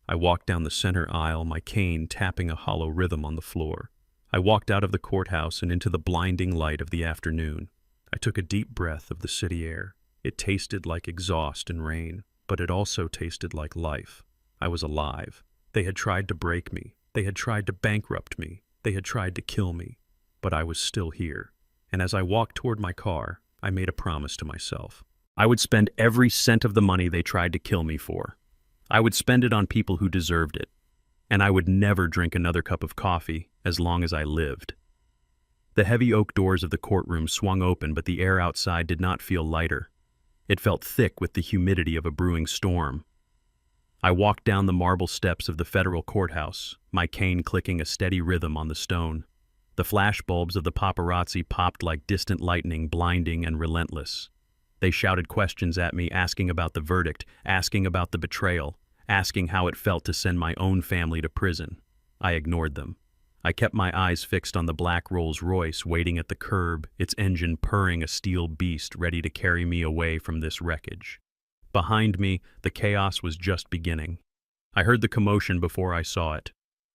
I walked down the center aisle, my cane tapping a hollow rhythm on the floor. I walked out of the courthouse and into the blinding light of the afternoon. I took a deep breath of the city air. It tasted like exhaust and rain, but it also tasted like life. I was alive. They had tried to break me. They had tried to bankrupt me. They had tried to kill me. But I was still here. And as I walked toward my car, I made a promise to myself. I would spend every cent of the money they tried to kill me for. I would spend it on people who deserved it. And I would never drink another cup of coffee as long as I lived. The heavy oak doors of the courtroom swung open, but the air outside did not feel lighter. It felt thick with the humidity of a brewing storm. I walked down the marble steps of the federal courthouse, my cane clicking a steady rhythm on the stone. The flash bulbs of the paparazzi popped like distant lightning, blinding and relentless. They shouted questions at me, asking about the verdict, asking about the betrayal, asking how it felt to send my own family to prison. I ignored them. I kept my eyes fixed on the black Rolls-Royce waiting at the curb, its engine purring, a steel beast ready to carry me away from this wreckage. Behind me, the chaos was just beginning. I heard the commotion before I saw it.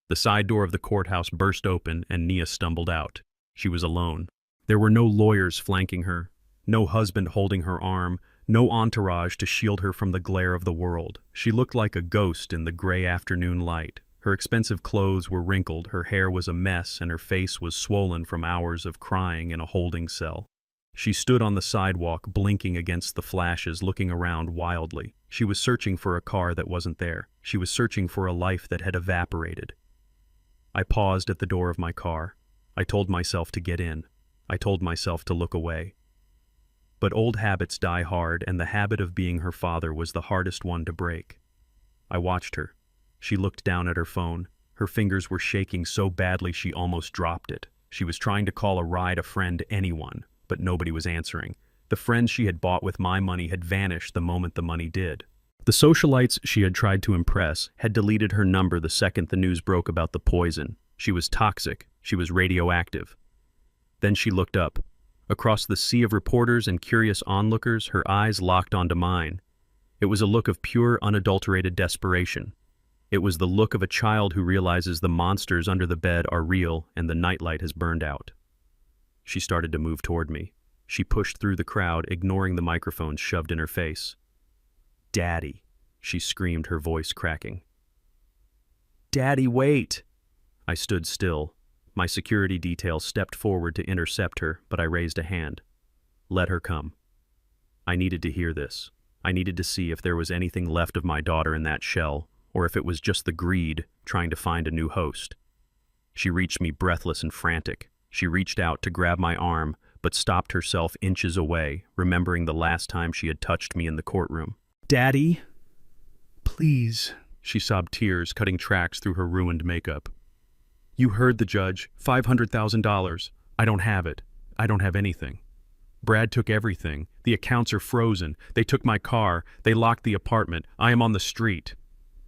The side door of the courthouse burst open and Nia stumbled out. She was alone. There were no lawyers flanking her, no husband holding her arm, no entourage to shield her from the glare of the world. She looked like a ghost in the gray afternoon light. Her expensive clothes were wrinkled, her hair was a mess, and her face was swollen from hours of crying in a holding cell. She stood on the sidewalk, blinking against the flashes, looking around wildly. She was searching for a car that wasn't there. She was searching for a life that had evaporated. I paused at the door of my car. I told myself to get in. I told myself to look away. But old habits die hard, and the habit of being her father was the hardest one to break. I watched her. She looked down at her phone. Her fingers were shaking so badly she almost dropped it. She was trying to call a ride, a friend, anyone, but nobody was answering. The friends she had bought with my money had vanished the moment the money did. The socialites she had tried to impress had deleted her number the second the news broke about the poison. She was toxic. She was radioactive. Then she looked up. Across the sea of reporters and curious onlookers, her eyes locked onto mine. It was a look of pure, unadulterated desperation. It was the look of a child who realizes the monsters under the bed are real and the nightlight has burned out. She started to move toward me. She pushed through the crowd, ignoring the microphone shoved in her face. "Daddy," she screamed, her voice cracking. "Daddy, wait!" I stood still. My security detail stepped forward to intercept her, but I raised a hand. Let her come. I needed to hear this. I needed to see if there was anything left of my daughter in that shell, or if it was just the greed trying to find a new host. She reached me breathless and frantic. She reached out to grab my arm, but stopped herself inches away, remembering the last time she had touched me in the courtroom. "Daddy, please," she sobbed, tears cutting tracks through her ruined makeup. "You heard the judge. $500,000. I don't have it. I don't have anything. Brad took everything. The accounts are frozen. They took my car. They locked the apartment. I am on the street."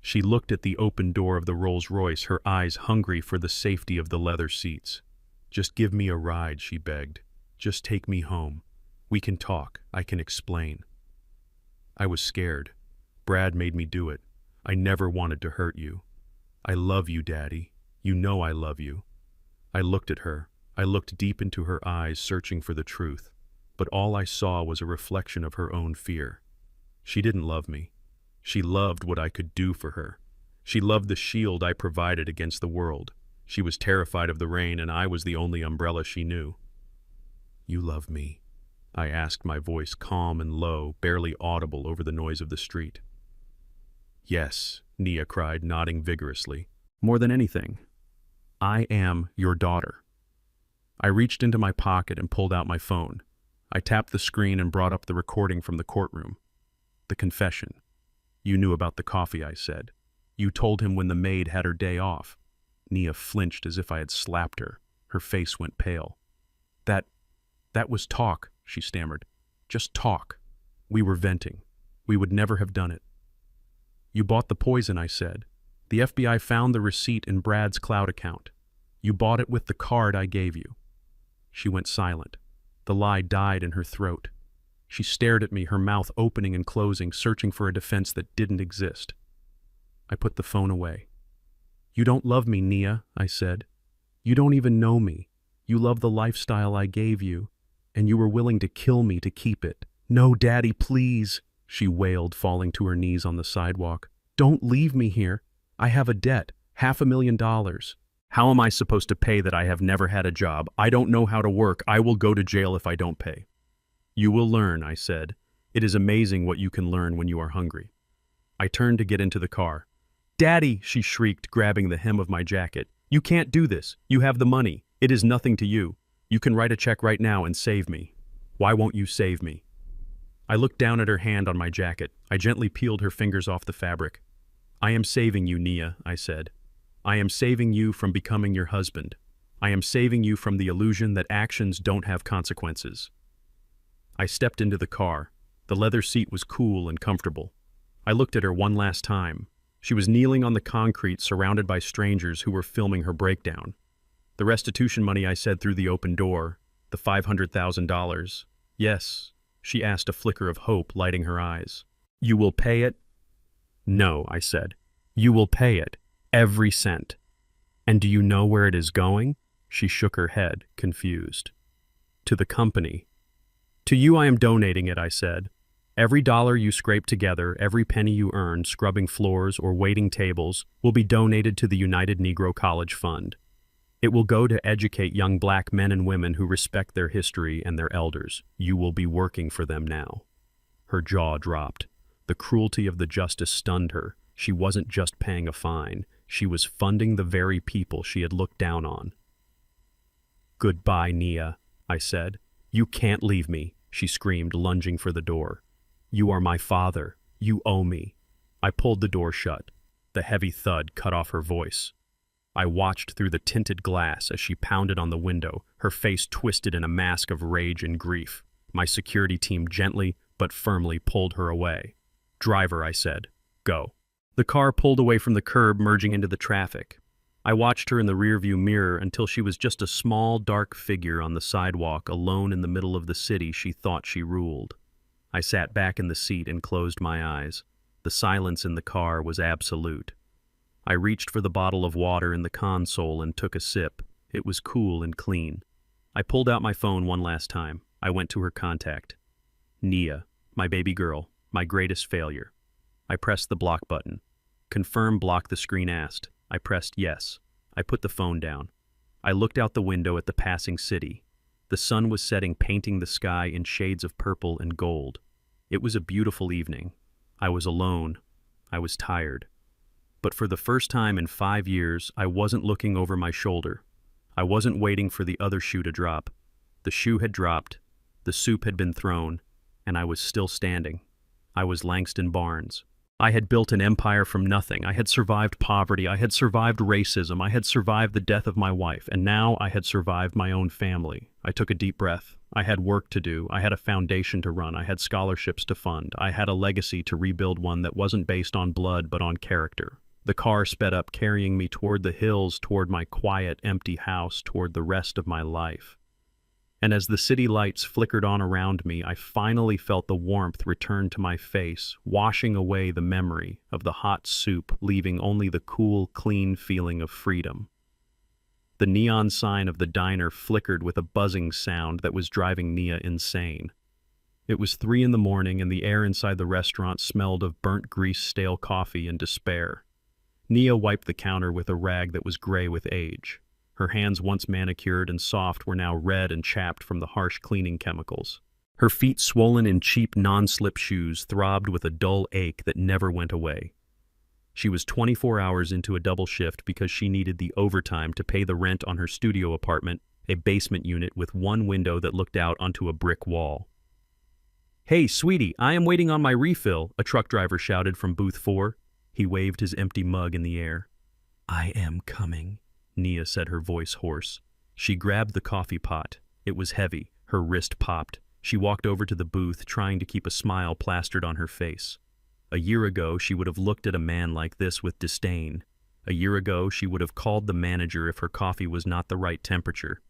She looked at the open door of the Rolls-Royce, her eyes hungry for the safety of the leather seats. "Just give me a ride," she begged. "Just take me home. We can talk. I can explain." I was scared. Brad made me do it. I never wanted to hurt you. I love you, Daddy. You know I love you. I looked at her. I looked deep into her eyes, searching for the truth. But all I saw was a reflection of her own fear. She didn't love me. She loved what I could do for her. She loved the shield I provided against the world. She was terrified of the rain, and I was the only umbrella she knew. "You love me?" I asked, my voice calm and low, barely audible over the noise of the street. "Yes," Nia cried, nodding vigorously. "More than anything, I am your daughter." I reached into my pocket and pulled out my phone. I tapped the screen and brought up the recording from the courtroom. The confession. "You knew about the coffee," I said. "You told him when the maid had her day off." Nia flinched as if I had slapped her. Her face went pale. That was talk," she stammered. "Just talk. We were venting. We would never have done it." "You bought the poison," I said. "The FBI found the receipt in Brad's cloud account. You bought it with the card I gave you." She went silent. The lie died in her throat. She stared at me, her mouth opening and closing, searching for a defense that didn't exist. I put the phone away. "You don't love me, Nia," I said. "You don't even know me. You love the lifestyle I gave you, and you were willing to kill me to keep it." "No, Daddy, please," she wailed, falling to her knees on the sidewalk. "Don't leave me here. I have a debt, $500,000. How am I supposed to pay that? I have never had a job. I don't know how to work. I will go to jail if I don't pay." "You will learn," I said. "It is amazing what you can learn when you are hungry." I turned to get into the car. "Daddy," she shrieked, grabbing the hem of my jacket. "You can't do this. You have the money. It is nothing to you. You can write a check right now and save me. Why won't you save me?" I looked down at her hand on my jacket. I gently peeled her fingers off the fabric. "I am saving you, Nia," I said. "I am saving you from becoming your husband. I am saving you from the illusion that actions don't have consequences." I stepped into the car. The leather seat was cool and comfortable. I looked at her one last time. She was kneeling on the concrete, surrounded by strangers who were filming her breakdown. "The restitution money," I said through the open door. "The $500,000. Yes," she asked, a flicker of hope lighting her eyes. "You will pay it?" "No," I said. "You will pay it. Every cent." "And do you know where it is going?" She shook her head, confused. "To the company." "To you I am donating it," I said. "Every dollar you scrape together, every penny you earn scrubbing floors or waiting tables will be donated to the United Negro College Fund. It will go to educate young black men and women who respect their history and their elders. You will be working for them now." Her jaw dropped. The cruelty of the justice stunned her. She wasn't just paying a fine. She was funding the very people she had looked down on. "Goodbye, Nia," I said. "You can't leave me," she screamed, lunging for the door. "You are my father. You owe me." I pulled the door shut. The heavy thud cut off her voice. I watched through the tinted glass as she pounded on the window, her face twisted in a mask of rage and grief. My security team gently but firmly pulled her away. "Driver," I said, "go." The car pulled away from the curb, merging into the traffic. I watched her in the rearview mirror until she was just a small, dark figure on the sidewalk, alone in the middle of the city she thought she ruled. I sat back in the seat and closed my eyes. The silence in the car was absolute. I reached for the bottle of water in the console and took a sip. It was cool and clean. I pulled out my phone one last time. I went to her contact. Nia, my baby girl, my greatest failure. I pressed the block button. Confirm block, the screen asked. I pressed yes. I put the phone down. I looked out the window at the passing city. The sun was setting, painting the sky in shades of purple and gold. It was a beautiful evening. I was alone. I was tired. But for the first time in 5 years, I wasn't looking over my shoulder. I wasn't waiting for the other shoe to drop. The shoe had dropped, the soup had been thrown, and I was still standing. I was Langston Barnes. I had built an empire from nothing. I had survived poverty. I had survived racism. I had survived the death of my wife. And now I had survived my own family. I took a deep breath. I had work to do. I had a foundation to run. I had scholarships to fund. I had a legacy to rebuild, one that wasn't based on blood but on character. The car sped up, carrying me toward the hills, toward my quiet, empty house, toward the rest of my life. And as the city lights flickered on around me, I finally felt the warmth return to my face, washing away the memory of the hot soup, leaving only the cool, clean feeling of freedom. The neon sign of the diner flickered with a buzzing sound that was driving Nia insane. It was 3 in the morning, and the air inside the restaurant smelled of burnt grease, stale coffee, and despair. Nia wiped the counter with a rag that was gray with age. Her hands, once manicured and soft, were now red and chapped from the harsh cleaning chemicals. Her feet, swollen in cheap non-slip shoes, throbbed with a dull ache that never went away. She was 24 hours into a double shift because she needed the overtime to pay the rent on her studio apartment, a basement unit with one window that looked out onto a brick wall. "Hey, sweetie, I am waiting on my refill," a truck driver shouted from booth 4. He waved his empty mug in the air. "I am coming," Nia said, her voice hoarse. She grabbed the coffee pot. It was heavy. Her wrist popped. She walked over to the booth, trying to keep a smile plastered on her face. A year ago, she would have looked at a man like this with disdain. A year ago, she would have called the manager if her coffee was not the right temperature.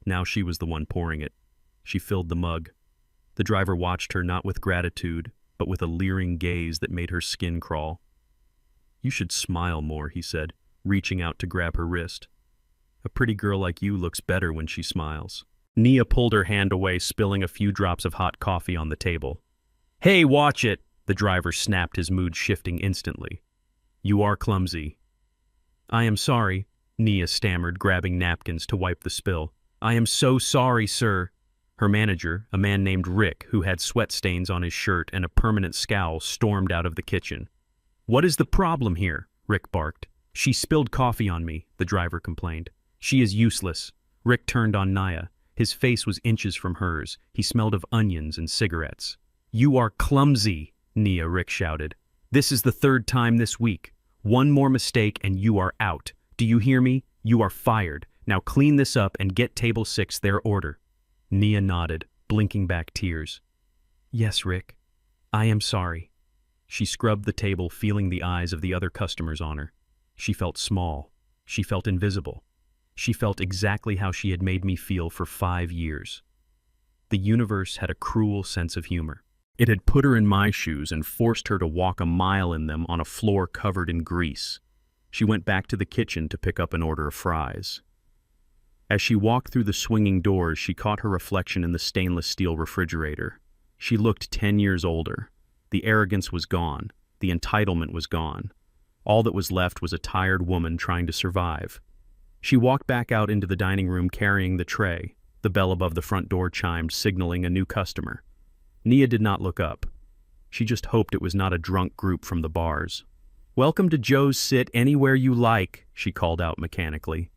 Now she was the one pouring it. She filled the mug. The driver watched her, not with gratitude, but with a leering gaze that made her skin crawl. "You should smile more," he said, reaching out to grab her wrist. "A pretty girl like you looks better when she smiles." Nia pulled her hand away, spilling a few drops of hot coffee on the table. "Hey, watch it!" The driver snapped, his mood shifting instantly. "You are clumsy." "I am sorry," Nia stammered, grabbing napkins to wipe the spill. "I am so sorry, sir." Her manager, a man named Rick, who had sweat stains on his shirt and a permanent scowl, stormed out of the kitchen. "What is the problem here?" Rick barked. "She spilled coffee on me," the driver complained. "She is useless." Rick turned on Nia. His face was inches from hers. He smelled of onions and cigarettes. "You are clumsy," Nia, Rick shouted. "This is the 3rd time this week. One more mistake and you are out. Do you hear me? You are fired. Now clean this up and get table 6 their order." Nia nodded, blinking back tears. "Yes, Rick. I am sorry." She scrubbed the table, feeling the eyes of the other customers on her. She felt small. She felt invisible. She felt exactly how she had made me feel for 5 years. The universe had a cruel sense of humor. It had put her in my shoes and forced her to walk a mile in them on a floor covered in grease. She went back to the kitchen to pick up an order of fries. As she walked through the swinging doors, she caught her reflection in the stainless steel refrigerator. She looked 10 years older. The arrogance was gone. The entitlement was gone. All that was left was a tired woman trying to survive. She walked back out into the dining room carrying the tray. The bell above the front door chimed, signaling a new customer. Nia did not look up. She just hoped it was not a drunk group from the bars. "Welcome to Joe's, sit anywhere you like," she called out mechanically.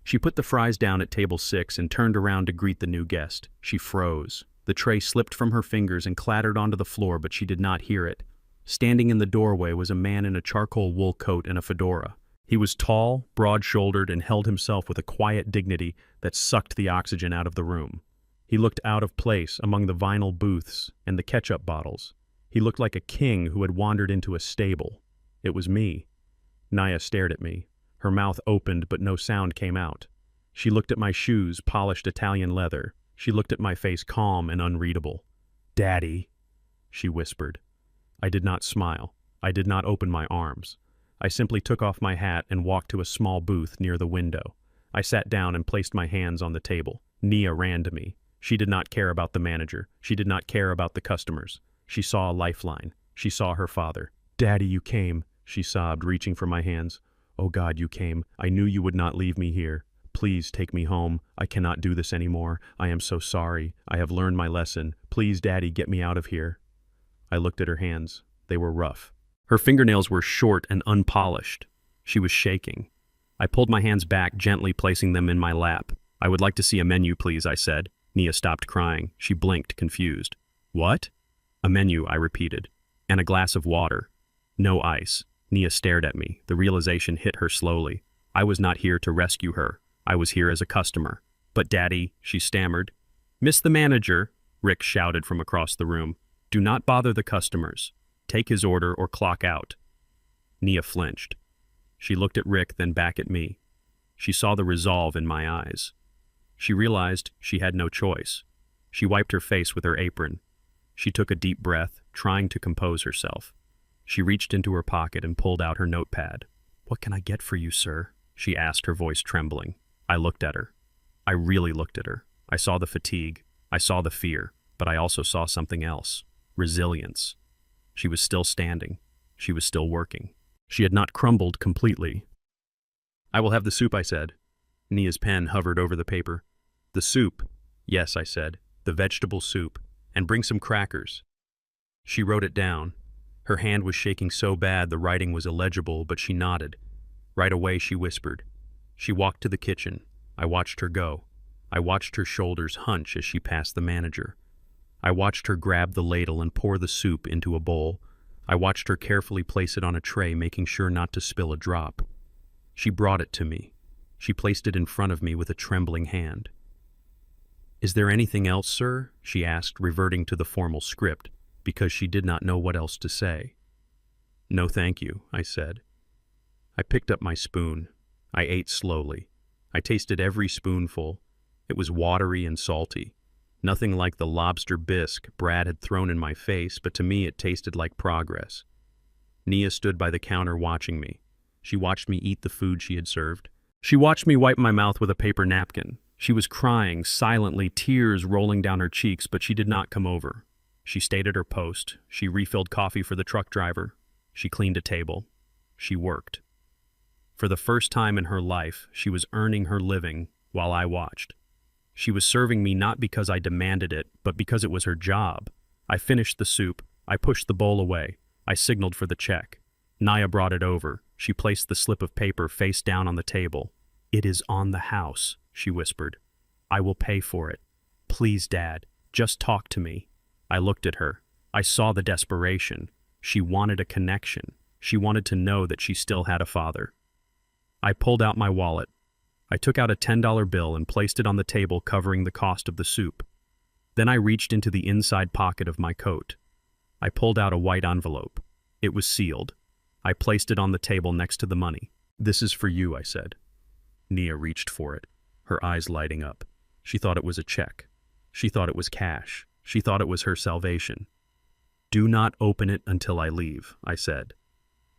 She put the fries down at table 6 and turned around to greet the new guest. She froze. The tray slipped from her fingers and clattered onto the floor, but she did not hear it. Standing in the doorway was a man in a charcoal wool coat and a fedora. He was tall, broad-shouldered, and held himself with a quiet dignity that sucked the oxygen out of the room. He looked out of place among the vinyl booths and the ketchup bottles. He looked like a king who had wandered into a stable. It was me. Nia stared at me. Her mouth opened, but no sound came out. She looked at my shoes, polished Italian leather. She looked at my face, calm and unreadable. "Daddy," she whispered. I did not smile. I did not open my arms. I simply took off my hat and walked to a small booth near the window. I sat down and placed my hands on the table. Nia ran to me. She did not care about the manager. She did not care about the customers. She saw a lifeline. She saw her father. "Daddy, you came," she sobbed, reaching for my hands. "Oh God, you came. I knew you would not leave me here. Please take me home. I cannot do this anymore. I am so sorry. I have learned my lesson. Please, Daddy, get me out of here." I looked at her hands. They were rough. Her fingernails were short and unpolished. She was shaking. I pulled my hands back, gently placing them in my lap. "I would like to see a menu, please," I said. Nia stopped crying. She blinked, confused. "What?" "A menu," I repeated. "And a glass of water. No ice." Nia stared at me. The realization hit her slowly. I was not here to rescue her. I was here as a customer. "But Daddy," she stammered. "Miss the manager," Rick shouted from across the room. "Do not bother the customers. Take his order or clock out." Nia flinched. She looked at Rick, then back at me. She saw the resolve in my eyes. She realized she had no choice. She wiped her face with her apron. She took a deep breath, trying to compose herself. She reached into her pocket and pulled out her notepad. "What can I get for you, sir?" she asked, her voice trembling. I looked at her. I really looked at her. I saw the fatigue. I saw the fear. But I also saw something else. Resilience. She was still standing. She was still working. She had not crumbled completely. "I will have the soup," I said. Nia's pen hovered over the paper. "The soup?" "Yes," I said. "The vegetable soup. And bring some crackers." She wrote it down. Her hand was shaking so bad the writing was illegible, but she nodded. Right away she whispered. She walked to the kitchen. I watched her go. I watched her shoulders hunch as she passed the manager. I watched her grab the ladle and pour the soup into a bowl. I watched her carefully place it on a tray, making sure not to spill a drop. She brought it to me. She placed it in front of me with a trembling hand. "Is there anything else, sir?" she asked, reverting to the formal script, because she did not know what else to say. "No, thank you," I said. I picked up my spoon. I ate slowly. I tasted every spoonful. It was watery and salty. Nothing like the lobster bisque Brad had thrown in my face, but to me it tasted like progress. Nia stood by the counter watching me. She watched me eat the food she had served. She watched me wipe my mouth with a paper napkin. She was crying, silently, tears rolling down her cheeks, but she did not come over. She stayed at her post. She refilled coffee for the truck driver. She cleaned a table. She worked. For the first time in her life, she was earning her living while I watched. She was serving me not because I demanded it, but because it was her job. I finished the soup. I pushed the bowl away. I signaled for the check. Nia brought it over. She placed the slip of paper face down on the table. "It is on the house," she whispered. "I will pay for it. Please, Dad, just talk to me." I looked at her. I saw the desperation. She wanted a connection. She wanted to know that she still had a father. I pulled out my wallet. I took out a $10 bill and placed it on the table, covering the cost of the soup. Then I reached into the inside pocket of my coat. I pulled out a white envelope. It was sealed. I placed it on the table next to the money. "This is for you," I said. Nia reached for it, her eyes lighting up. She thought it was a check. She thought it was cash. She thought it was her salvation. "Do not open it until I leave," I said.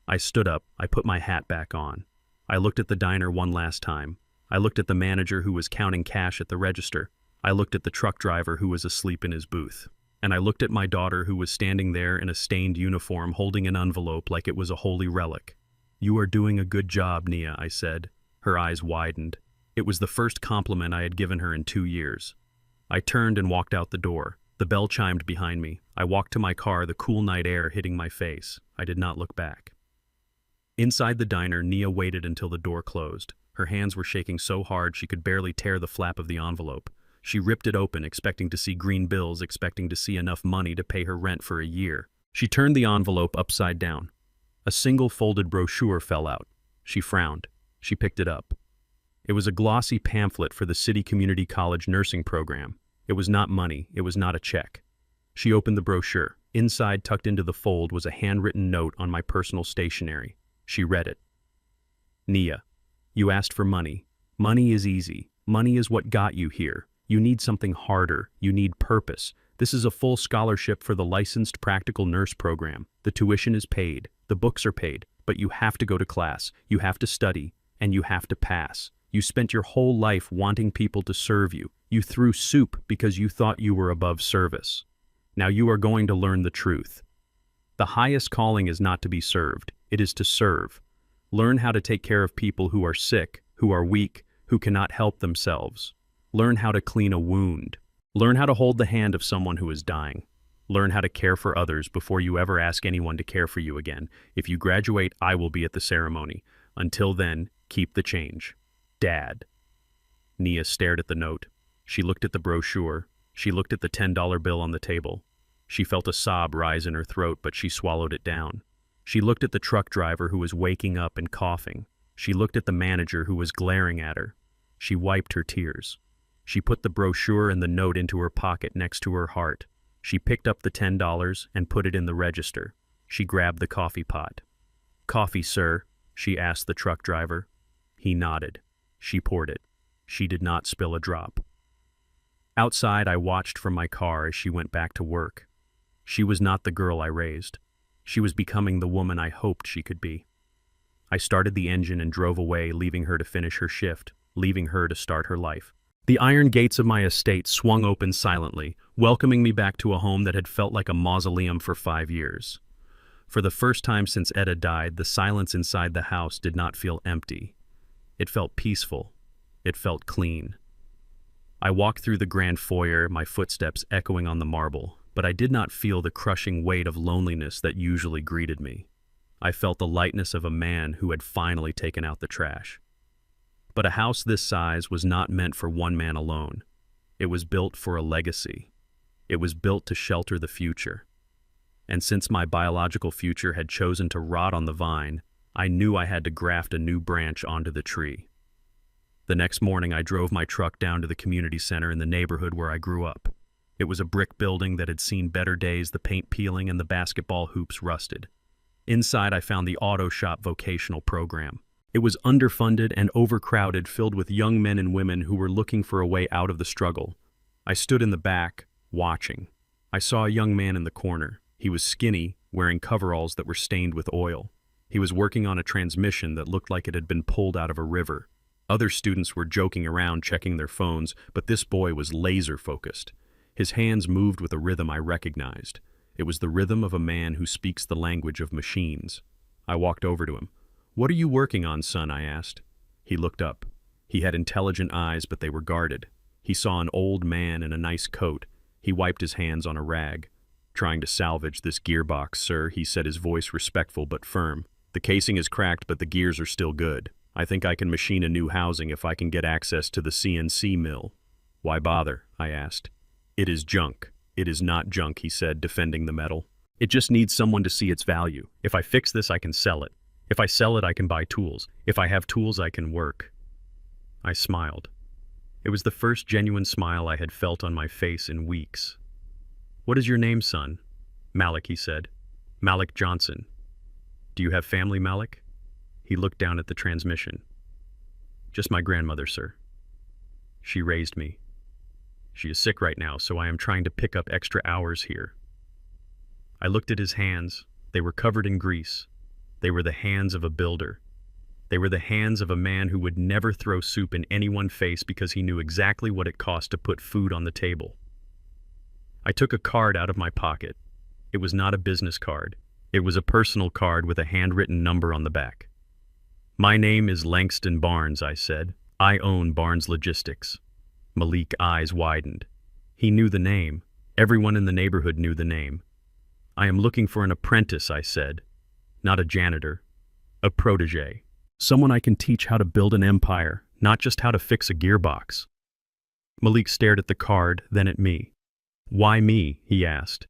I stood up. I put my hat back on. I looked at the diner one last time. I looked at the manager who was counting cash at the register. I looked at the truck driver who was asleep in his booth. And I looked at my daughter who was standing there in a stained uniform holding an envelope like it was a holy relic. "You are doing a good job, Nia," I said. Her eyes widened. It was the first compliment I had given her in 2 years. I turned and walked out the door. The bell chimed behind me. I walked to my car, the cool night air hitting my face. I did not look back. Inside the diner, Nia waited until the door closed. Her hands were shaking so hard she could barely tear the flap of the envelope. She ripped it open, expecting to see green bills, expecting to see enough money to pay her rent for a year. She turned the envelope upside down. A single folded brochure fell out. She frowned. She picked it up. It was a glossy pamphlet for the City Community College nursing program. It was not money. It was not a check. She opened the brochure. Inside, tucked into the fold, was a handwritten note on my personal stationery. She read it. "Nia, you asked for money. Money is easy. Money is what got you here. You need something harder. You need purpose. This is a full scholarship for the licensed practical nurse program. The tuition is paid. The books are paid. But you have to go to class. You have to study. And you have to pass. You spent your whole life wanting people to serve you. You threw soup because you thought you were above service. Now you are going to learn the truth. The highest calling is not to be served, it is to serve. Learn how to take care of people who are sick, who are weak, who cannot help themselves. Learn how to clean a wound. Learn how to hold the hand of someone who is dying. Learn how to care for others before you ever ask anyone to care for you again. If you graduate, I will be at the ceremony. Until then, keep the change. Dad. Nia stared at the note. She looked at the brochure. She looked at the $10 bill on the table. She felt a sob rise in her throat, but she swallowed it down. She looked at the truck driver who was waking up and coughing. She looked at the manager who was glaring at her. She wiped her tears. She put the brochure and the note into her pocket next to her heart. She picked up the $10 and put it in the register. She grabbed the coffee pot. "Coffee, sir?" she asked the truck driver. He nodded. She poured it. She did not spill a drop. Outside, I watched from my car as she went back to work. She was not the girl I raised. She was becoming the woman I hoped she could be. I started the engine and drove away, leaving her to finish her shift, leaving her to start her life. The iron gates of my estate swung open silently, welcoming me back to a home that had felt like a mausoleum for 5 years. For the first time since Etta died, the silence inside the house did not feel empty. It felt peaceful. It felt clean. I walked through the grand foyer, my footsteps echoing on the marble, but I did not feel the crushing weight of loneliness that usually greeted me. I felt the lightness of a man who had finally taken out the trash. But a house this size was not meant for one man alone. It was built for a legacy. It was built to shelter the future. And since my biological future had chosen to rot on the vine, I knew I had to graft a new branch onto the tree. The next morning, I drove my truck down to the community center in the neighborhood where I grew up. It was a brick building that had seen better days, the paint peeling and the basketball hoops rusted. Inside, I found the auto shop vocational program. It was underfunded and overcrowded, filled with young men and women who were looking for a way out of the struggle. I stood in the back, watching. I saw a young man in the corner. He was skinny, wearing coveralls that were stained with oil. He was working on a transmission that looked like it had been pulled out of a river. Other students were joking around, checking their phones, but this boy was laser-focused. His hands moved with a rhythm I recognized. It was the rhythm of a man who speaks the language of machines. I walked over to him. "What are you working on, son?" I asked. He looked up. He had intelligent eyes, but they were guarded. He saw an old man in a nice coat. He wiped his hands on a rag. "Trying to salvage this gearbox, sir," he said, his voice respectful but firm. "The casing is cracked, but the gears are still good. I think I can machine a new housing if I can get access to the CNC mill." "Why bother?" I asked. "It is junk." "It is not junk," he said, defending the metal. "It just needs someone to see its value. If I fix this, I can sell it. If I sell it, I can buy tools. If I have tools, I can work." I smiled. It was the first genuine smile I had felt on my face in weeks. "What is your name, son?" "Malik," he said. "Malik Johnson." "Do you have family, Malik?" He looked down at the transmission. "Just my grandmother, sir. She raised me. She is sick right now, so I am trying to pick up extra hours here." I looked at his hands. They were covered in grease. They were the hands of a builder. They were the hands of a man who would never throw soup in anyone's face because he knew exactly what it cost to put food on the table. I took a card out of my pocket. It was not a business card. It was a personal card with a handwritten number on the back. "My name is Langston Barnes," I said. "I own Barnes Logistics." Malik's eyes widened. He knew the name. Everyone in the neighborhood knew the name. "I am looking for an apprentice," I said. "Not a janitor. A protege. Someone I can teach how to build an empire, not just how to fix a gearbox." Malik stared at the card, then at me. "Why me?" he asked.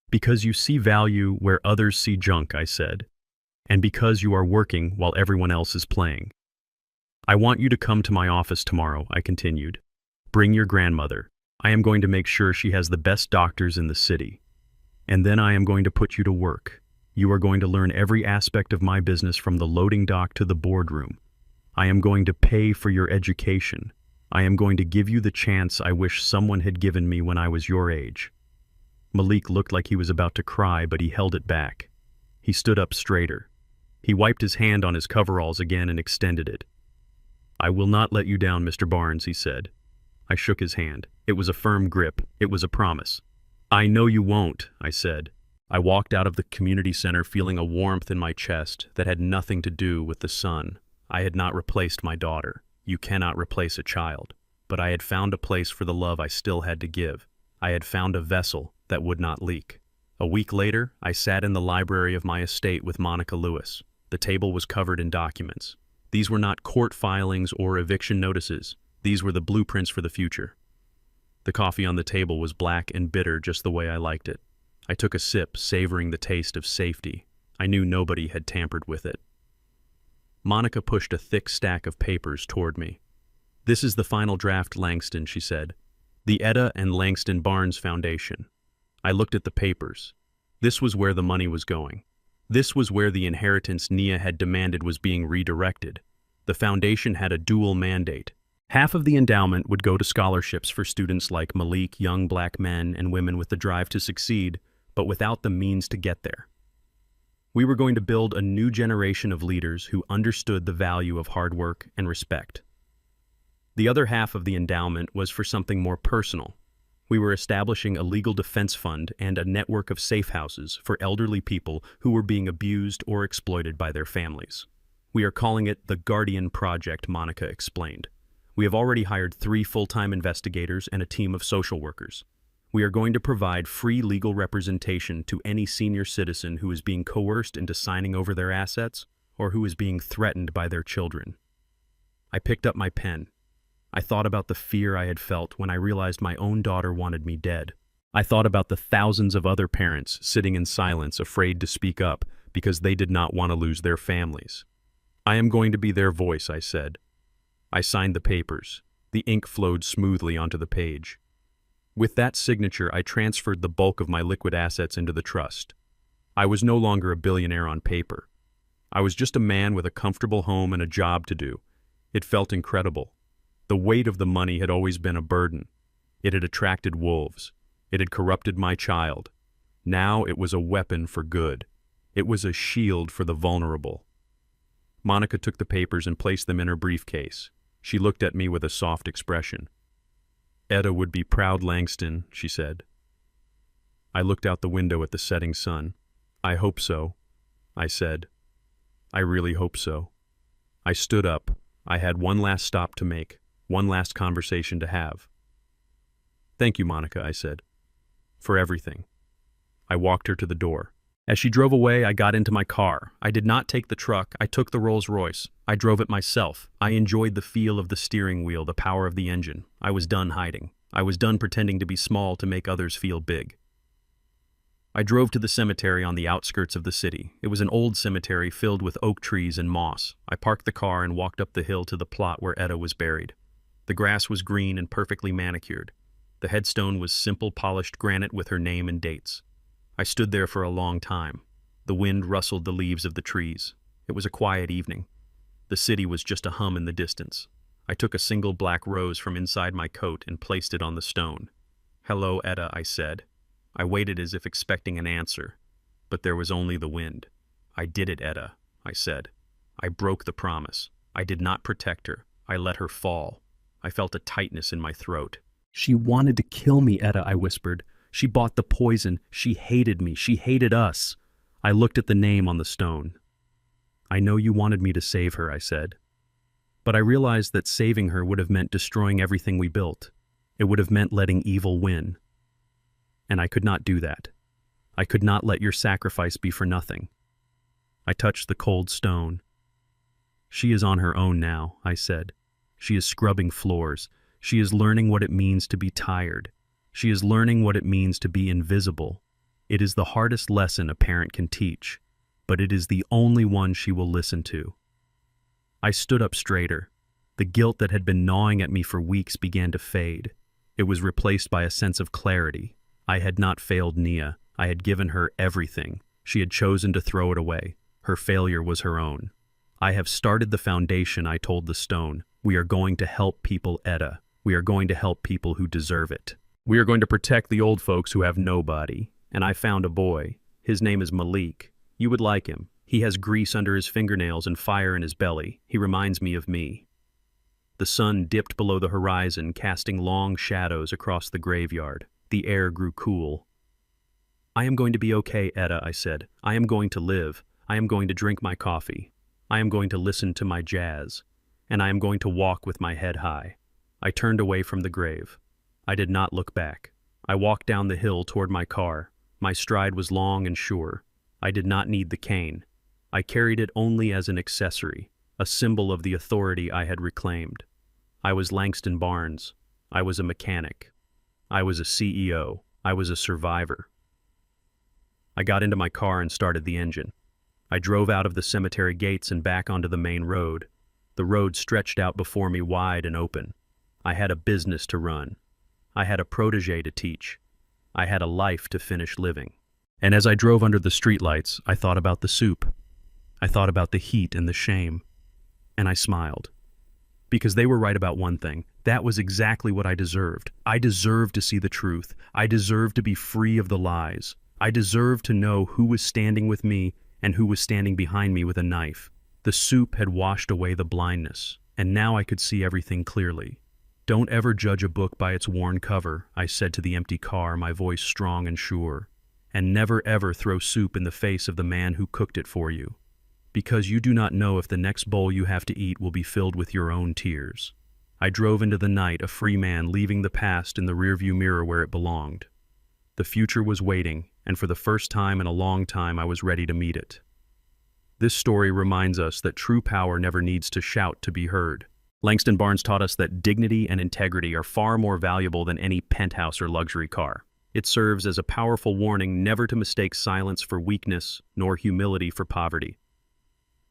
"Because you see value where others see junk," I said. "And because you are working while everyone else is playing." "I want you to come to my office tomorrow," I continued. "Bring your grandmother. I am going to make sure she has the best doctors in the city. And then I am going to put you to work. You are going to learn every aspect of my business from the loading dock to the boardroom. I am going to pay for your education. I am going to give you the chance I wish someone had given me when I was your age." Malik looked like he was about to cry, but he held it back. He stood up straighter. He wiped his hand on his coveralls again and extended it. "I will not let you down, Mr. Barnes," he said. I shook his hand. It was a firm grip. It was a promise. "I know you won't," I said. I walked out of the community center feeling a warmth in my chest that had nothing to do with the sun. I had not replaced my daughter. You cannot replace a child. But I had found a place for the love I still had to give. I had found a vessel that would not leak. A week later, I sat in the library of my estate with Monica Lewis. The table was covered in documents. These were not court filings or eviction notices. These were the blueprints for the future. The coffee on the table was black and bitter just the way I liked it. I took a sip, savoring the taste of safety. I knew nobody had tampered with it. Monica pushed a thick stack of papers toward me. "This is the final draft, Langston," she said. "The Etta and Langston Barnes Foundation." I looked at the papers. This was where the money was going. This was where the inheritance Nia had demanded was being redirected. The foundation had a dual mandate. Half of the endowment would go to scholarships for students like Malik, young black men and women with the drive to succeed, but without the means to get there. We were going to build a new generation of leaders who understood the value of hard work and respect. The other half of the endowment was for something more personal. We were establishing a legal defense fund and a network of safe houses for elderly people who were being abused or exploited by their families. "We are calling it the Guardian Project," Monica explained. "We have already hired 3 full-time investigators and a team of social workers. We are going to provide free legal representation to any senior citizen who is being coerced into signing over their assets or who is being threatened by their children." I picked up my pen. I thought about the fear I had felt when I realized my own daughter wanted me dead. I thought about the thousands of other parents sitting in silence, afraid to speak up because they did not want to lose their families. "I am going to be their voice," I said. I signed the papers. The ink flowed smoothly onto the page. With that signature, I transferred the bulk of my liquid assets into the trust. I was no longer a billionaire on paper. I was just a man with a comfortable home and a job to do. It felt incredible. The weight of the money had always been a burden. It had attracted wolves. It had corrupted my child. Now it was a weapon for good. It was a shield for the vulnerable. Monica took the papers and placed them in her briefcase. She looked at me with a soft expression. "Etta would be proud, Langston," she said. I looked out the window at the setting sun. "I hope so," I said. "I really hope so." I stood up. I had one last stop to make, one last conversation to have. "Thank you, Monica," I said, "for everything." I walked her to the door. As she drove away, I got into my car. I did not take the truck. I took the Rolls-Royce. I drove it myself. I enjoyed the feel of the steering wheel, the power of the engine. I was done hiding. I was done pretending to be small to make others feel big. I drove to the cemetery on the outskirts of the city. It was an old cemetery filled with oak trees and moss. I parked the car and walked up the hill to the plot where Etta was buried. The grass was green and perfectly manicured. The headstone was simple polished granite with her name and dates. I stood there for a long time. The wind rustled the leaves of the trees. It was a quiet evening. The city was just a hum in the distance. I took a single black rose from inside my coat and placed it on the stone. "Hello, Etta," I said. I waited as if expecting an answer, but there was only the wind. "I did it, Etta," I said. I broke the promise. I did not protect her. I let her fall. I felt a tightness in my throat. "She wanted to kill me, Etta," I whispered. "She bought the poison. She hated me. She hated us." I looked at the name on the stone. "I know you wanted me to save her," I said. But I realized that saving her would have meant destroying everything we built. It would have meant letting evil win. And I could not do that. I could not let your sacrifice be for nothing. I touched the cold stone. "She is on her own now," I said. "She is scrubbing floors. She is learning what it means to be tired. She is learning what it means to be invisible. It is the hardest lesson a parent can teach, but it is the only one she will listen to." I stood up straighter. The guilt that had been gnawing at me for weeks began to fade. It was replaced by a sense of clarity. I had not failed Nia. I had given her everything. She had chosen to throw it away. Her failure was her own. "I have started the foundation," I told the stone. "We are going to help people, Etta. We are going to help people who deserve it. We are going to protect the old folks who have nobody. And I found a boy. His name is Malik. You would like him. He has grease under his fingernails and fire in his belly. He reminds me of me." The sun dipped below the horizon, casting long shadows across the graveyard. The air grew cool. "I am going to be okay, Etta," I said. "I am going to live. I am going to drink my coffee. I am going to listen to my jazz. And I am going to walk with my head high." I turned away from the grave. I did not look back. I walked down the hill toward my car. My stride was long and sure. I did not need the cane. I carried it only as an accessory, a symbol of the authority I had reclaimed. I was Langston Barnes. I was a mechanic. I was a CEO. I was a survivor. I got into my car and started the engine. I drove out of the cemetery gates and back onto the main road. The road stretched out before me wide and open. I had a business to run. I had a protege to teach. I had a life to finish living. And as I drove under the streetlights, I thought about the soup. I thought about the heat and the shame. And I smiled. Because they were right about one thing. That was exactly what I deserved. I deserved to see the truth. I deserved to be free of the lies. I deserved to know who was standing with me and who was standing behind me with a knife. The soup had washed away the blindness, and now I could see everything clearly. "Don't ever judge a book by its worn cover," I said to the empty car, my voice strong and sure. "And never ever throw soup in the face of the man who cooked it for you. Because you do not know if the next bowl you have to eat will be filled with your own tears." I drove into the night, a free man, leaving the past in the rearview mirror where it belonged. The future was waiting, and for the first time in a long time I was ready to meet it. This story reminds us that true power never needs to shout to be heard. Langston Barnes taught us that dignity and integrity are far more valuable than any penthouse or luxury car. It serves as a powerful warning never to mistake silence for weakness, nor humility for poverty.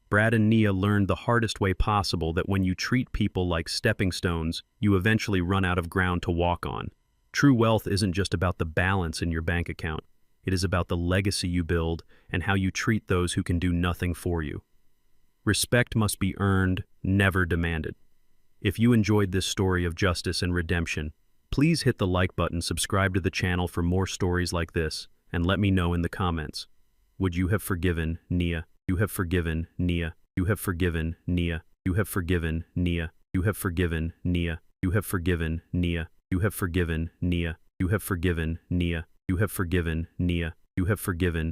Brad and Nia learned the hardest way possible that when you treat people like stepping stones, you eventually run out of ground to walk on. True wealth isn't just about the balance in your bank account. It is about the legacy you build and how you treat those who can do nothing for you. Respect must be earned, never demanded. If you enjoyed this story of justice and redemption, please hit the like button, subscribe to the channel for more stories like this, and let me know in the comments. Would you have forgiven Nia? You have forgiven Nia. You have forgiven Nia. You have forgiven Nia. You have forgiven Nia. You have forgiven Nia. You have forgiven Nia. You have forgiven Nia. You have forgiven Nia. You have forgiven